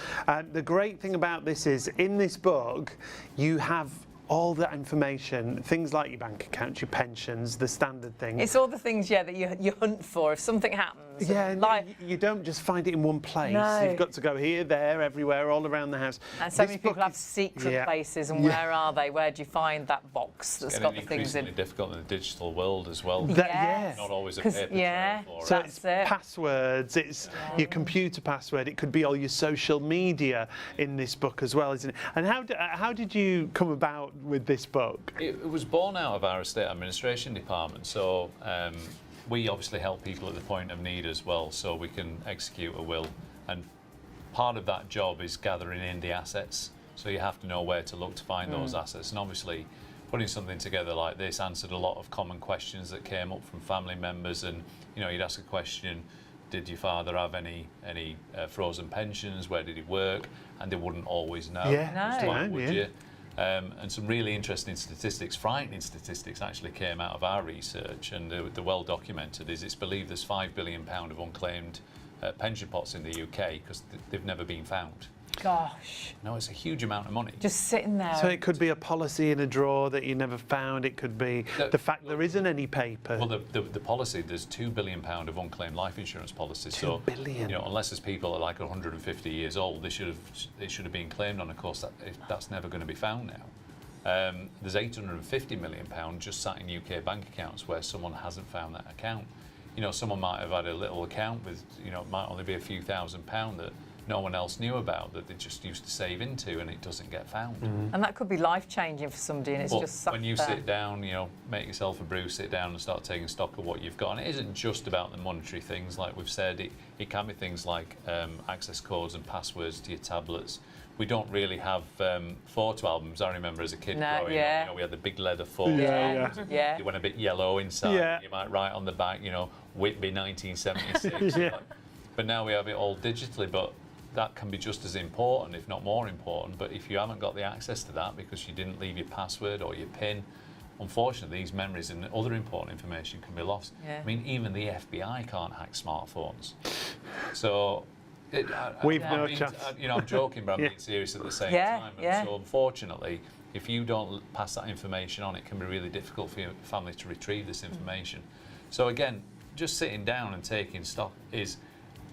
The great thing about this is, in this book, you have all that information, things like your bank account, your pensions, the standard things. It's all the things, that you hunt for if something happens. You don't just find it in one place. No. You've got to go here, there, everywhere, all around the house. And so many people have secret places, and where are they? Where do you find that box that's got the things in? It's increasingly difficult in the digital world as well. Yes. Not always a paper trail for it. So it's passwords, it's your computer password, it could be all your social media in this book as well, isn't it? And how did you come about with this book? It was born out of our estate administration department. So we obviously help people at the point of need as well, so we can execute a will. And part of that job is gathering in the assets. So you have to know where to look to find those assets. And obviously, putting something together like this answered a lot of common questions that came up from family members. And you'd ask a question, did your father have any frozen pensions? Where did he work? And they wouldn't always know. Yeah, No. Why would yeah. you? And some really interesting statistics, frightening statistics, actually came out of our research, and they're well documented. It's believed there's £5 billion of unclaimed pension pots in the UK because they've never been found. Gosh. No, it's a huge amount of money. Just sitting there. So it could be a policy in a drawer that you never found. It could be the fact there isn't any paper. Well, the policy, there's £2 billion of unclaimed life insurance policies. $2 billion. You know, unless there's people that are like 150 years old, they should have been claimed on. Of course, that's never going to be found now. There's £850 million just sat in UK bank accounts where someone hasn't found that account. You know, someone might have had a little account with, you know, it might only be a few £1,000s that no one else knew about, that they just used to save into, and it doesn't get found. And that could be life-changing for somebody, and it's But just sat when you there. sit down, you know, make yourself a brew, sit down and start taking stock of what you've got. And it isn't just about the monetary things, like we've said. It can be things like access codes and passwords to your tablets. We don't really have photo albums. I remember as a kid growing up, you know, we had the big leather photo albums. Yeah. They went a bit yellow inside. Yeah. You might write on the back, you know, Whitby 1976. Yeah. But now we have it all digitally. But that can be just as important, if not more important. But if you haven't got the access to that because you didn't leave your password or your PIN, unfortunately, these memories and other important information can be lost. Yeah. I mean, even the FBI can't hack smartphones. So, We've I no mean, chance. You know, I'm joking, but I'm Yeah. being serious at the same Yeah, time. And yeah. so, unfortunately, if you don't pass that information on, it can be really difficult for your family to retrieve this information. So, again, just sitting down and taking stock is,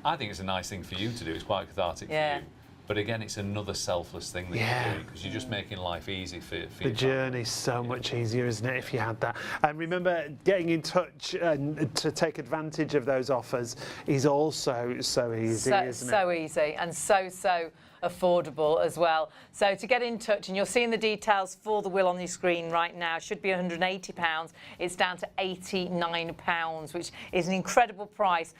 I think it's a nice thing for you to do. It's quite cathartic for you. But again, it's another selfless thing that you're doing because you're just making life easy for The your family. journey's so much easier, isn't it, if you had that? And remember, getting in touch and to take advantage of those offers is also so easy, isn't it? So easy and so affordable as well. So to get in touch, and you're seeing the details for the will on your screen right now, should be £180. It's down to £89, which is an incredible price.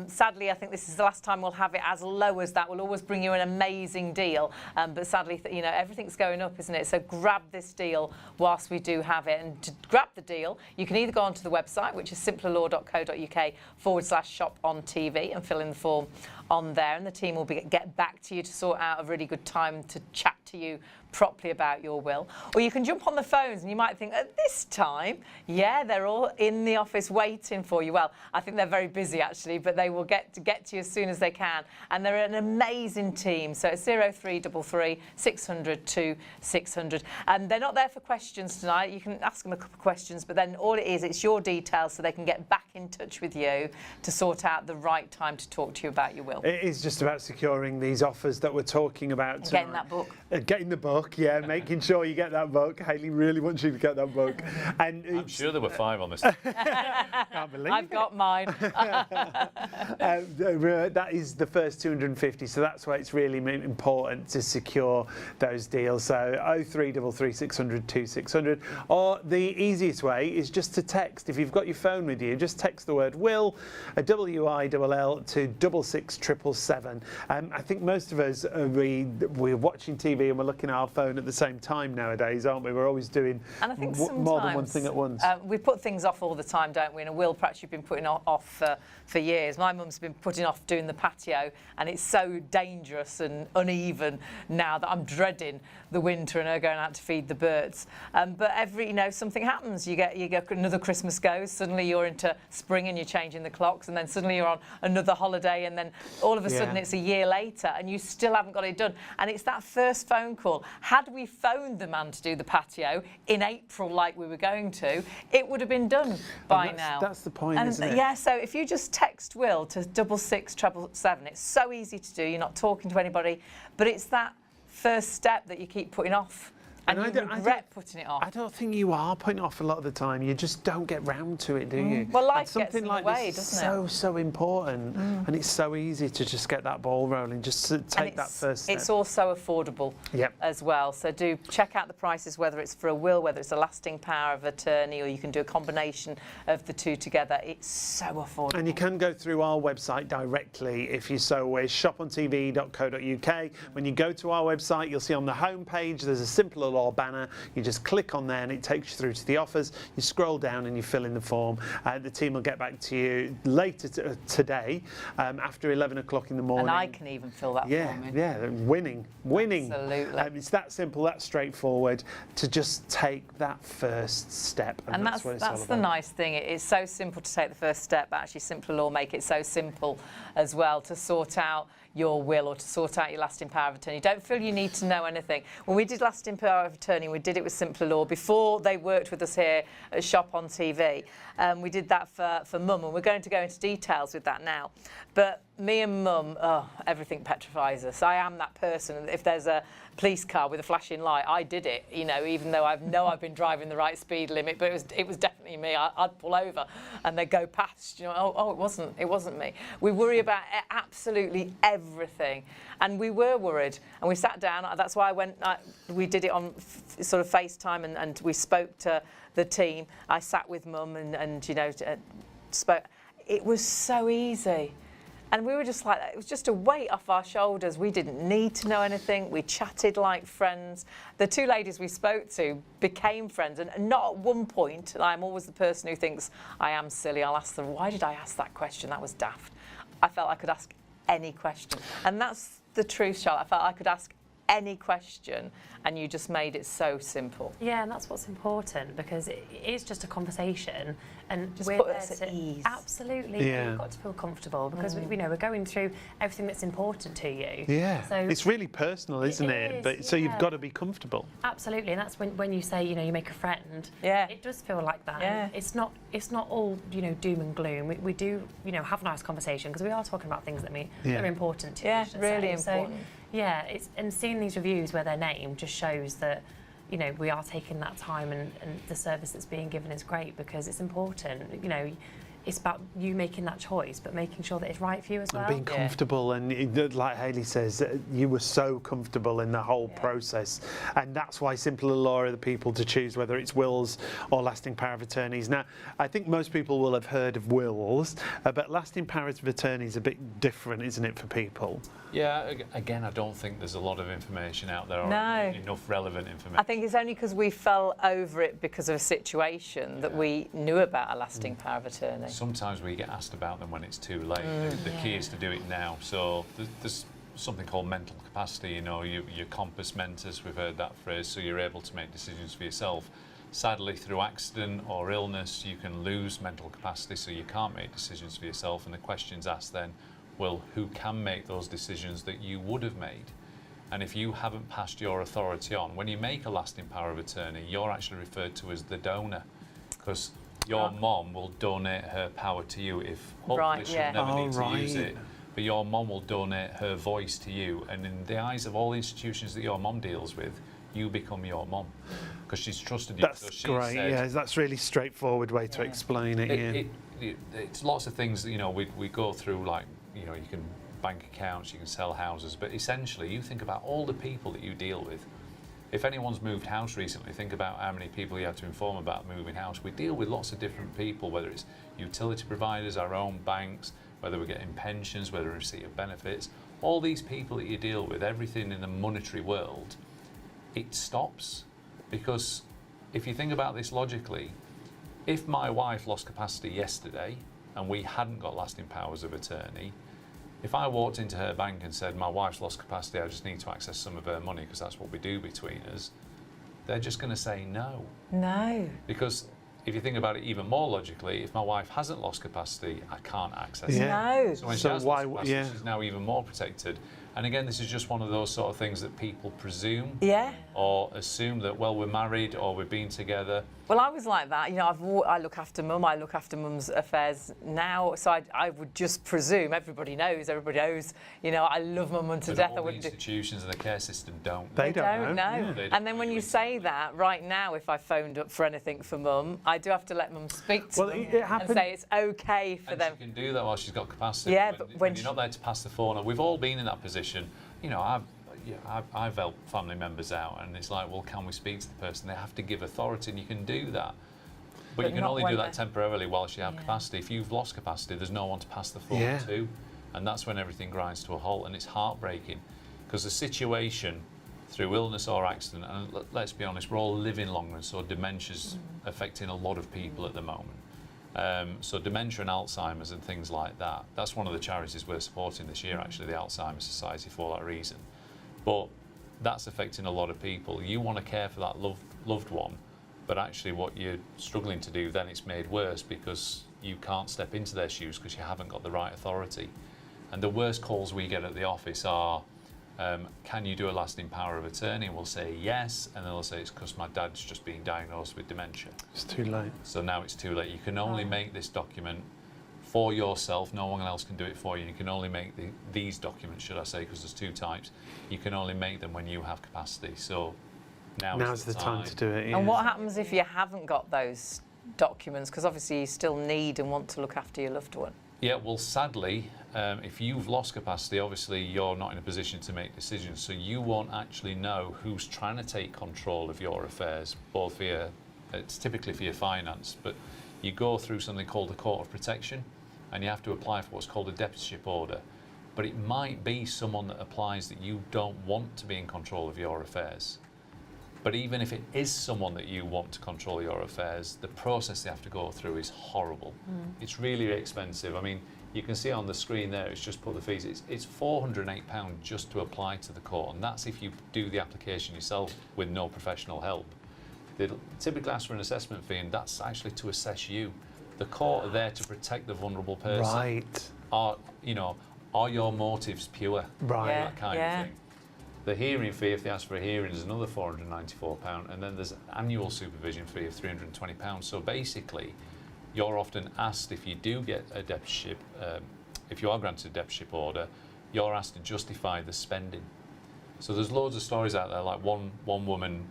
Sadly, I think this is the last time we'll have it as low as that. We'll always bring you an amazing deal, but sadly, you know, everything's going up, isn't it? So grab this deal whilst we do have it. And to grab the deal, you can either go onto the website, which is simplerlaw.co.uk/ShopOnTV, and fill in the form on there, and the team will get back to you to sort out a really good time to chat to you properly about your will. Or you can jump on the phones, and you might think, at this time, yeah, they're all in the office waiting for you. Well, I think they're very busy actually, but they will get to you as soon as they can. And they're an amazing team. So it's 0333 600 2600. And they're not there for questions tonight. You can ask them a couple of questions, but then all it is, it's your details so they can get back in touch with you to sort out the right time to talk to you about your will. It is just about securing these offers that we're talking about tonight. Getting that book. Getting the book, yeah, making sure you get that book. Hayley really wants you to get that book. And I'm sure there were 5 on this. can't believe I've got mine. that is the first 250, so that's why it's really important to secure those deals. So 0333 600 2600, or the easiest way is just to text. If you've got your phone with you, just text the word will, a WILL, to 66777. I think most of us we're watching TV and we're looking at our phone at the same time nowadays, aren't we? We're always doing And I think more than one thing at once. We put things off all the time, don't we? And a will perhaps you've been putting off for years. My mum's been putting off doing the patio, and it's so dangerous and uneven now that I'm dreading the winter and her going out to feed the birds. But something happens. You get another Christmas goes, suddenly you're into spring and you're changing the clocks, and then suddenly you're on another holiday, and then all of a sudden it's a year later and you still haven't got it done. And it's that first phone call. Had we phoned the man to do the patio in April like we were going to, it would have been done by now. That's the point, isn't it? Yeah, so if you just text Will to 66777, it's so easy to do. You're not talking to anybody, but it's that first step that you keep putting off. And you regret putting it off. I don't think you are putting it off a lot of the time. You just don't get round to it, do you? Well, life and gets something in like the way, this is doesn't it? so important, and it's so easy to just get that ball rolling, just to take that first step. It's also affordable as well. So do check out the prices, whether it's for a will, whether it's a lasting power of attorney, or you can do a combination of the two together. It's so affordable. And you can go through our website directly if you so wish, shopontv.co.uk. When you go to our website, you'll see on the home page there's a simpler Law banner. You just click on there and it takes you through to the offers. You scroll down and you fill in the form. The team will get back to you later today after 11 o'clock in the morning. And I can even fill that form in. Yeah, winning. Absolutely. It's that simple, that straightforward to just take that first step. And that's what it's all the about. nice thing. It's so simple to take the first step, but actually Simpler Law make it so simple as well to sort out your will or to sort out your lasting power of attorney. Don't feel you need to know anything. When we did lasting power of attorney, we did it with Simpler Law before they worked with us here at ShopOnTV. We did that for Mum, and we're going to go into details with that now. But me and Mum, everything petrifies us. I am that person. If there's a police car with a flashing light, I did it, you know, even though I've been driving the right speed limit, but it was definitely me. I'd pull over and they'd go past, you know, it wasn't me. We worry about absolutely everything, and we were worried, and we sat down. That's why we did it on sort of FaceTime, and we spoke to the team. I sat with Mum and you know, spoke. It was so easy. And we were just like, it was just a weight off our shoulders. We didn't need to know anything. We chatted like friends. The two ladies we spoke to became friends. And not at one point, I'm always the person who thinks I am silly. I'll ask them, why did I ask that question? That was daft. I felt I could ask any question. And that's the truth, Charlotte. I felt I could ask any question, and you just made it so simple. Yeah, and that's what's important, because it is just a conversation, and Just we're put there us at to ease. Absolutely, Yeah. you've got to feel comfortable, because we know we're going through everything that's important to you. Yeah, So it's really personal, isn't It it? is, But so you've yeah. got to be comfortable. Absolutely, and that's when you say, you know, you make a friend. Yeah. It does feel like that. Yeah. It's not all, you know, doom and gloom. We do, you know, have a nice conversation, because we are talking about things that Yeah. are important to Yeah, us. should really say. important. So, yeah, and seeing these reviews where they're named just shows that, you know, we are taking that time, and the service that's being given is great, because it's important. You know, it's about you making that choice, but making sure that it's right for you as well. And being comfortable, and like Hayley says, you were so comfortable in the whole process, and that's why Simpler Law are the people to choose, whether it's wills or lasting power of attorneys. Now, I think most people will have heard of wills, but lasting power of attorney is a bit different, isn't it, for people? Yeah, again, I don't think there's a lot of information out there, or No. enough relevant information. I think it's only because we fell over it because of a situation that we knew about a lasting power of attorney. Sometimes we get asked about them when it's too late. The key is to do it now. So there's something called mental capacity, you know, your compass mentis, we've heard that phrase, so you're able to make decisions for yourself. Sadly, through accident or illness, you can lose mental capacity, so you can't make decisions for yourself, and the question's asked then, well, who can make those decisions that you would have made? And if you haven't passed your authority on, when you make a lasting power of attorney, you're actually referred to as the donor, because your mom will donate her power to you if hopefully Right, she'll yeah. never need to right. use it. But your mom will donate her voice to you, and in the eyes of all the institutions that your mom deals with, you become your mom, because she's trusted you. That's so she great. said, Yeah, that's really straightforward way to explain it. it's lots of things that, you know, we go through, like, you know, you can bank accounts, you can sell houses, but essentially you think about all the people that you deal with. If anyone's moved house recently, think about how many people you have to inform about moving house. We deal with lots of different people, whether it's utility providers, our own banks, whether we're getting pensions, whether we're receipt of benefits. All these people that you deal with, everything in the monetary world, it stops. Because if you think about this logically, if my wife lost capacity yesterday and we hadn't got lasting powers of attorney, if I walked into her bank and said, my wife's lost capacity, I just need to access some of her money because that's what we do between us, they're just going to say no. No. Because if you think about it even more logically, if my wife hasn't lost capacity, I can't access Yeah. it. No. So when she So has why- lost capacity, yeah. she's now even more protected. And again, this is just one of those sort of things that people presume Yeah. or assume that, well, we're married or we've been together. Well, I was like that. You know, I look after Mum. I look after Mum's affairs now. So I would just presume everybody knows. You know, I love my mum to But death. all I the wouldn't do. institutions and the care system don't. They don't Don't know. know. Yeah. They don't And then when really you say that, right now, if I phoned up for anything for Mum, I do have to let Mum speak to Well, them it and happened- say it's okay for And them. she can do that while she's got capacity. Yeah, when, but when when you're not there to pass the phone, and we've all been in that position. You know, I've helped family members out, and it's like, well, can we speak to the person? They have to give authority, and you can do that. But you can not only when do that they're- temporarily whilst you have capacity. If you've lost capacity, there's no one to pass the phone Yeah. to, and that's when everything grinds to a halt, and it's heartbreaking, because the situation through illness or accident, and let's be honest, we're all living longer, so dementia's affecting a lot of people at the moment. So dementia and Alzheimer's and things like that, that's one of the charities we're supporting this year, actually, the Alzheimer's Society, for that reason. But that's affecting a lot of people. You want to care for that loved one, but actually what you're struggling to do, then it's made worse because you can't step into their shoes because you haven't got the right authority. And the worst calls we get at the office are, can you do a lasting power of attorney? And we'll say yes, and they'll say it's because my dad's just been diagnosed with dementia. It's too late. So now it's too late. You can only make this document for yourself. No one else can do it for you. You can only make these documents, should I say, because there's two types. You can only make them when you have capacity. So now's the time to do it. Yeah. And what happens if you haven't got those documents? Because obviously you still need and want to look after your loved one. Yeah, well, sadly, if you've lost capacity, obviously you're not in a position to make decisions, so you won't actually know who's trying to take control of your affairs, both via, it's typically for your finance, but you go through something called a court of protection, and you have to apply for what's called a deputyship order. But it might be someone that applies that you don't want to be in control of your affairs. But even if it is someone that you want to control your affairs, the process they have to go through is horrible. It's really expensive. I mean, you can see on the screen there, it's just put the fees. It's £408 just to apply to the court, and that's if you do the application yourself with no professional help. They typically ask for an assessment fee, and that's actually to assess you. The court are there to protect the vulnerable person. Right. Are your motives pure? Right. That kind of thing. The hearing fee, if they ask for a hearing, is another £494, and then there's an annual supervision fee of £320. So basically, you're often asked, if you do get a deputyship, if you are granted a deputyship order, you're asked to justify the spending. So there's loads of stories out there, like one woman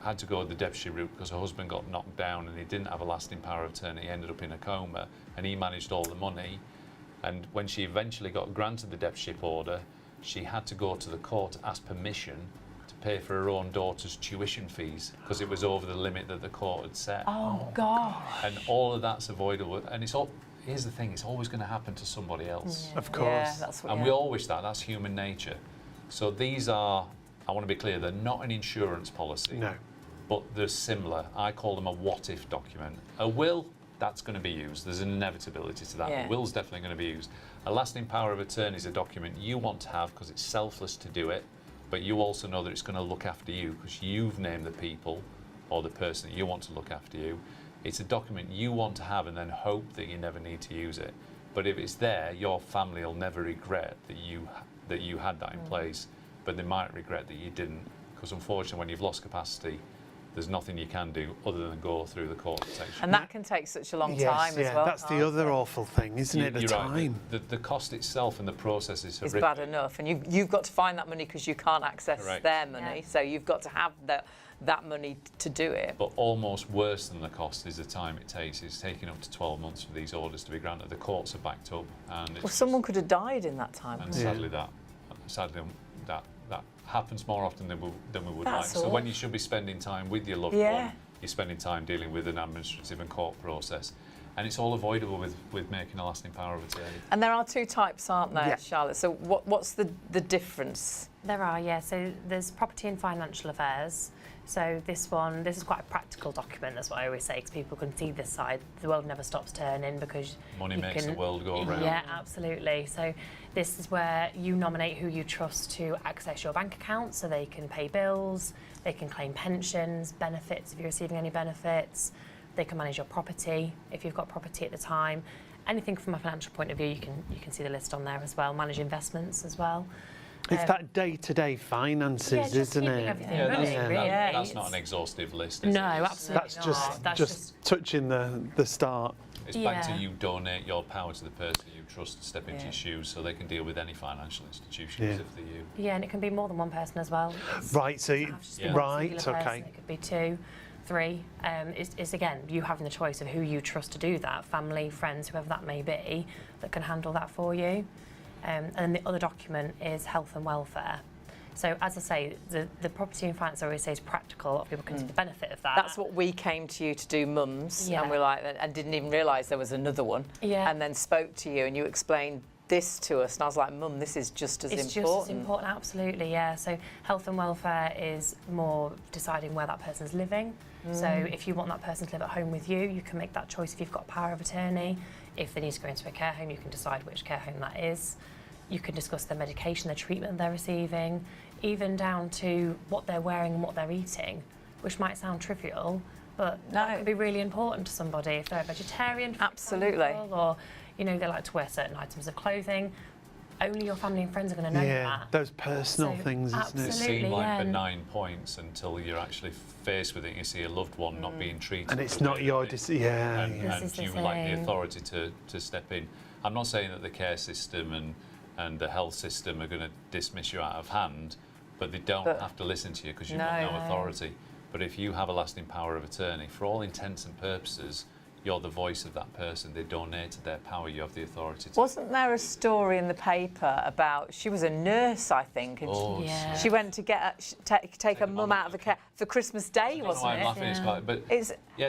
had to go the deputyship route because her husband got knocked down and he didn't have a lasting power of attorney. He ended up in a coma, and he managed all the money. And when she eventually got granted the deputyship order, she had to go to the court to ask permission to pay for her own daughter's tuition fees because it was over the limit that the court had set. Oh, gosh. And all of that's avoidable. And here's the thing, it's always going to happen to somebody else. Of course. Yeah, that's what, And we all wish that. That's human nature. So these are, I want to be clear, they're not an insurance policy. No. But they're similar. I call them a what-if document. A will, that's going to be used. There's an inevitability to that. Yeah. A will's definitely going to be used. A lasting power of attorney is a document you want to have because it's selfless to do it, but you also know that it's going to look after you because you've named the people or the person that you want to look after you. It's a document you want to have and then hope that you never need to use it. But if it's there, your family will never regret that you had that in place, but they might regret that you didn't, because unfortunately when you've lost capacity, there's nothing you can do other than go through the court protection. And that can take such a long time as well. That's the other awful thing, isn't it? The You're time. Right. The cost itself and the process is It's horrific. bad enough, and you've got to find that money because you can't access Correct. their money, Yeah. so you've got to have that money to do it. But almost worse than the cost is the time it takes. It's taking up to 12 months for these orders to be granted. The courts are backed up, and Well, someone could have died in that time. and sadly that happens more often than we would That's like. So when awful. you should be spending time with your loved Yeah. one, you're spending time dealing with an administrative and court process, and it's all avoidable with making a lasting power of attorney. And there are two types, aren't there, Yeah. Charlotte? So what's the difference? There are, yeah. So there's property and financial affairs. So this is quite a practical document, that's what I always say, because people can see this side. The world never stops turning because Money you makes can, the world go round. Yeah, absolutely. So this is where you nominate who you trust to access your bank account so they can pay bills, they can claim pensions, benefits if you're receiving any benefits, they can manage your property if you've got property at the time. Anything from a financial point of view, you can see the list on there as well, manage investments as well. It's that day-to-day finances, just isn't keeping it? everything Yeah, running, that's, really. that's not an exhaustive list, is No, it? absolutely That's not. That's just touching the start. It's back to Yeah. you donate your power to the person you trust to step into your shoes so they can deal with any financial institutions Yeah. if they're you. Yeah, and it can be more than one person as well. Right, so It doesn't have to just be Yeah. one right, singular person, okay. It could be 2, 3. It's again you having the choice of who you trust to do that, family, friends, whoever that may be, that can handle that for you. And then the other document is health and welfare. So as I say, the property and finance I always say is practical. A lot of people can see the benefit of that. That's what we came to you to do, mums, Yeah. and we're like, and didn't even realise there was another one. Yeah. And then spoke to you, and you explained this to us, and I was like, Mum, this is just as It's important. just as important, absolutely, yeah. So health and welfare is more deciding where that person's living. So if you want that person to live at home with you, you can make that choice if you've got power of attorney. If they need to go into a care home, you can decide which care home that is. You can discuss their medication, their treatment they're receiving, even down to what they're wearing and what they're eating, which might sound trivial, but that can be really important to somebody if they're a vegetarian, for example, or you know, they like to wear certain items of clothing. Only your family and friends are going to know that. Those personal things, isn't it? It seems like benign points until you're actually faced with it and you see a loved one not being treated. And it's not your decision. And you lack the authority to step in. I'm not saying that the care system and the health system are going to dismiss you out of hand, but they don't have to listen to you because you've got no authority. But if you have a lasting power of attorney, for all intents and purposes, you're the voice of that person. They donated their power. You have the authority to. Wasn't there a story in the paper about, she was a nurse, I think, and she went to get take her mum out of the care for Christmas Day, wasn't it? I'm laughing, it's quite, but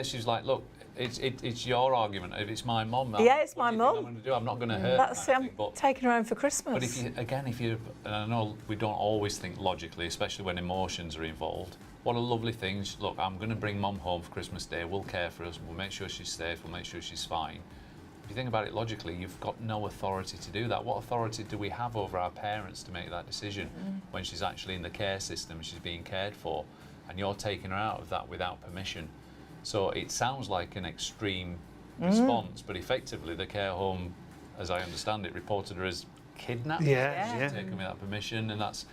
she's like, look, it's your argument. If it's my mum, it's my mum. I'm going to do. I'm not going to hurt. That's I'm taking her home for Christmas. But if you, and I know we don't always think logically, especially when emotions are involved. What a lovely thing. Look, I'm going to bring Mum home for Christmas Day. We'll care for us. We'll make sure she's safe. We'll make sure she's fine. If you think about it logically, you've got no authority to do that. What authority do we have over our parents to make that decision when she's actually in the care system, she's being cared for, and you're taking her out of that without permission? So it sounds like an extreme response, but effectively the care home, as I understand it, reported her as kidnapped. Taken without permission, and that's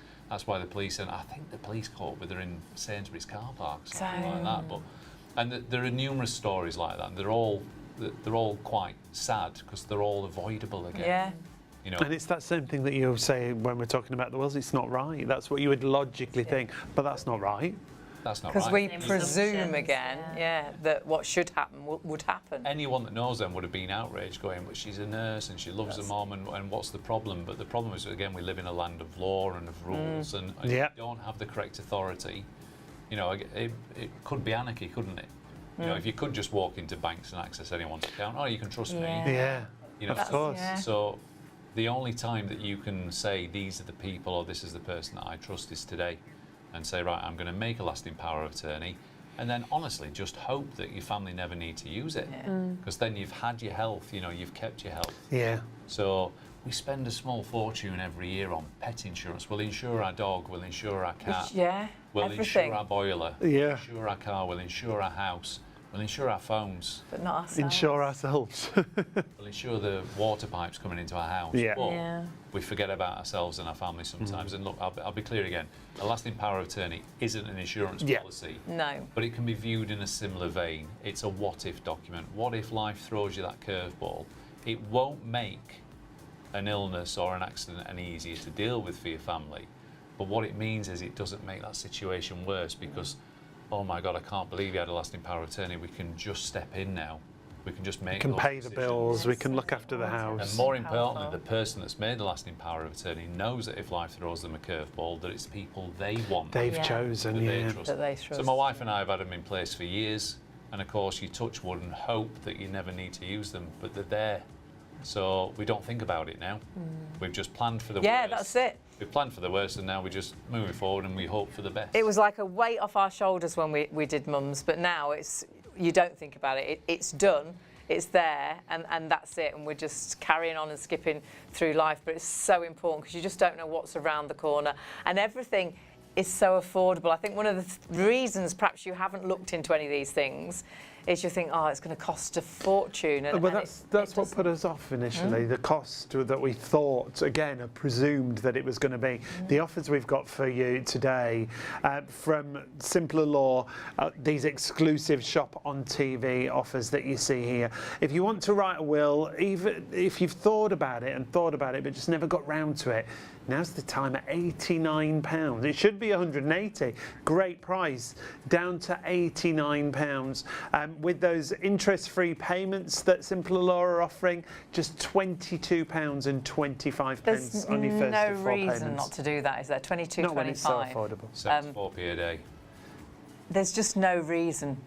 why the police, and I think the police caught with her in Sainsbury's car park, something like that. But there are numerous stories like that, and they're all quite sad because they're all avoidable again. Yeah. You know, and it's that same thing that you say when we're talking about the wills. It's not right. That's what you would logically think, but that's not right. That's not right. Because we presume again, that what should happen would happen. Anyone that knows them would have been outraged, going, but she's a nurse and she loves her mum, and what's the problem? But the problem is, again, we live in a land of law and of rules, and you don't have the correct authority. You know, it could be anarchy, couldn't it? You know, if you could just walk into banks and access anyone's account, you can trust me. You know, of course. So the only time that you can say these are the people or this is the person that I trust is today. And say, right, I'm going to make a lasting power of attorney, and then honestly just hope that your family never need to use it, because then you've had your health, you know, you've kept your health. So we spend a small fortune every year on pet insurance. We'll insure our dog, we'll insure our cat, we'll insure our boiler, we'll insure our car, we'll insure our house, we'll insure our phones. But not ourselves. Insure ourselves. We'll insure the water pipes coming into our house. But we forget about ourselves and our family sometimes. And look, I'll be clear again. A lasting power of attorney isn't an insurance policy. No. But it can be viewed in a similar vein. It's a what-if document. What if life throws you that curveball? It won't make an illness or an accident any easier to deal with for your family. But what it means is it doesn't make that situation worse because, oh my God, I can't believe you had a lasting power of attorney. We can just step in now. We can just make. We can pay the bills. We can look after the house. And more importantly, the person that's made the lasting power of attorney knows that if life throws them a curveball, that it's people they want. They've chosen, That they trust. So my wife and I have had them in place for years, and of course you touch wood and hope that you never need to use them, but they're there. So we don't think about it now. We've just planned for the worst. Yeah, that's it. We've planned for the worst, and now we're just moving forward, and we hope for the best. It was like a weight off our shoulders when we did mums, but now you don't think about it. It's done. It's there, and that's it, and we're just carrying on and skipping through life. But it's so important because you just don't know what's around the corner, and everything is so affordable. I think one of the reasons perhaps you haven't looked into any of these things is you think, it's going to cost a fortune. But that's what put us off initially, the cost that we thought, again, presumed that it was going to be. The offers we've got for you today from Simpler Law, these exclusive ShopOnTV offers that you see here. If you want to write a will, even if you've thought about it but just never got round to it, now's the time at £89. It should be £180. Great price, down to £89. With those interest-free payments that Simpler Law are offering, just £22.25 on your first no of 4 payments. reason not to do that, is there? £22.25. Not when it's so affordable. 74p a day. There's just no reason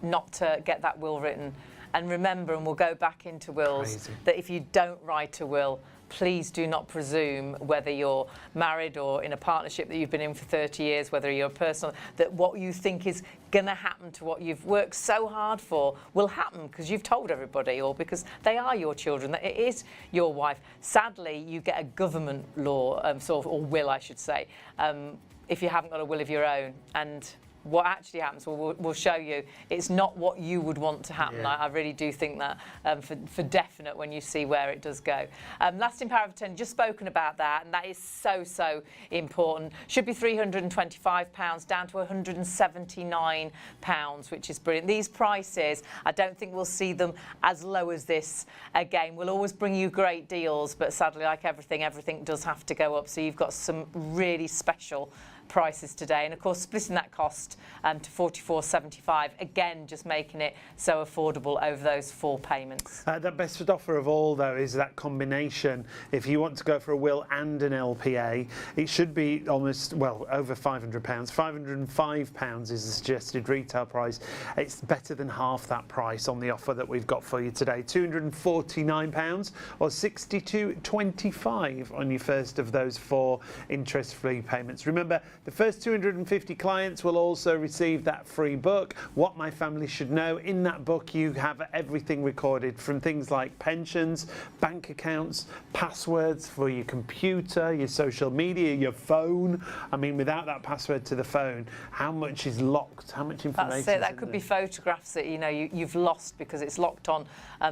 not to get that will written And remember, and we'll go back into wills, Crazy. that if you don't write a will, please do not presume, whether you're married or in a partnership that you've been in for 30 years, whether you're personal, that what you think is going to happen to what you've worked so hard for will happen because you've told everybody, or because they are your children, that it is your wife. Sadly, you get a government law, or will, I should say, if you haven't got a will of your own. And what actually happens, we'll show you, it's not what you would want to happen. Yeah. I really do think that for definite when you see where it does go. Lasting power of attorney, just spoken about that, and that is so important. Should be £325 down to £179, which is brilliant. These prices, I don't think we'll see them as low as this again. We'll always bring you great deals, but sadly, like everything does have to go up. So you've got some really special prices today, and of course splitting that cost to £44.75, again just making it so affordable over those 4 payments. The best offer of all, though, is that combination. If you want to go for a will and an LPA, it should be almost, well, over £500. £505 is the suggested retail price. It's better than half that price on the offer that we've got for you today. £249 or £62.25 on your first of those 4 interest-free payments. Remember, the first 250 clients will also receive that free book, What My Family Should Know. In that book, you have everything recorded, from things like pensions, bank accounts, passwords for your computer, your social media, your phone. I mean, without that password to the phone, how much is locked? How much information? That's it. That could be photographs that you've lost because it's locked on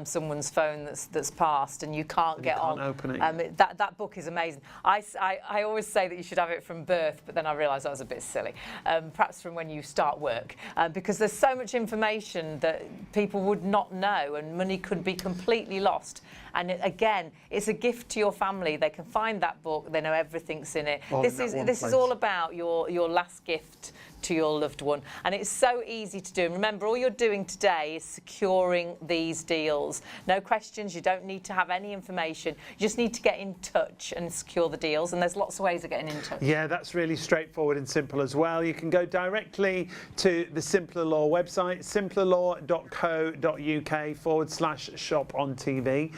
someone's phone that's passed, and you can't get on. Open it. That book is amazing. I always say that you should have it from birth, but then I realised that was a bit silly. Perhaps from when you start work, because there's so much information that people would not know, and money could be completely lost. And again, it's a gift to your family. They can find that book. They know everything's in it. This is all about your last gift to your loved one, and it's so easy to do. And remember, all you're doing today is securing these deals. No questions. You don't need to have any information. You just need to get in touch and secure the deals, and there's lots of ways of getting in touch. Yeah, that's really straightforward and simple as well. You can go directly to the Simpler Law website, simplerlaw.co.uk/ShopOnTV.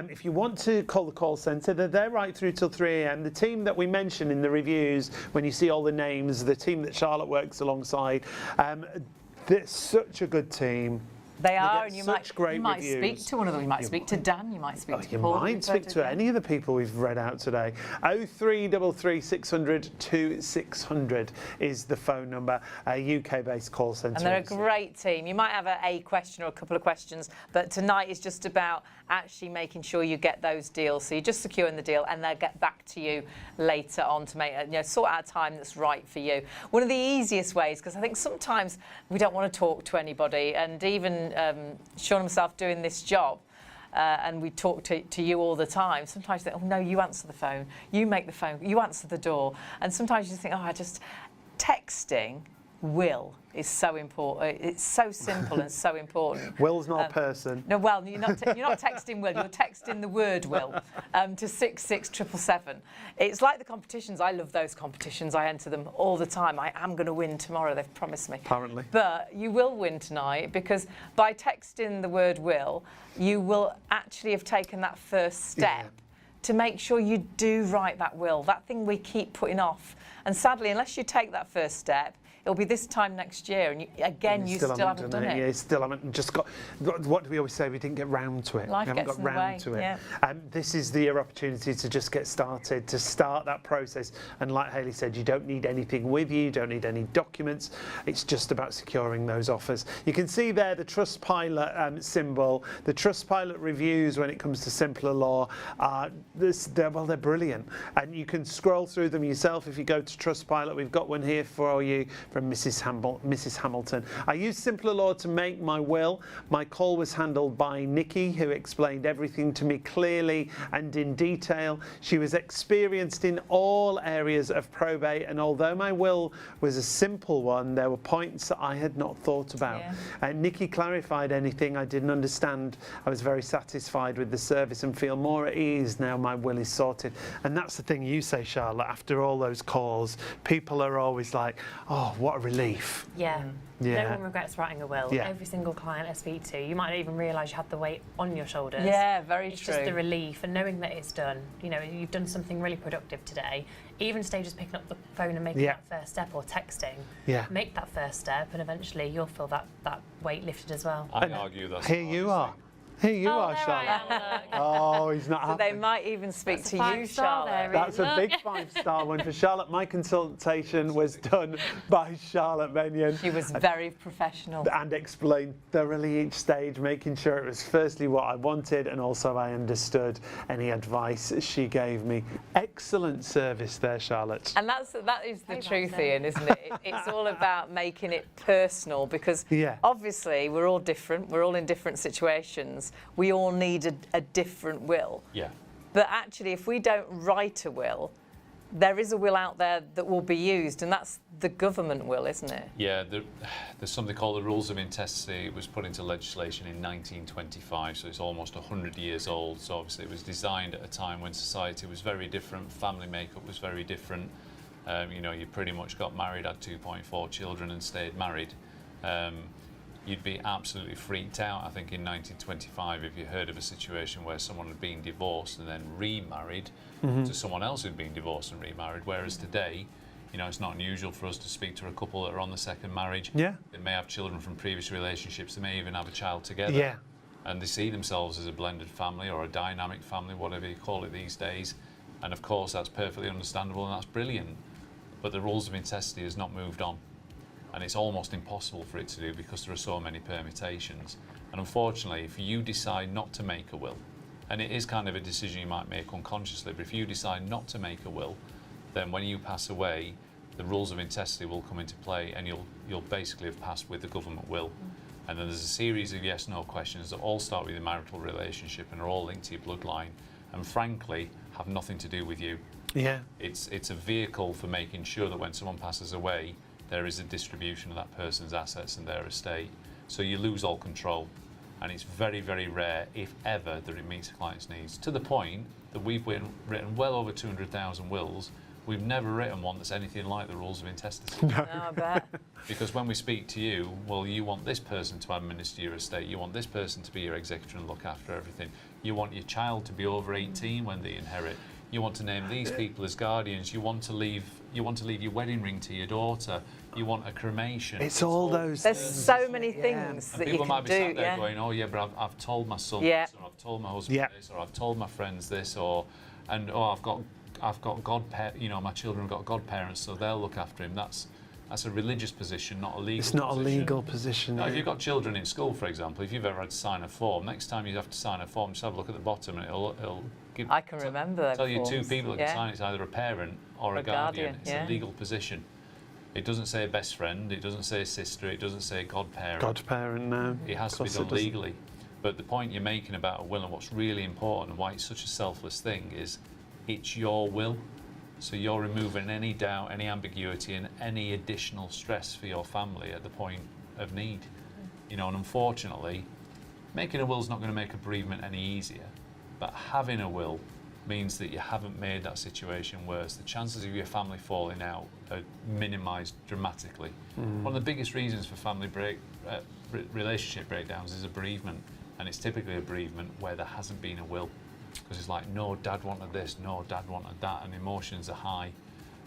If you want to call the call centre, they're there right through till 3 a.m. The team that we mention in the reviews, when you see all the names, the team that Charlotte works alongside, they're such a good team. They are, and you might reviews. speak to one of them. You might speak to Dan. You might speak to Paul. You might speak to any of the people we've read out today. 0333 600 2600 is the phone number. A UK-based call centre. And they're a great team. You might have a question or a couple of questions, but tonight is just about actually making sure you get those deals. So you're just securing the deal, and they'll get back to you later on to make sort out a time that's right for you. One of the easiest ways, because I think sometimes we don't want to talk to anybody, and even Sean and myself doing this job, and we talk to you all the time. Sometimes you think, oh no, you answer the phone, you make the phone, you answer the door, and sometimes you think, texting will is so important. It's so simple and so important. Will's not a person. No, well, you're not texting will. You're texting the word will to 66777. It's like the competitions. I love those competitions. I enter them all the time. I am going to win tomorrow. They've promised me. Apparently. But you will win tonight, because by texting the word will, you will actually have taken that first step to make sure you do write that will. That thing we keep putting off. And sadly, unless you take that first step, it'll be this time next year, and you still haven't done it. Yeah, you still haven't just got. What do we always say? We didn't get round to it. Life we haven't gets got in the round way, to it. yeah. This is your opportunity to just get started, to start that process. And like Hayley said, you don't need anything with you. You don't need any documents. It's just about securing those offers. You can see there the Trustpilot symbol. The Trustpilot reviews when it comes to Simpler Law they're brilliant, and you can scroll through them yourself if you go to Trustpilot. We've got one here for you from Mrs. Hamilton. I used Simpler Law to make my will. My call was handled by Nikki, who explained everything to me clearly and in detail. She was experienced in all areas of probate, and although my will was a simple one, there were points that I had not thought about. Nikki clarified anything I didn't understand. I was very satisfied with the service and feel more at ease now my will is sorted. And that's the thing you say, Charlotte, after all those calls, people are always like, oh, what a relief. Yeah. Yeah. No one regrets writing a will. Yeah. Every single client I speak to, you might not even realise you had the weight on your shoulders. Yeah, very It's true. just the relief and knowing that it's done. You know, you've done something really productive today. Even stages picking up the phone and making Yeah. that first step, or texting. Yeah. Make that first step, and eventually you'll feel that weight lifted as well. I argue that's Here you are. Here you are, there Charlotte. I am, look. Oh, he's not So happy. they might even speak That's to a you, 5-star there, Charlotte. That's a Look. big 5-star one for Charlotte. My consultation was done by Charlotte Benyon. She was very professional. And explained thoroughly each stage, making sure it was firstly what I wanted and also I understood any advice she gave me. Excellent service there, Charlotte. And that is the Hey, truth, Martha. Ian, isn't it? It's all about making it personal, because Yeah. obviously we're all different. We're all in different situations. We all need a different will. Yeah. But actually, if we don't write a will, there is a will out there that will be used, and that's the government will, isn't it? Yeah, there's something called the Rules of Intestacy. It was put into legislation in 1925, so it's almost 100 years old. So obviously it was designed at a time when society was very different, family makeup was very different. You know, you pretty much got married, had 2.4 children and stayed married. You'd be absolutely freaked out, I think, in 1925 if you heard of a situation where someone had been divorced and then remarried to someone else who'd been divorced and remarried. Whereas today, you know, it's not unusual for us to speak to a couple that are on the second marriage. Yeah. They may have children from previous relationships. They may even have a child together. Yeah. And they see themselves as a blended family or a dynamic family, whatever you call it these days. And of course, that's perfectly understandable and that's brilliant. But the rules of intestacy has not moved on. And it's almost impossible for it to do because there are so many permutations. And unfortunately, if you decide not to make a will, and it is kind of a decision you might make unconsciously, but if you decide not to make a will, then when you pass away, the rules of intestacy will come into play, and you'll basically have passed with the government will. And then there's a series of yes/no questions that all start with your marital relationship and are all linked to your bloodline, and frankly have nothing to do with you. Yeah. It's a vehicle for making sure that when someone passes away, there is a distribution of that person's assets and their estate. So you lose all control. And it's very, very rare, if ever, that it meets a client's needs. To the point that we've written well over 200,000 wills. We've never written one that's anything like the rules of intestacy. No, I bet. Because when we speak to you, well, you want this person to administer your estate. You want this person to be your executor and look after everything. You want your child to be over 18 when they inherit. You want to name these people as guardians. You want to leave your wedding ring to your daughter. You want a cremation. It's all those There's things. so many things And that you people can might be do. sat there Yeah. going, oh yeah, but I've told my son Yeah. this, or I've told my husband Yeah. this, or I've told my friends this, and I've got my children have got godparents, so they'll look after him. That's a religious position, not a legal It's not a position. legal position. No, if yeah. you've got children in school, for example, if you've ever had to sign a form, next time you have to sign a form, just have a look at the bottom and it'll give, I can remember them tell you two forms. people that Yeah. can sign it. It's either a parent or Or a guardian. It's yeah. a legal position. It doesn't say best friend, it doesn't say sister, it doesn't say godparent. Godparent now. It has to be done legally. But the point you're making about a will and what's really important and why it's such a selfless thing is it's your will. So you're removing any doubt, any ambiguity and any additional stress for your family at the point of need. You know, and unfortunately, making a will is not going to make a bereavement any easier. But having a will means that you haven't made that situation worse. The chances of your family falling out are minimised dramatically. One of the biggest reasons for family relationship breakdowns is a bereavement, and it's typically a bereavement where there hasn't been a will, because it's like, no, dad wanted this, no, dad wanted that, and emotions are high.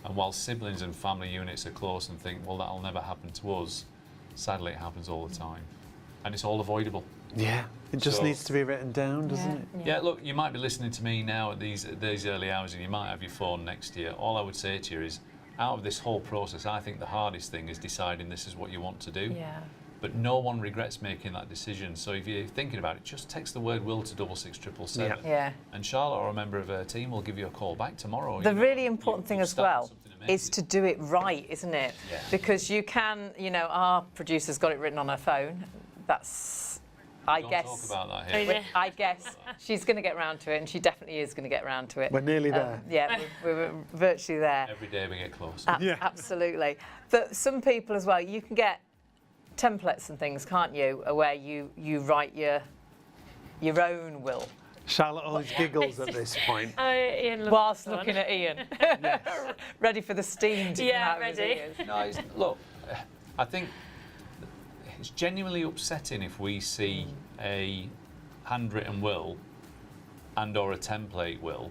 And while siblings and family units are close and think, well, that'll never happen to us, sadly it happens all the time, and it's all avoidable. Yeah. It just So- needs to be written down, doesn't it? Yeah, look, you might be listening to me now at these early hours and you might have your phone next to you. All I would say to you is, out of this whole process, I think the hardest thing is deciding this is what you want to do. Yeah. But no one regrets making that decision. So if you're thinking about it, just text the word will to 66777. Yeah. And Charlotte or a member of her team will give you a call back tomorrow. The You know, really important thing you've as started well something is amazing. to do it right, isn't it? Yeah. Because you can, our producer's got it written on her phone. That's, I Don't guess. talk about that Oh, here. yeah. I guess she's going to get round to it, and she definitely is going to get round to it. We're nearly there. Yeah, we're virtually there. Every day we get closer. Yeah. Absolutely. But some people as well, you can get templates and things, can't you, where you write your own will. Charlotte always giggles at this point. Ian loves Whilst this one. looking at Ian. Ready for the steam to come Yeah, out of his ready. ears. No, look, I think it's genuinely upsetting if we see a handwritten will and or a template will.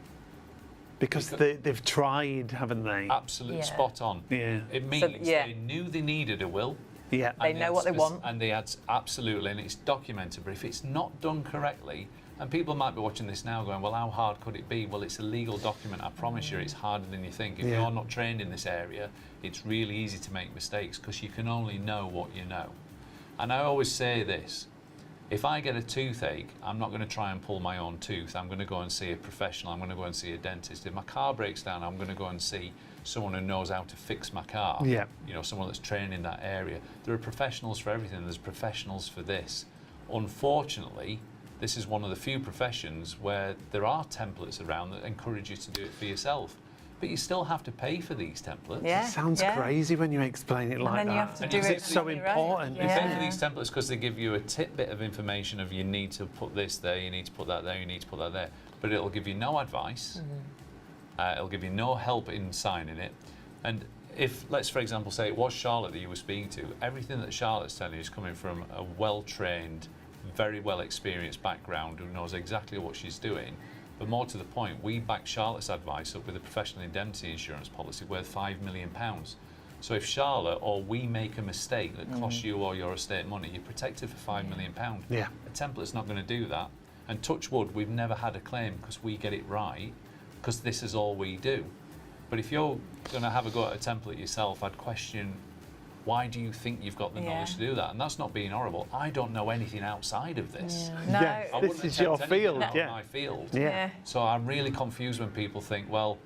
Because they've tried, haven't they? Absolutely Yeah. spot on. Yeah. It means yeah. they knew they needed a will. Yeah. They and know what they want. And they had, absolutely, and it's documented. But if it's not done correctly, and people might be watching this now going, well, how hard could it be? Well, it's a legal document. I promise you, it's harder than you think. If Yeah. you're not trained in this area, it's really easy to make mistakes because you can only know what you know. And I always say this. If I get a toothache, I'm not going to try and pull my own tooth. I'm going to go and see a professional. I'm going to go and see a dentist. If my car breaks down, I'm going to go and see someone who knows how to fix my car. Yeah. You know, someone that's trained in that area. There are professionals for everything. There's professionals for this. Unfortunately, this is one of the few professions where there are templates around that encourage you to do it for yourself. But you still have to pay for these templates. Yeah. It sounds crazy when you explain it like then that. you have to And do it's it so on your own. important. You pay for Yeah. these templates because they give you a tidbit of information of you need to put this there, you need to put that there, you need to put that there. But it'll give you no advice. It'll give you no help in signing it. And if, let's for example say it was Charlotte that you were speaking to, everything that Charlotte's telling you is coming from a well-trained, very well-experienced background who knows exactly what she's doing. But more to the point, we back Charlotte's advice up with a professional indemnity insurance policy worth £5 million. So if Charlotte or we make a mistake that costs you or your estate money, you're protected for £5 million. Yeah. A template's not going to do that. And touch wood, we've never had a claim because we get it right, because this is all we do. But if you're going to have a go at a template yourself, I'd question, why do you think you've got the knowledge to do that? And that's not being horrible. I don't know anything outside of this. No. Yeah. I This wouldn't is your attempt anything field, out of yeah. my field. Yeah. So I'm really confused when people think, well,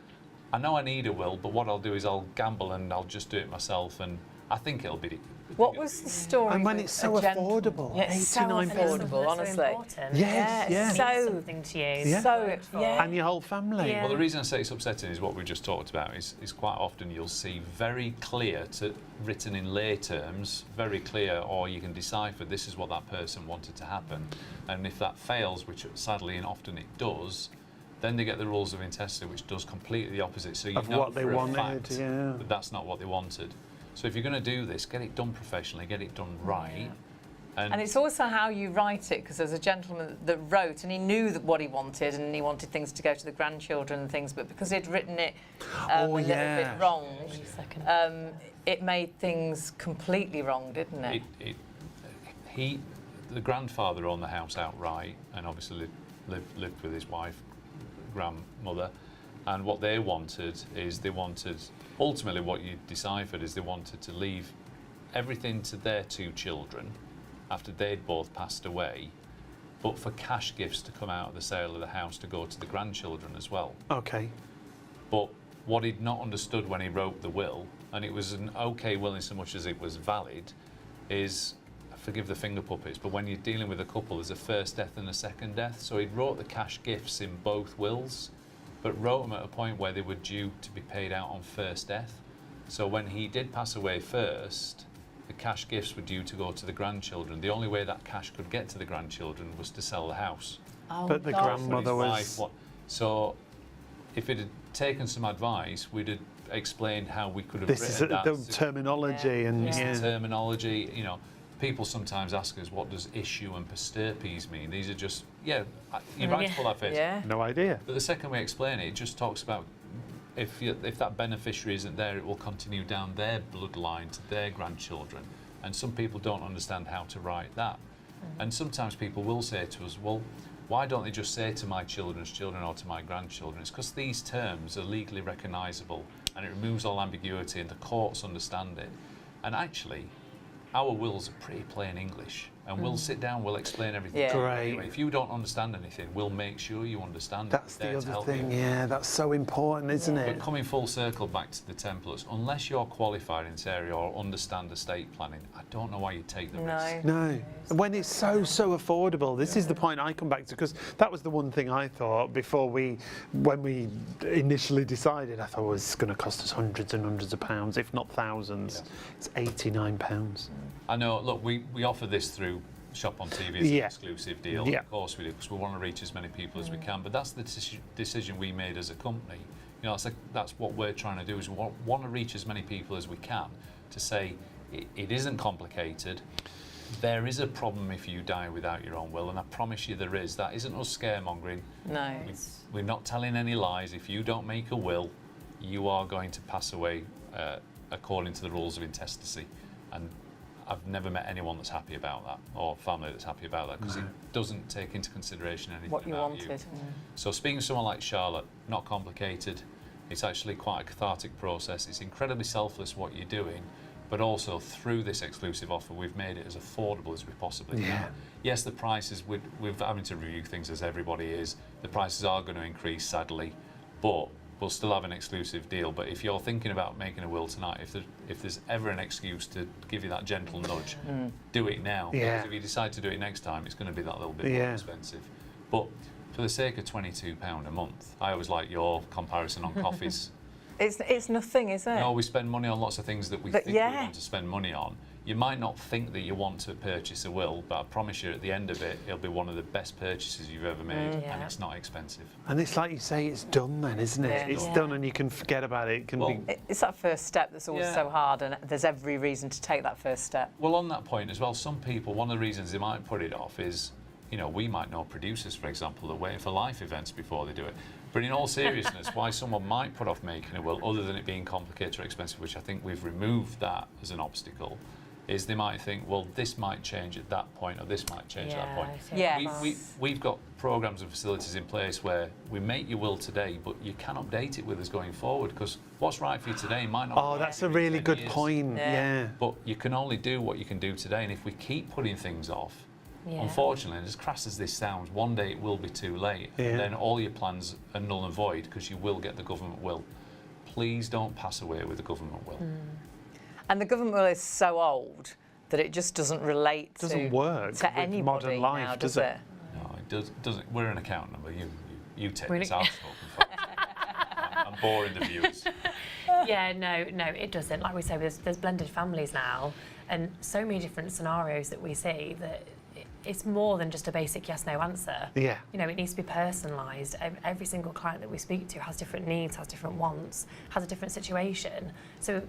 I know I need a will, but what I'll do is I'll gamble and I'll just do it myself. And I think it'll be. What was the story? And when with it's so a gentleman? affordable, Yeah, it's so 89 affordable, That's honestly. so important. Yes, yeah. It means So- something to you. Yeah. So, yeah. And your whole family. Yeah. Well, the reason I say it's upsetting is what we just talked about is quite often you'll see very clear, written in lay terms, very clear, or you can decipher this is what that person wanted to happen. And if that fails, which sadly and often it does, then they get the rules of intestacy, which does completely the opposite. So you Of know what they for a wanted, fact yeah. that that's not what they wanted. So if you're going to do this, get it done professionally, get it done right. And it's also how you write it, because there's a gentleman that wrote, and he knew what he wanted, and he wanted things to go to the grandchildren and things, but because he'd written it a little bit wrong, it made things completely wrong, didn't it? The grandfather owned the house outright, and obviously lived with his wife, grandmother. And what they wanted is ultimately what you deciphered is they wanted to leave everything to their two children after they'd both passed away, but for cash gifts to come out of the sale of the house to go to the grandchildren as well. Okay. But what he'd not understood when he wrote the will, and it was an okay will in so much as it was valid, is, forgive the finger puppets, but when you're dealing with a couple, there's a first death and a second death. So he'd wrote the cash gifts in both wills, but wrote them at a point where they were due to be paid out on first death. So when he did pass away first, the cash gifts were due to go to the grandchildren. The only way that cash could get to the grandchildren was to sell the house. Oh, But the gosh. grandmother But his was... wife so if it had taken some advice, we'd have explained how we could have This is written that. the terminology and It's yeah. the terminology, you know. People sometimes ask us, what does issue and persterpes mean? These are just, you're right to pull that face. Yeah. No idea. But the second we explain it, it just talks about if that beneficiary isn't there, it will continue down their bloodline to their grandchildren. And some people don't understand how to write that. And sometimes people will say to us, well, why don't they just say to my children's children or to my grandchildren? It's because these terms are legally recognisable and it removes all ambiguity and the courts understand it. And actually, our wills are pretty plain English, and we'll sit down, we'll explain everything. Yeah. to you Great. anyway. If you don't understand anything, we'll make sure you understand That's it. There the to other help thing, you. yeah, that's so important, isn't it? But coming full circle back to the templates, unless you're qualified in this area or understand estate planning, I don't know why you take the risk. No, when it's so affordable, this is the point I come back to, because that was the one thing I thought when we initially decided. I thought it was going to cost us hundreds and hundreds of pounds, if not thousands. It's £89. I know, look, we offer this through ShopOnTV as an Yeah. exclusive deal. Yeah. Of course we do, because we want to reach as many people as we can. But that's the decision we made as a company. You know, that's what we're trying to do, is we want to reach as many people as we can to say, It isn't complicated. There is a problem if you die without your own will, and I promise you there is. That isn't us scaremongering. No. We're not telling any lies. If you don't make a will, you are going to pass away according to the rules of intestacy. And I've never met anyone that's happy about that, or family that's happy about that, because it doesn't take into consideration anything What you about wanted. So speaking to someone like Charlotte, not complicated. It's actually quite a cathartic process. It's incredibly selfless what you're doing, but also through this exclusive offer, we've made it as affordable as we possibly can. Yes, the prices, we're having to review things as everybody is. The prices are going to increase, sadly, but we'll still have an exclusive deal. But if you're thinking about making a will tonight, if there's ever an excuse to give you that gentle nudge, do it now. Because if you decide to do it next time, it's going to be that little bit more expensive. But for the sake of £22 a month, I always like your comparison on coffees. It's nothing, is it? No, we spend money on lots of things that we think we want to spend money on. You might not think that you want to purchase a will, but I promise you at the end of it, it'll be one of the best purchases you've ever made, and it's not expensive. And it's like you say, it's done then, isn't it? It's done and you can forget about it. It can be... It's that first step that's always so hard, and there's every reason to take that first step. Well, on that point as well, some people, one of the reasons they might put it off is, you know, we might know producers, for example, that are waiting for life events before they do it. But in all seriousness, why someone might put off making a will, other than it being complicated or expensive, which I think we've removed that as an obstacle, is they might think, well, this might change at that point, or this might change at that point. We've got programs and facilities in place where we make your will today, but you can update it with us going forward, because what's right for you today might not be right. Oh, that's a really good point. But you can only do what you can do today, and if we keep putting things off, unfortunately, and as crass as this sounds, one day it will be too late, and then all your plans are null and void, because you will get the government will. Please don't pass away with the government will. And the government will is so old that it just doesn't relate doesn't work to with anybody modern life, now, does does it? No, it doesn't. We're an account number. You take this out. I'm boring the viewers. Yeah, no, it doesn't. Like we say, there's blended families now, and so many different scenarios that we see that it's more than just a basic yes/no answer. Yeah. You know, it needs to be personalised. Every single client that we speak to has different needs, has different wants, has a different situation. So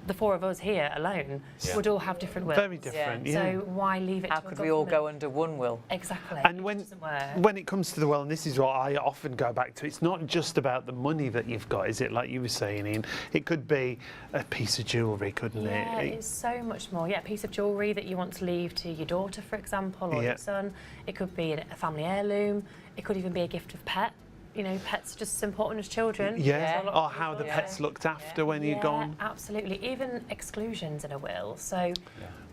the four of us here alone would all have different wills. Very different, So why leave it How to a could we all government? go under one will? Exactly. And it doesn't work. when it comes to the will, and this is what I often go back to, it's not just about the money that you've got, is it? Like you were saying, Ian, it could be a piece of jewellery, couldn't Yeah, it? it's so much more. Yeah, a piece of jewellery that you want to leave to your daughter, for example, or your son. It could be a family heirloom. It could even be a gift of pet. You know, pets are just as important as children. Or how the pet's looked after when you're gone. Absolutely. Even exclusions in a will. So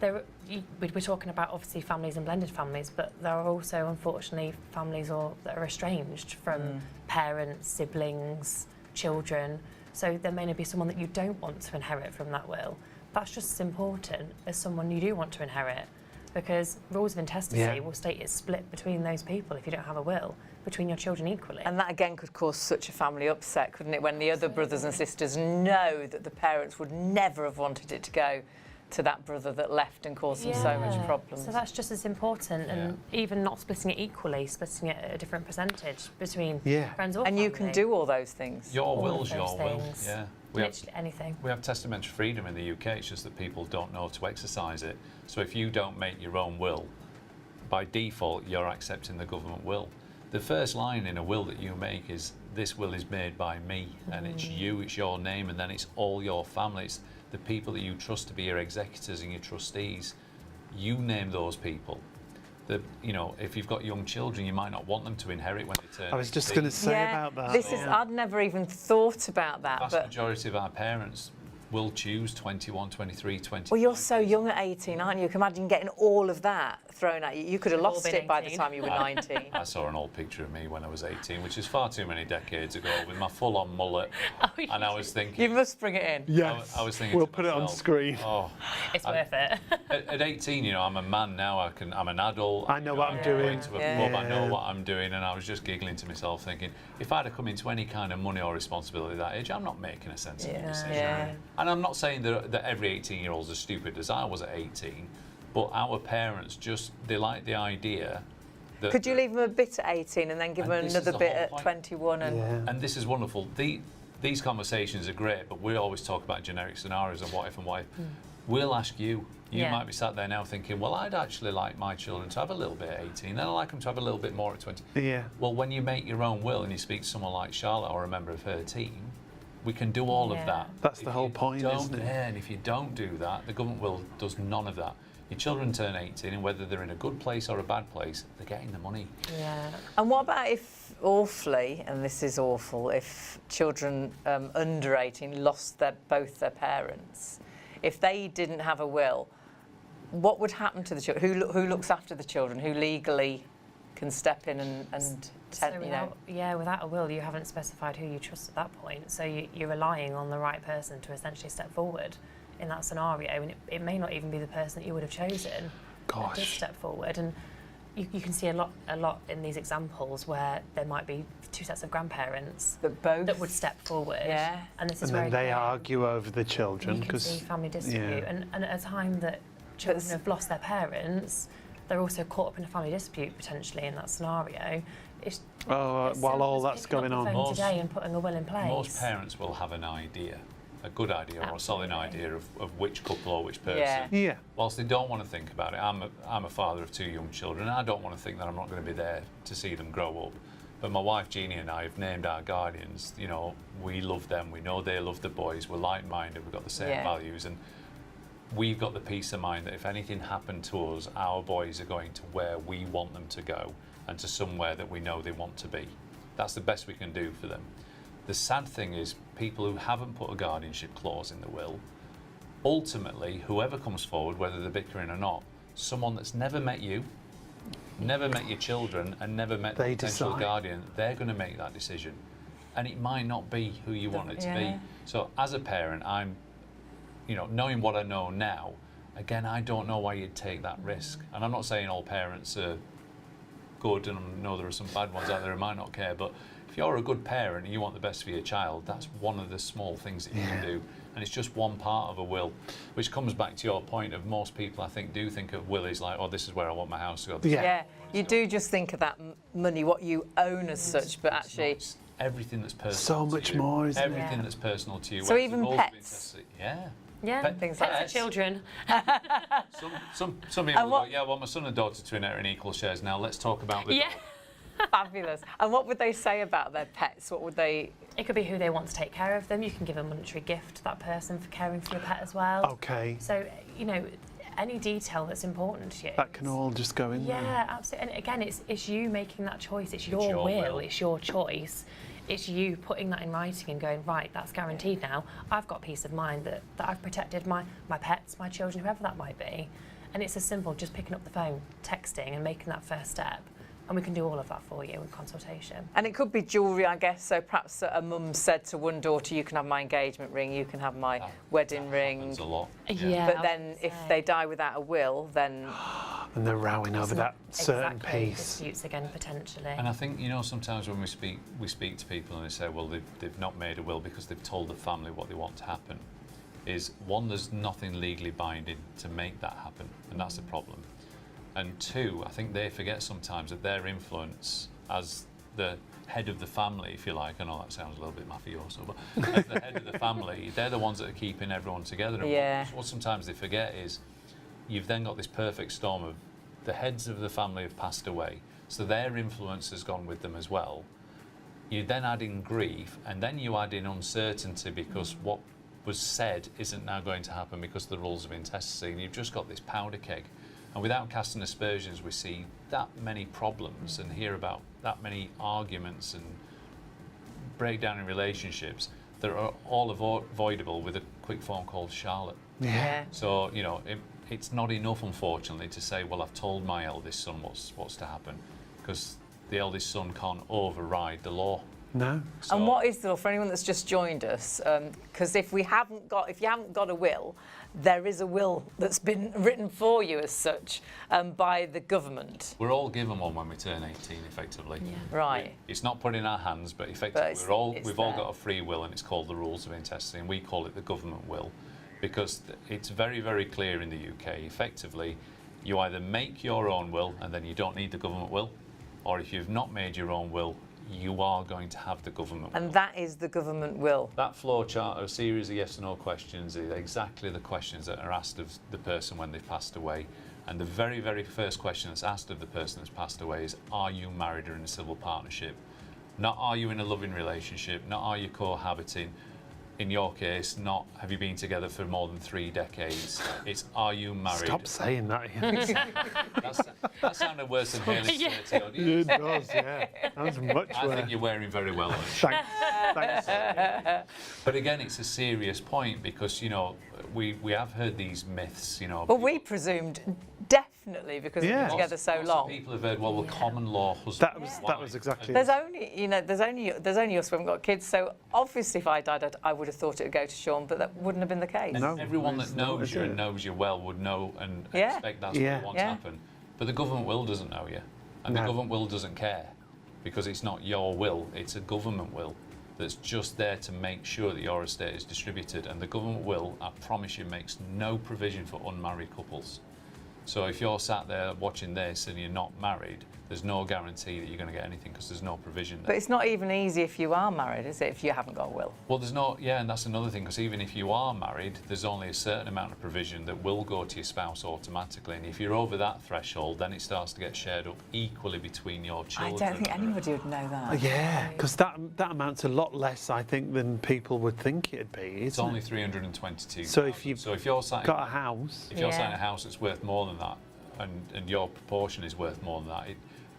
we're talking about obviously families and blended families, but there are also unfortunately families that are estranged from parents, siblings, children. So there may not be someone that you don't want to inherit from that will. That's just as important as someone you do want to inherit, because rules of intestacy will state it's split between those people if you don't have a will, between your children equally. And that again could cause such a family upset, couldn't it, when the other brothers and sisters know that the parents would never have wanted it to go to that brother that left and caused them so much problems. So that's just as important, and even not splitting it equally, splitting it at a different percentage between friends or and family. you can do all those things. Your All will's of your those will. things. Yeah. Literally anything. We have testamentary freedom in the UK, it's just that people don't know to exercise it. So if you don't make your own will, by default you're accepting the government will. The first line in a will that you make is, this will is made by me, and it's you, it's your name, and then it's all your family. It's the people that you trust to be your executors and your trustees. You name those people. You know, if you've got young children, you might not want them to inherit when they turn. I was just going to say about that. This is, I'd never even thought about that. The vast majority of our parents will choose 21, 23, 20. Well, you're so young at 18, aren't you? You can imagine getting all of that thrown at you. You could have lost it by the time you were 19. I saw an old picture of me when I was 18, which is far too many decades ago, with my full-on mullet, and I was thinking... You must bring it in. Yes, I was thinking we'll to put it on myself, screen. It's worth it. At 18, you know, I'm a man now. I'm an adult. I know what I'm doing. Going to a pub, I know what I'm doing, and I was just giggling to myself, thinking, if I'd have come into any kind of money or responsibility at that age, I'm not making a sensible decision. And I'm not saying that every 18-year-old's as stupid as I was at 18, but our parents they like the idea that... Could you leave them a bit at 18 and then give them another bit at 21? And this is wonderful. These conversations are great, but we always talk about generic scenarios and what if and what if. we'll ask you. You Yeah. might be sat there now thinking, well, I'd actually like my children to have a little bit at 18, then I'd like them to have a little bit more at 20. Yeah. Well, when you make your own will and you speak to someone like Charlotte or a member of her team, we can do all of Yeah. that. That's If the whole you point, don't- isn't it? Yeah, and if you don't do that, the government will does none of that. Your children turn 18, and whether they're in a good place or a bad place, they're getting the money. Yeah. And what about if, awfully, and this is awful, if children under 18 lost both their parents? If they didn't have a will, what would happen to the children? Who looks after the children? Who legally can step in and So you know? without a will, you haven't specified who you trust at that point. So you're relying on the right person to essentially step forward in that scenario, and it may not even be the person that you would have chosen that did Gosh. step forward. And you can see a lot in these examples where there might be two sets of grandparents That both. that would step forward. Yeah. And this is And where then they again, argue over the children you can see because family dispute, and at a time that children But- have lost their parents, they're also caught up in a family dispute potentially in that scenario. It's while simple all as that's picking up going the on. phone Most- today and putting a will in place. Most parents will have an idea, a good idea or a solid Absolutely. idea of which couple or which person. Yeah. Yeah. Whilst they don't want to think about it, I'm a father of 2 young children, and I don't want to think that I'm not going to be there to see them grow up. But my wife Jeannie and I have named our guardians. You know, we love them. We know they love the boys. We're like-minded. We've got the same Yeah. values, and we've got the peace of mind that if anything happened to us, our boys are going to where we want them to go and to somewhere that we know they want to be. That's the best we can do for them. The sad thing is, people who haven't put a guardianship clause in the will, ultimately, whoever comes forward, whether they're bickering or not, someone that's never met you, never met your children, and never met the They potential decide. guardian, they're going to make that decision. And it might not be who you want it to Yeah. be. So as a parent, I'm, you know, knowing what I know now, again, I don't know why you'd take that risk. And I'm not saying all parents are good, and I know there are some bad ones out there who might not care, but if you're a good parent and you want the best for your child, that's one of the small things that you can do. And it's just one part of a will, which comes back to your point of most people, I think, do think of will as like, oh, this is where I want my house to go. This is Yeah. Yeah, you do just think of that money, what you own as such, but It's actually, not. It's everything that's personal So to much you. more, isn't it? Everything Yeah. that's personal to you. So whether even the rules have been pets? tested- Yeah. Yeah, Things pets like are that. children. Some people what- go, yeah, well, my son and daughter to inherit in equal shares now. Let's talk about the Yeah. dog. fabulous. And what would they say about their pets? What would they? It could be who they want to take care of them. You can give a monetary gift to that person for caring for your pet as well. Okay. So, you know, any detail that's important to you. That can all just go in there. Yeah, absolutely. And again, it's you making that choice. It's your your will. will. It's your choice. It's you putting that in writing and going, right, that's guaranteed now. I've got peace of mind that I've protected my pets, my children, whoever that might be. And it's as simple, just picking up the phone, texting and making that first step. And we can do all of that for you in consultation. And it could be jewellery, I guess. So perhaps a mum said to one daughter, "You can have my engagement ring. You can have my wedding ring." Happens a lot. Yeah. But I then, was if gonna they say. die without a will, then And they're rowing over that certain Exactly, piece. disputes again potentially. And I think, you know, sometimes when we speak to people and they say, well, they've not made a will because they've told the family what they want to happen, is one, there's nothing legally binding to make that happen, and that's the problem. And two, I think they forget sometimes that their influence as the head of the family, if you like, I know that sounds a little bit mafioso, but as the head of the family, they're the ones that are keeping everyone together. And Yeah. what sometimes they forget is you've then got this perfect storm of the heads of the family have passed away, so their influence has gone with them as well. You then add in grief, and then you add in uncertainty because what was said isn't now going to happen because the rules of intestacy, and you've just got this powder keg. And without casting aspersions, we see that many problems and hear about that many arguments and breakdown in relationships that are all avoidable with a quick phone call to Charlotte. yeah. So, you know, it's not enough, unfortunately, to say, well, I've told my eldest son what's to happen, because the eldest son can't override the law. No. So, And what is the law for anyone that's just joined us? Because if you haven't got a will, there is a will that's been written for you as such by the government. we're all given one when we turn 18, effectively. Yeah. Right. It's not put in our hands, but effectively it's- it's we've all there. got a free will, and it's called the rules of intestacy, and we call it the government will, because it's very, very clear in the UK. Effectively, you either make your own will and then you don't need the government will, or if you've not made your own will, you are going to have the government will. And that is the government will. That flow chart, a series of yes or no questions, is exactly the questions that are asked of the person when they've passed away. And the very, very first question that's asked of the person that's passed away is, are you married or in a civil partnership? Not are you in a loving relationship, not are you cohabiting. In your case, not have you been together for more than 3 decades. It's are you married? Stop saying that. That sounded worse than Haley's 30 odd It years. does, yeah. That was much I worse. think you're wearing very well on it. Thanks. But again, it's a serious point because, you know, we have heard these myths, you know. Well, we presumed definitely because we've Yeah. been together so Lots of long. people have heard, well, we're common law husband. That was exactly There's only, you know, there's only us who haven't got kids. So obviously, if I died, I would have thought it would go to Sean, but that wouldn't have been the case. And No, everyone it's that not, knows is you it? and knows you well would know and Yeah. expect that's Yeah. what you want Yeah. to happen. But the government will doesn't know you. And No. the government will doesn't care because it's not your will, it's a government will that's just there to make sure that your estate is distributed. And the government will, I promise you, makes no provision for unmarried couples. So if you're sat there watching this and you're not married, there's no guarantee that you're going to get anything because there's no provision there. But it's not even easy if you are married, is it? If you haven't got a will. Well, there's no, yeah, and that's another thing, because even if you are married, there's only a certain amount of provision that will go to your spouse automatically. And if you're over that threshold, then it starts to get shared up equally between your I children. don't think anybody would know that. Yeah, because that amounts a lot less, I think, than people would think it'd be. It's Isn't only it? 322. So if you've so if you're sat got a house, if you're Yeah. sat in a house that's worth more than that, and your proportion is worth more than that,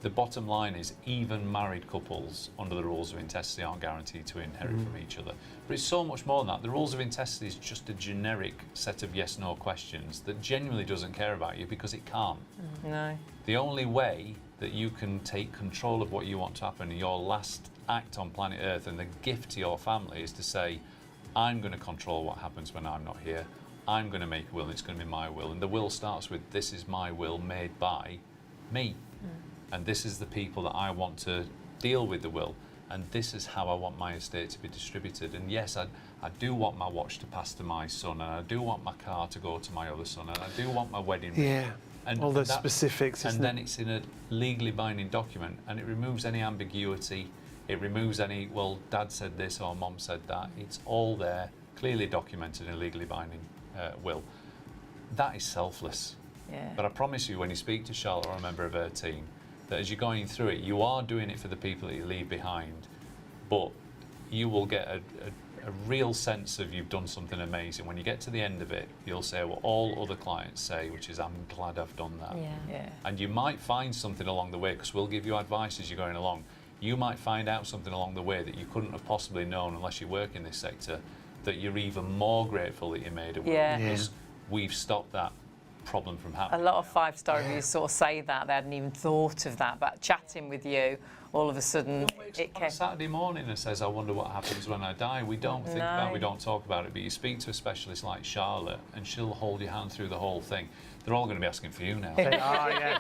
the bottom line is even married couples under the rules of intestacy aren't guaranteed to inherit from each other. But it's so much more than that. The rules of intestacy is just a generic set of yes/no questions that genuinely doesn't care about you because it can't. No. The only way that you can take control of what you want to happen, your last act on planet Earth and the gift to your family is to say, I'm going to control what happens when I'm not here. I'm going to make a will and it's going to be my will. And the will starts with, this is my will made by me. And this is the people that I want to deal with the will. And this is how I want my estate to be distributed. And yes, I do want my watch to pass to my son, and I do want my car to go to my other son, and I do want my wedding ring. yeah, And all those that- specifics, And isn't then it? it's in a legally binding document, and it removes any ambiguity. It removes any, well, Dad said this or Mom said that. It's all there, clearly documented in a legally binding will. That is selfless. Yeah. But I promise you, when you speak to Charlotte or a member of her team, that as you're going through it, you are doing it for the people that you leave behind, but you will get a real sense of you've done something amazing. When you get to the end of it, you'll say what all other clients say, which is, I'm glad I've done that. Yeah. Yeah. And you might find something along the way, because we'll give you advice as you're going along. You might find out something along the way that you couldn't have possibly known unless you work in this sector, that you're even more grateful that you made a will, Yeah. because we've stopped that problem from A happening. lot of five-star reviews sort of say that. They hadn't even thought of that. But chatting with you, all of a sudden, it On came. a Saturday morning and says, I wonder what happens when I die. We don't think about it, we don't talk about it, but you speak to a specialist like Charlotte and she'll hold your hand through the whole thing. They're all going to be asking for you now. Oh, yeah.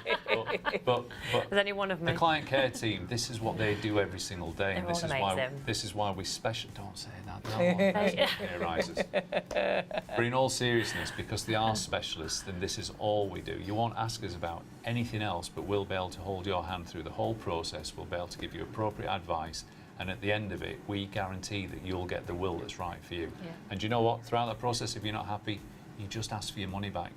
but There's only one of the me. client care team, this is what they do every single day. And They're all amazing. this is why we special. Don't say that. Pay rises. But in all seriousness, because they are specialists, then this is all we do. You won't ask us about anything else, but we'll be able to hold your hand through the whole process. We'll be able to give you appropriate advice. And at the end of it, we guarantee that you'll get the will that's right for you. Yeah. And you know what? Throughout that process, if you're not happy, you just ask for your money back.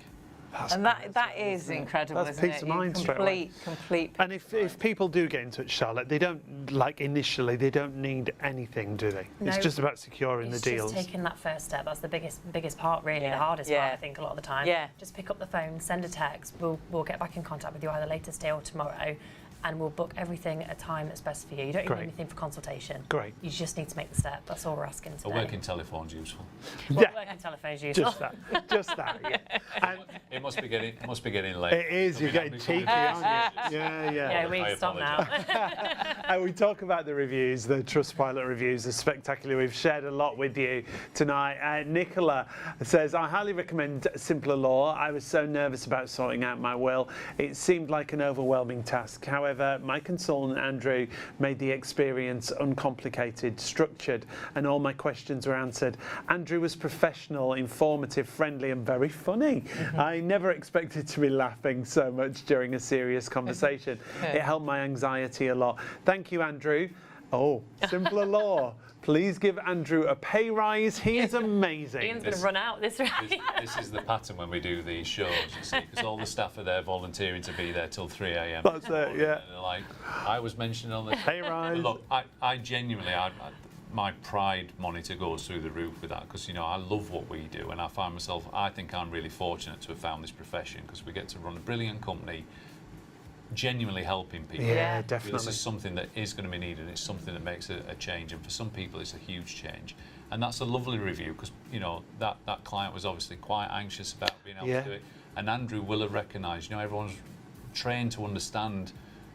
And that is incredible, That's isn't peace it? of mind straight away. Complete. And if people do get in touch, Charlotte, they don't, like initially, they don't need anything, do they? It's No. just about securing It's the deals. just taking that first step. That's the biggest part, really, Yeah. the hardest Yeah. part, I think, a lot of the time. Yeah. Just pick up the phone, send a text. We'll get back in contact with you either later today or tomorrow, and we'll book everything at a time that's best for you. You don't Great. need anything for consultation. Great. You just need to make the step. That's all we're asking A today. working telephone's useful. Well, Yeah. working telephone's useful. Just that, yeah. And It must be getting late. it is, you're getting cheeky, aren't you? Yeah, Yeah, we I need to stop now. And we talk about the reviews, the Trustpilot reviews are spectacular. We've shared a lot with you tonight. Nicola says, I highly recommend Simpler Law. I was so nervous about sorting out my will. It seemed like an overwhelming task. However, my consultant, Andrew, made the experience uncomplicated, structured, and all my questions were answered. Andrew was professional, informative, friendly, and very funny. I never expected to be laughing so much during a serious conversation. It helped my anxiety a lot. Thank you, Andrew. Oh, simpler law. Please give Andrew a pay rise. He is amazing. Ian's going to run out this way. This is the pattern when we do these shows, you see, because all the staff are there volunteering to be there till 3 a.m. That's it, yeah. And they're like, I was mentioned on the Pay rise. Look, I genuinely, my pride monitor goes through the roof with that, because, you know, I love what we do, and I find myself, I think I'm really fortunate to have found this profession, because we get to run a brilliant company, genuinely helping people. Yeah, This definitely. is something that is going to be needed. It's something that makes a change, and for some people it's a huge change. And that's a lovely review, because, you know, that client was obviously quite anxious about being able to do it. And Andrew will have recognised, you know, everyone's trained to understand,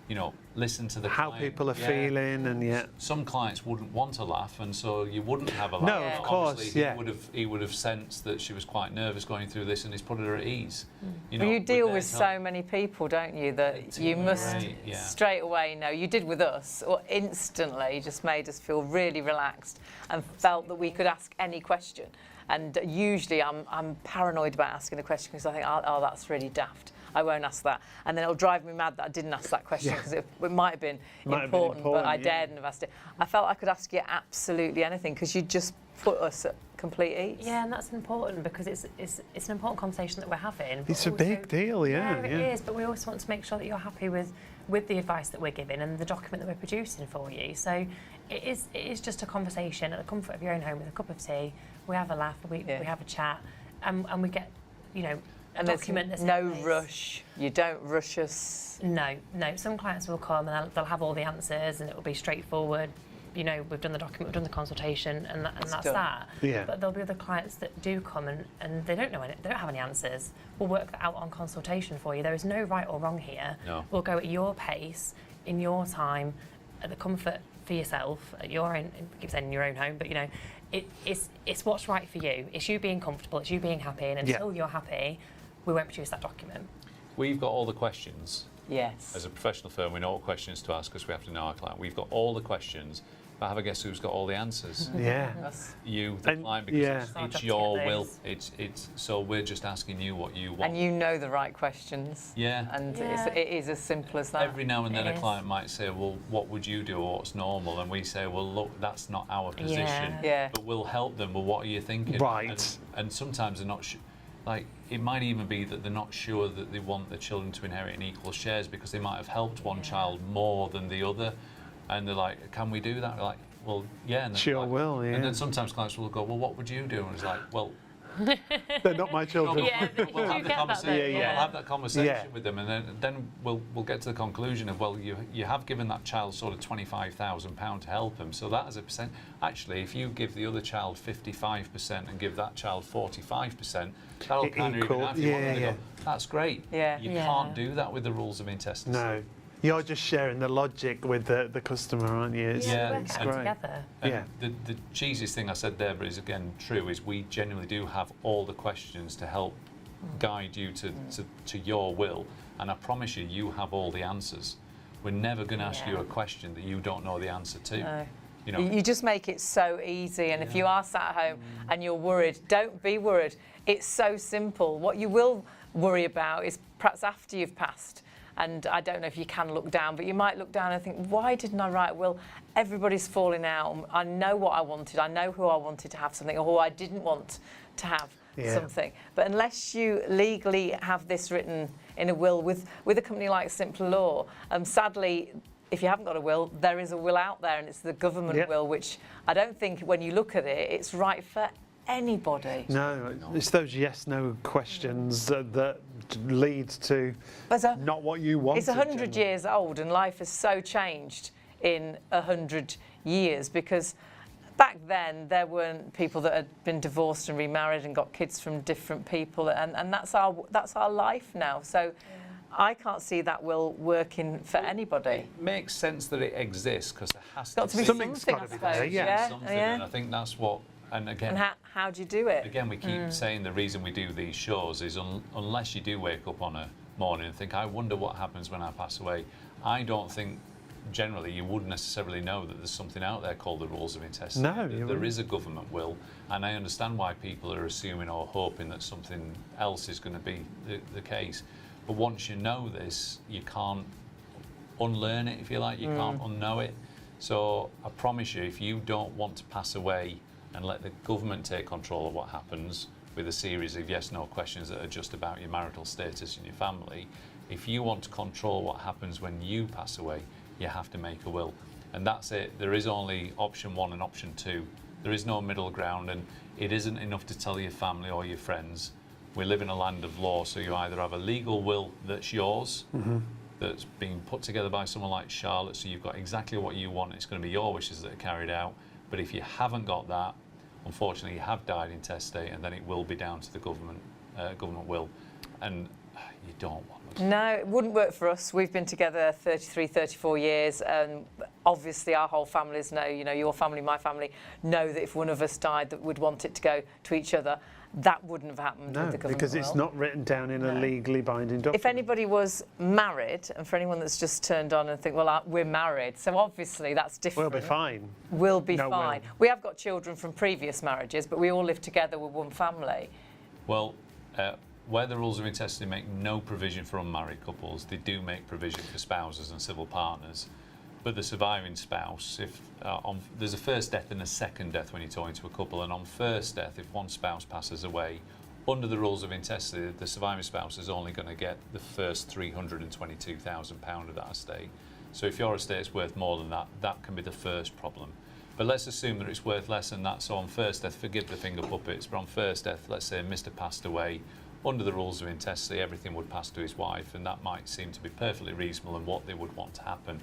you know, listen to the How client. people are feeling, and Some clients wouldn't want to laugh, and so you wouldn't have a laugh. No, of But course, obviously yeah. He would have sensed that she was quite nervous going through this, and he's put her at ease. You know, Well, you deal their with help. so many people, don't you, that you must Right, yeah. straight away know. You did with us, or instantly just made us feel really relaxed and felt that we could ask any question. And usually I'm paranoid about asking a question, because I think, oh, that's really daft. I won't ask that. And then it'll drive me mad that I didn't ask that question, because it might have been important, but I daredn't have asked it. I felt I could ask you absolutely anything, because you just put us at complete ease. Yeah, and that's important, because it's an important conversation that we're having. it's a big deal, yeah. It is, but we always want to make sure that you're happy with the advice that we're giving and the document that we're producing for you. So it is just a conversation at the comfort of your own home with a cup of tea. We have a laugh, we have a chat, and we get, you know, And document there's that's no in place. rush. You don't rush us. No. Some clients will come and they'll have all the answers, and it will be straightforward. You know, we've done the document, we've done the consultation, and that's done. that. Yeah. But there'll be other clients that do come and they don't know they don't have any answers. We'll work that out on consultation for you. There is no right or wrong here. No. We'll go at your pace, in your time, at the comfort for yourself, at your own. I keep saying in your own home, but you know, it's what's right for you. It's you being comfortable. It's you being happy, and until you're happy, we won't produce that document. We've got all the questions. Yes. As a professional firm, we know what questions to ask, because we have to know our client. We've got all the questions, but have a guess who's got all the answers? Yeah. You, the And- client, because yeah. it's Our job to your get will. those. It's so we're just asking you what you want. And you know the right questions. Yeah. And Yeah. it is as simple as that. Every now and then It a is. client might say, well, what would you do, or what's normal? And we say, well, look, that's not our position. Yeah. But we'll help them. Well, what are you thinking? Right. And sometimes they're not like, it might even be that they're not sure that they want their children to inherit in equal shares, because they might have helped one child more than the other. And they're like, can we do that? We're like, well, yeah. And then Sure like, will, yeah. And then sometimes clients will go, well, what would you do? And it's like, well, They're not my children. Yeah, we'll you have the get that conversation. though, yeah. We'll have that conversation Yeah. with them, and then we'll get to the conclusion of, well, you have given that child sort of £25,000 to help them, so that as a percent. Actually, if you give the other child 55% and give that child 45%, that'll kind of Equal, even out. If you want them to yeah. go, that's great. Yeah. You Yeah. can't do that with the rules of intestacy. No. You're just sharing the logic with the customer, aren't you? It's, Yeah, work it's it out great. together. And Yeah. the cheesiest thing I said there, but is again true, is we genuinely do have all the questions to help guide you to your will, and I promise you, you have all the answers. We're never going to ask you a question that you don't know the answer to. No. You know, You just make it so easy, and if you are sat at home and you're worried, don't be worried. It's so simple. What you will worry about is perhaps after you've passed. And I don't know if you can look down, but you might look down and think, why didn't I write a will? Everybody's falling out. I know what I wanted. I know who I wanted to have something, or who I didn't want to have something. But unless you legally have this written in a will with a company like Simpler Law, sadly, if you haven't got a will, there is a will out there, and it's the government will, which I don't think, when you look at it, it's right for anybody. No, it's those yes/no questions that lead to not what you want. It's 100 years old, and life has so changed in 100 years, because back then there weren't people that had been divorced and remarried and got kids from different people, and that's our life now. So I can't see that will working for anybody. it makes sense that it exists, because there has Got to be Something's something, gotta I be there, suppose. yeah. something, and I think that's what. And again, And how do you do it? again, we keep saying the reason we do these shows is unless you do wake up on a morning and think, I wonder what happens when I pass away. I don't think generally you wouldn't necessarily know that there's something out there called the rules of intestacy. No, you there wouldn't. is a government will, and I understand why people are assuming or hoping that something else is going to be the case. But once you know this, you can't unlearn it, if you like. You can't unknow it. So I promise you, if you don't want to pass away and let the government take control of what happens with a series of yes/no questions that are just about your marital status and your family, if you want to control what happens when you pass away, you have to make a will. And that's it. There is only option 1 and option 2. There is no middle ground, and it isn't enough to tell your family or your friends. We live in a land of law, so you either have a legal will that's yours, that's being put together by someone like Charlotte, so you've got exactly what you want, it's going to be your wishes that are carried out. But if you haven't got that, unfortunately you have died intestate, and then it will be down to the government will, and you don't want that. No, it wouldn't work for us. We've been together 33, 34 years, and obviously our whole families know, you know, your family, my family, know that if one of us died, that we'd want it to go to each other. That wouldn't have happened with the government because it's will. not written down in a legally binding document. If anybody was married, and for anyone that's just turned on and think, well, we're married, so obviously that's different. We'll be fine. We'll be No, fine. will. We have got children from previous marriages, but we all live together with one family. Well, where the rules of intestacy make no provision for unmarried couples, they do make provision for spouses and civil partners. But the surviving spouse, if there's a first death and a second death when you're talking to a couple, and on first death, if one spouse passes away, under the rules of intestacy, the surviving spouse is only going to get the first £322,000 of that estate. So if your estate is worth more than that, that can be the first problem. But let's assume that it's worth less than that. So on first death, forgive the finger puppets, but on first death, let's say Mr. passed away, under the rules of intestacy, everything would pass to his wife, and that might seem to be perfectly reasonable and what they would want to happen.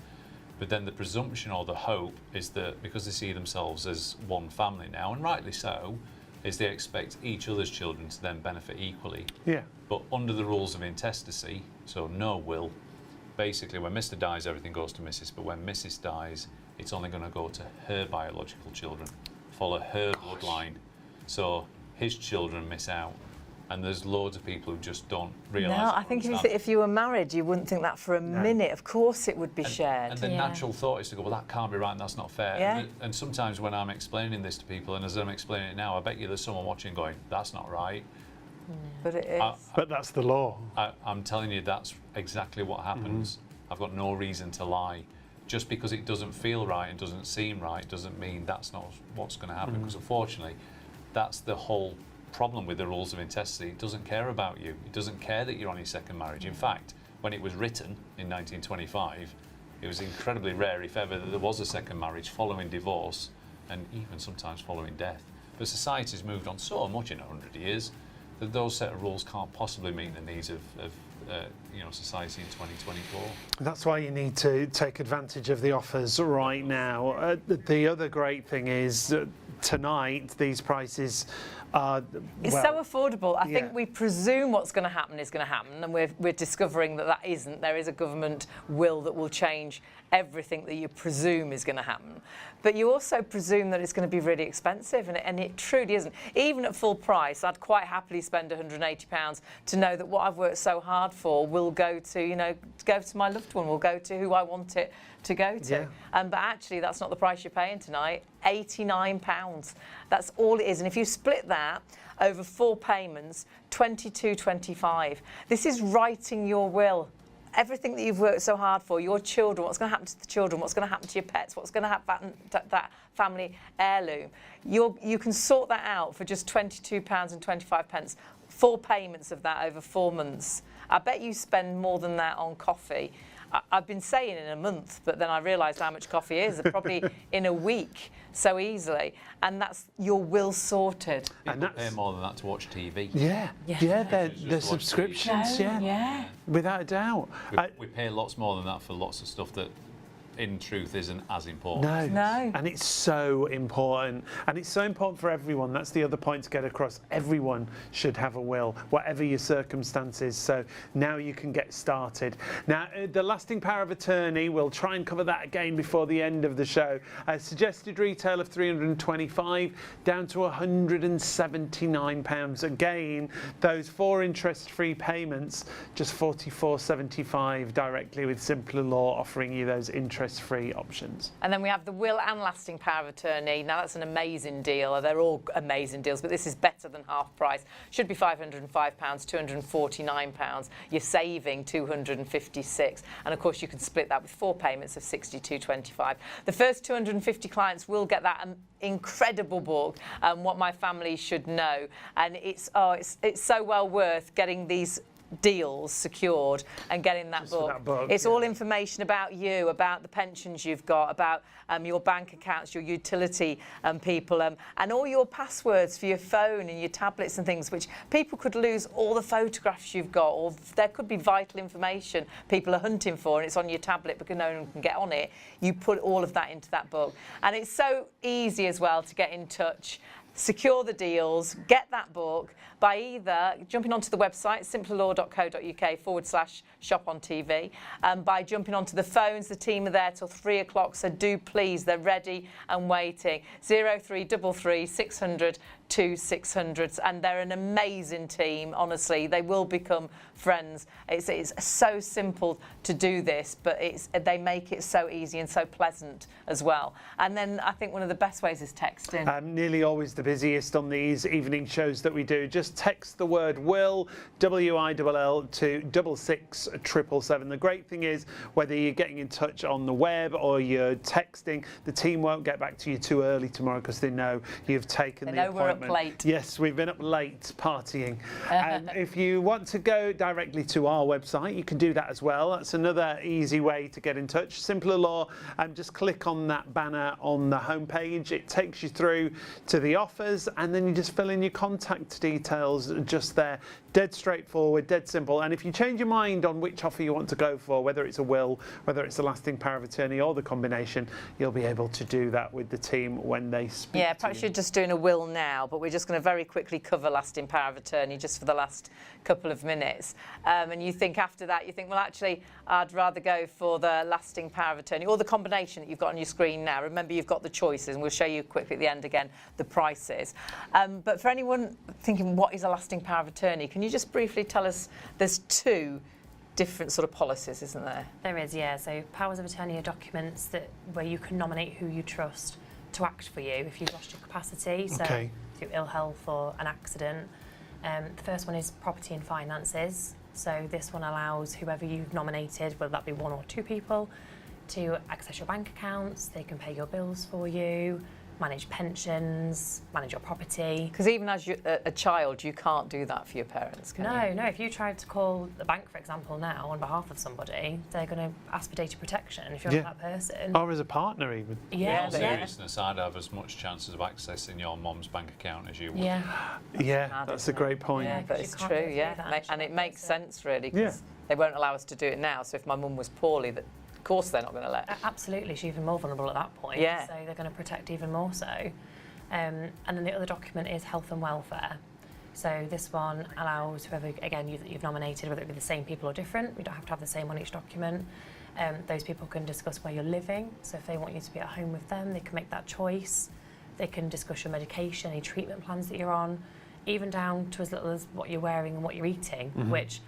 But then the presumption or the hope is that because they see themselves as one family now, and rightly so, is they expect each other's children to then benefit equally. Yeah. But under the rules of intestacy, so no will, basically when Mr. dies, everything goes to Mrs. But when Mrs. dies, it's only going to go to her biological children, follow her bloodline. So his children miss out. And there's loads of people who just don't realise. No, I think if you were married, you wouldn't think that for a minute. Of course it would be shared. And the natural thought is to go, well, that can't be right and that's not fair. Yeah. And sometimes when I'm explaining this to people, and as I'm explaining it now, I bet you there's someone watching going, that's not right. But it is. But that's the law. I'm telling you, that's exactly what happens. I've got no reason to lie. Just because it doesn't feel right and doesn't seem right doesn't mean that's not what's going to happen. Because unfortunately, that's the whole problem with the rules of intestacy. It doesn't care about you. It doesn't care that you're on your second marriage. In fact, when it was written in 1925, it was incredibly rare, if ever, that there was a second marriage following divorce and even sometimes following death. But society's moved on so much in 100 years that those set of rules can't possibly meet the needs of society in 2024. That's why you need to take advantage of the offers right now. The other great thing is tonight these prices are It's so affordable. I think we presume what's going to happen is going to happen, and we're discovering that that isn't. There is a government will that will change everything that you presume is going to happen. But you also presume that it's going to be really expensive, and it truly isn't. Even at full price, I'd quite happily spend £180 to know that what I've worked so hard for will go to, go to my loved one, will go to who I want it to go to. Yeah. But actually, that's not the price you're paying tonight. £89. That's all it is. And if you split that over 4 payments, £22.25. This is writing your will. Everything that you've worked so hard for, your children, what's going to happen to the children, what's going to happen to your pets, what's going to happen to that family heirloom. You can sort that out for just £22.25. 4 payments of that over 4 months. I bet you spend more than that on coffee. I've been saying in a month, but then I realised how much coffee is, probably in a week, so easily. And that's your will sorted. People pay more than that to watch TV. Yeah, the subscriptions, without a doubt. We pay lots more than that for lots of stuff that in truth isn't as important. No. And it's so important. And it's so important for everyone. That's the other point to get across. Everyone should have a will, whatever your circumstances. So now you can get started. Now, the lasting power of attorney, we'll try and cover that again before the end of the show. Suggested retail of £325 down to £179. Again, those 4 interest-free payments, just £44.75 directly with Simpler Law, offering you those interest interest-free options. And then we have the will and lasting power of attorney. Now that's an amazing deal. They're all amazing deals, but this is better than half price. Should be £505, £249. You're saving £256. And of course you can split that with 4 payments of £62.25. The first 250 clients will get that incredible book, What My Family Should Know. And it's so well worth getting these deals secured and getting that book. It's all information about you, about the pensions you've got, about your bank accounts, your utility people, and all your passwords for your phone and your tablets and things, which people could lose all the photographs you've got, or there could be vital information people are hunting for and it's on your tablet because no one can get on it. You put all of that into that book. And it's so easy as well to get in touch, secure the deals, get that book by either jumping onto the website, simplerlaw.co.uk/ShopOnTV, by jumping onto the phones. The team are there till 3 o'clock, so do please, they're ready and waiting. 0333 600 2600s, and they're an amazing team, honestly. They will become friends. It's so simple to do this, but they make it so easy and so pleasant as well. And then I think one of the best ways is texting. Nearly always the busiest on these evening shows that we do. Just text the word will, WILL, to 66777. The great thing is, whether you're getting in touch on the web or you're texting, the team won't get back to you too early tomorrow because they know you've taken the appointment. Late. Yes, we've been up late partying. And if you want to go directly to our website, you can do that as well. That's another easy way to get in touch. Simpler Law, and just click on that banner on the homepage. It takes you through to the offers, and then you just fill in your contact details just there. Dead straightforward, dead simple. And if you change your mind on which offer you want to go for, whether it's a will, whether it's a lasting power of attorney, or the combination, you'll be able to do that with the team when they speak. Yeah, perhaps you're just doing a will now, but we're just going to very quickly cover lasting power of attorney just for the last couple of minutes. And you think after that, you think, well, actually, I'd rather go for the lasting power of attorney or the combination that you've got on your screen now. Remember, you've got the choices, and we'll show you quickly at the end again the prices. But for anyone thinking, what is a lasting power of attorney? Can you just briefly tell us, there's 2 different sort of policies, isn't there? There is, yeah. So powers of attorney are documents where you can nominate who you trust to act for you if you've lost your capacity, so through ill health or an accident. The first one is property and finances. So this one allows whoever you've nominated, whether that be 1 or 2 people, to access your bank accounts. They can pay your bills for you, manage pensions, manage your property. Because even as a child, you can't do that for your parents, can you? No. If you tried to call the bank, for example, now on behalf of somebody, they're going to ask for data protection if you're not that person. Or as a partner, even. In all seriousness, I'd have as much chances of accessing your mum's bank account as you would. Yeah, that's a great point. Yeah, but it's true, and it makes sense, really, because they won't allow us to do it now. So if my mum was poorly, of course they're not going to let. Absolutely, she's even more vulnerable at that point. Yeah. So they're going to protect even more so. And then the other document is health and welfare. So this one allows whoever, again, you've nominated, whether it be the same people or different, we don't have to have the same on each document. Those people can discuss where you're living. So if they want you to be at home with them, they can make that choice. They can discuss your medication, any treatment plans that you're on, even down to as little as what you're wearing and what you're eating, which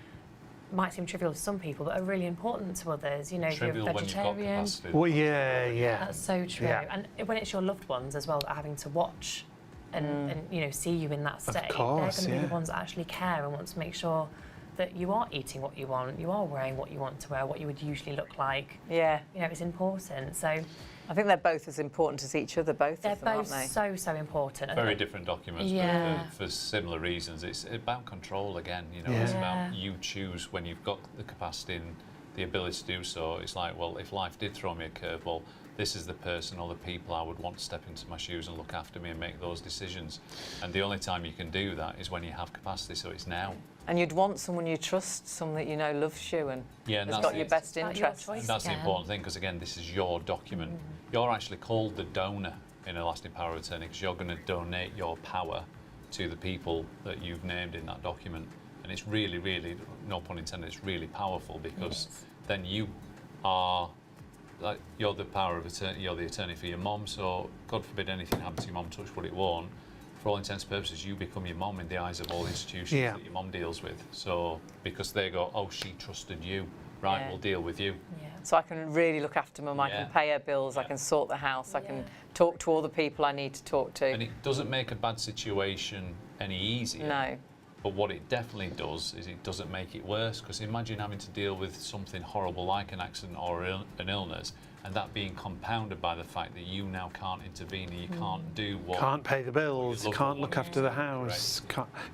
might seem trivial to some people, but are really important to others. You know, trivial if you're vegetarian. Well, yeah. That's so true. Yeah. And when it's your loved ones as well that are having to watch and you know, see you in that state, they're going to be the ones that actually care and want to make sure that you are eating what you want, you are wearing what you want to wear, what you would usually look like. Yeah. You know, it's important. So I think they're both as important as each other, both they're of them, both aren't they? so important. Very different documents, but for similar reasons. It's about control again, you know, it's about you choose when you've got the capacity and the ability to do so. It's like, well, if life did throw me a curveball, this is the person or the people I would want to step into my shoes and look after me and make those decisions. And the only time you can do that is when you have capacity, so it's now. And you'd want someone you trust, someone that you know loves you and has got your best interests. That's the important thing, because again, this is your document. You're actually called the donor in a lasting power of attorney because you're going to donate your power to the people that you've named in that document. And it's really, really, no pun intended, it's really powerful because then you are, like, you're the power of attorney, you're the attorney for your mum, so God forbid anything happens to your mum, touch wood, it won't. For all intents and purposes, you become your mum in the eyes of all institutions that your mum deals with. So, because they go, oh, she trusted you, right, Yeah. we'll deal with you. Yeah. So I can really look after mum. I Yeah. can pay her bills. I Yeah. can sort the house. I Yeah. can talk to all the people I need to talk to. And it doesn't make a bad situation any easier. No. But what it definitely does is it doesn't make it worse, because imagine having to deal with something horrible like an accident or an illness, and that being compounded by the fact that you now can't intervene and you can't do what... Can't pay the bills, Your loved can't one look wants after to the do, house,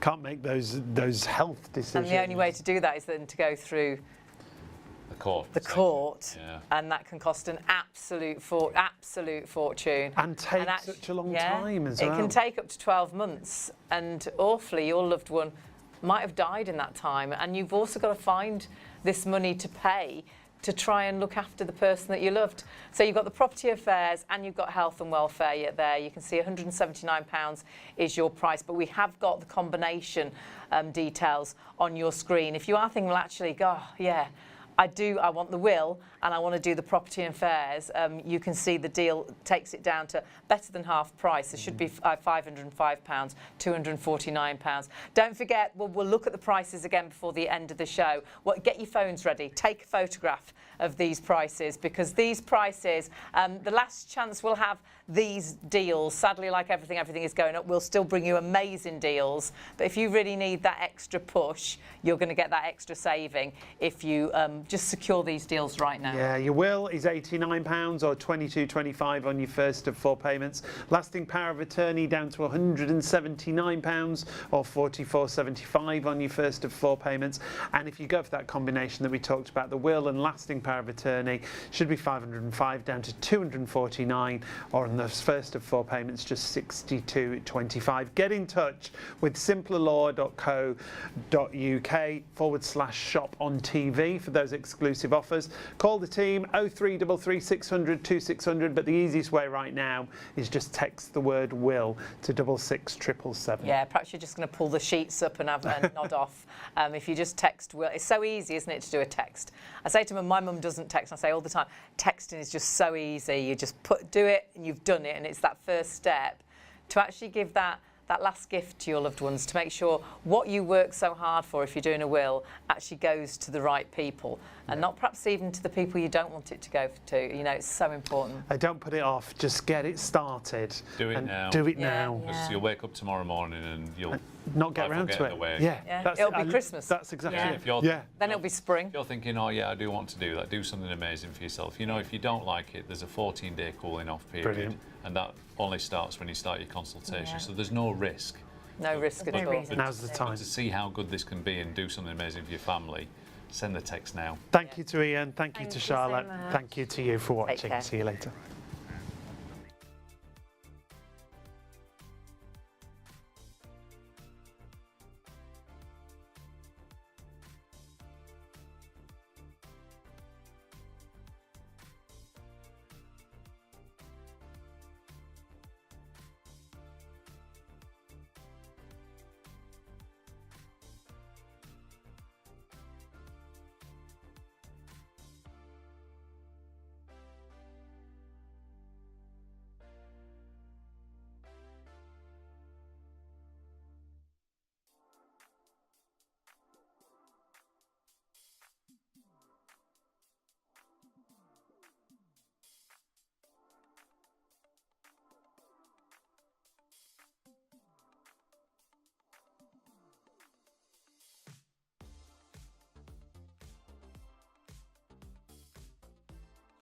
can't make those health decisions. And the only way to do that is then to go through The court. the court, Yeah. and that can cost an absolute fortune. And take act- such a long yeah, time as it well. can take up to 12 months, and awfully, your loved one might have died in that time, and you've also got to find this money to pay to try and look after the person that you loved. So you've got the property affairs and you've got health and welfare there. You can see £179 is your price, but we have got the combination details on your screen. If you are thinking, well, actually, yeah, I want the will and I want to do the property and affairs, you can see the deal takes it down to better than half price. There should be £505, £249. Don't forget, we'll look at the prices again before the end of the show. Get your phones ready. Take a photograph of these prices, because these prices, the last chance we'll have these deals. Sadly, like everything is going up. We'll still bring you amazing deals, but if you really need that extra push, you're going to get that extra saving if you just secure these deals right now. Yeah, your will is £89 or £22.25 on your first of 4 payments. Lasting power of attorney down to £179 or £44.75 on your first of 4 payments. And if you go for that combination that we talked about, the will and lasting power of attorney, should be £505 down to £249, or on the first of 4 payments, just £62.25. Get in touch with simplerlaw.co.uk/ShopOnTV for those exclusive offers. Call the team 0333 600 2600, but the easiest way right now is just text the word will to 66777. Yeah, perhaps you're just going to pull the sheets up and have a nod off. If you just text will, it's so easy, isn't it, to do a text? I say to my mum doesn't text. I say all the time, texting is just so easy. You just do it and you've done it, and it's that first step to actually give that last gift to your loved ones, to make sure what you work so hard for, if you're doing a will, actually goes to the right people, and not perhaps even to the people you don't want it to go to. You know, it's so important. Don't put it off, just get it started. Do it now. Do it Yeah. now. Because you'll wake up tomorrow morning and you'll Not get life will around get to in the it. way. Yeah, it'll be Christmas. That's exactly Yeah. it. If you're, Then it'll be spring. if you're thinking, oh yeah, I do want to do that, do something amazing for yourself. You know, if you don't like it, there's a 14-day cooling off period. Brilliant. And that only starts when you start your consultation. Yeah. So there's no risk. No risk at No all. reason. Now's the time. To see how good this can be and do something amazing for your family, send the text now. Thank you to Ian. Thank you Thank to you so Charlotte. much. Thank you to you for Take watching. care. See you later.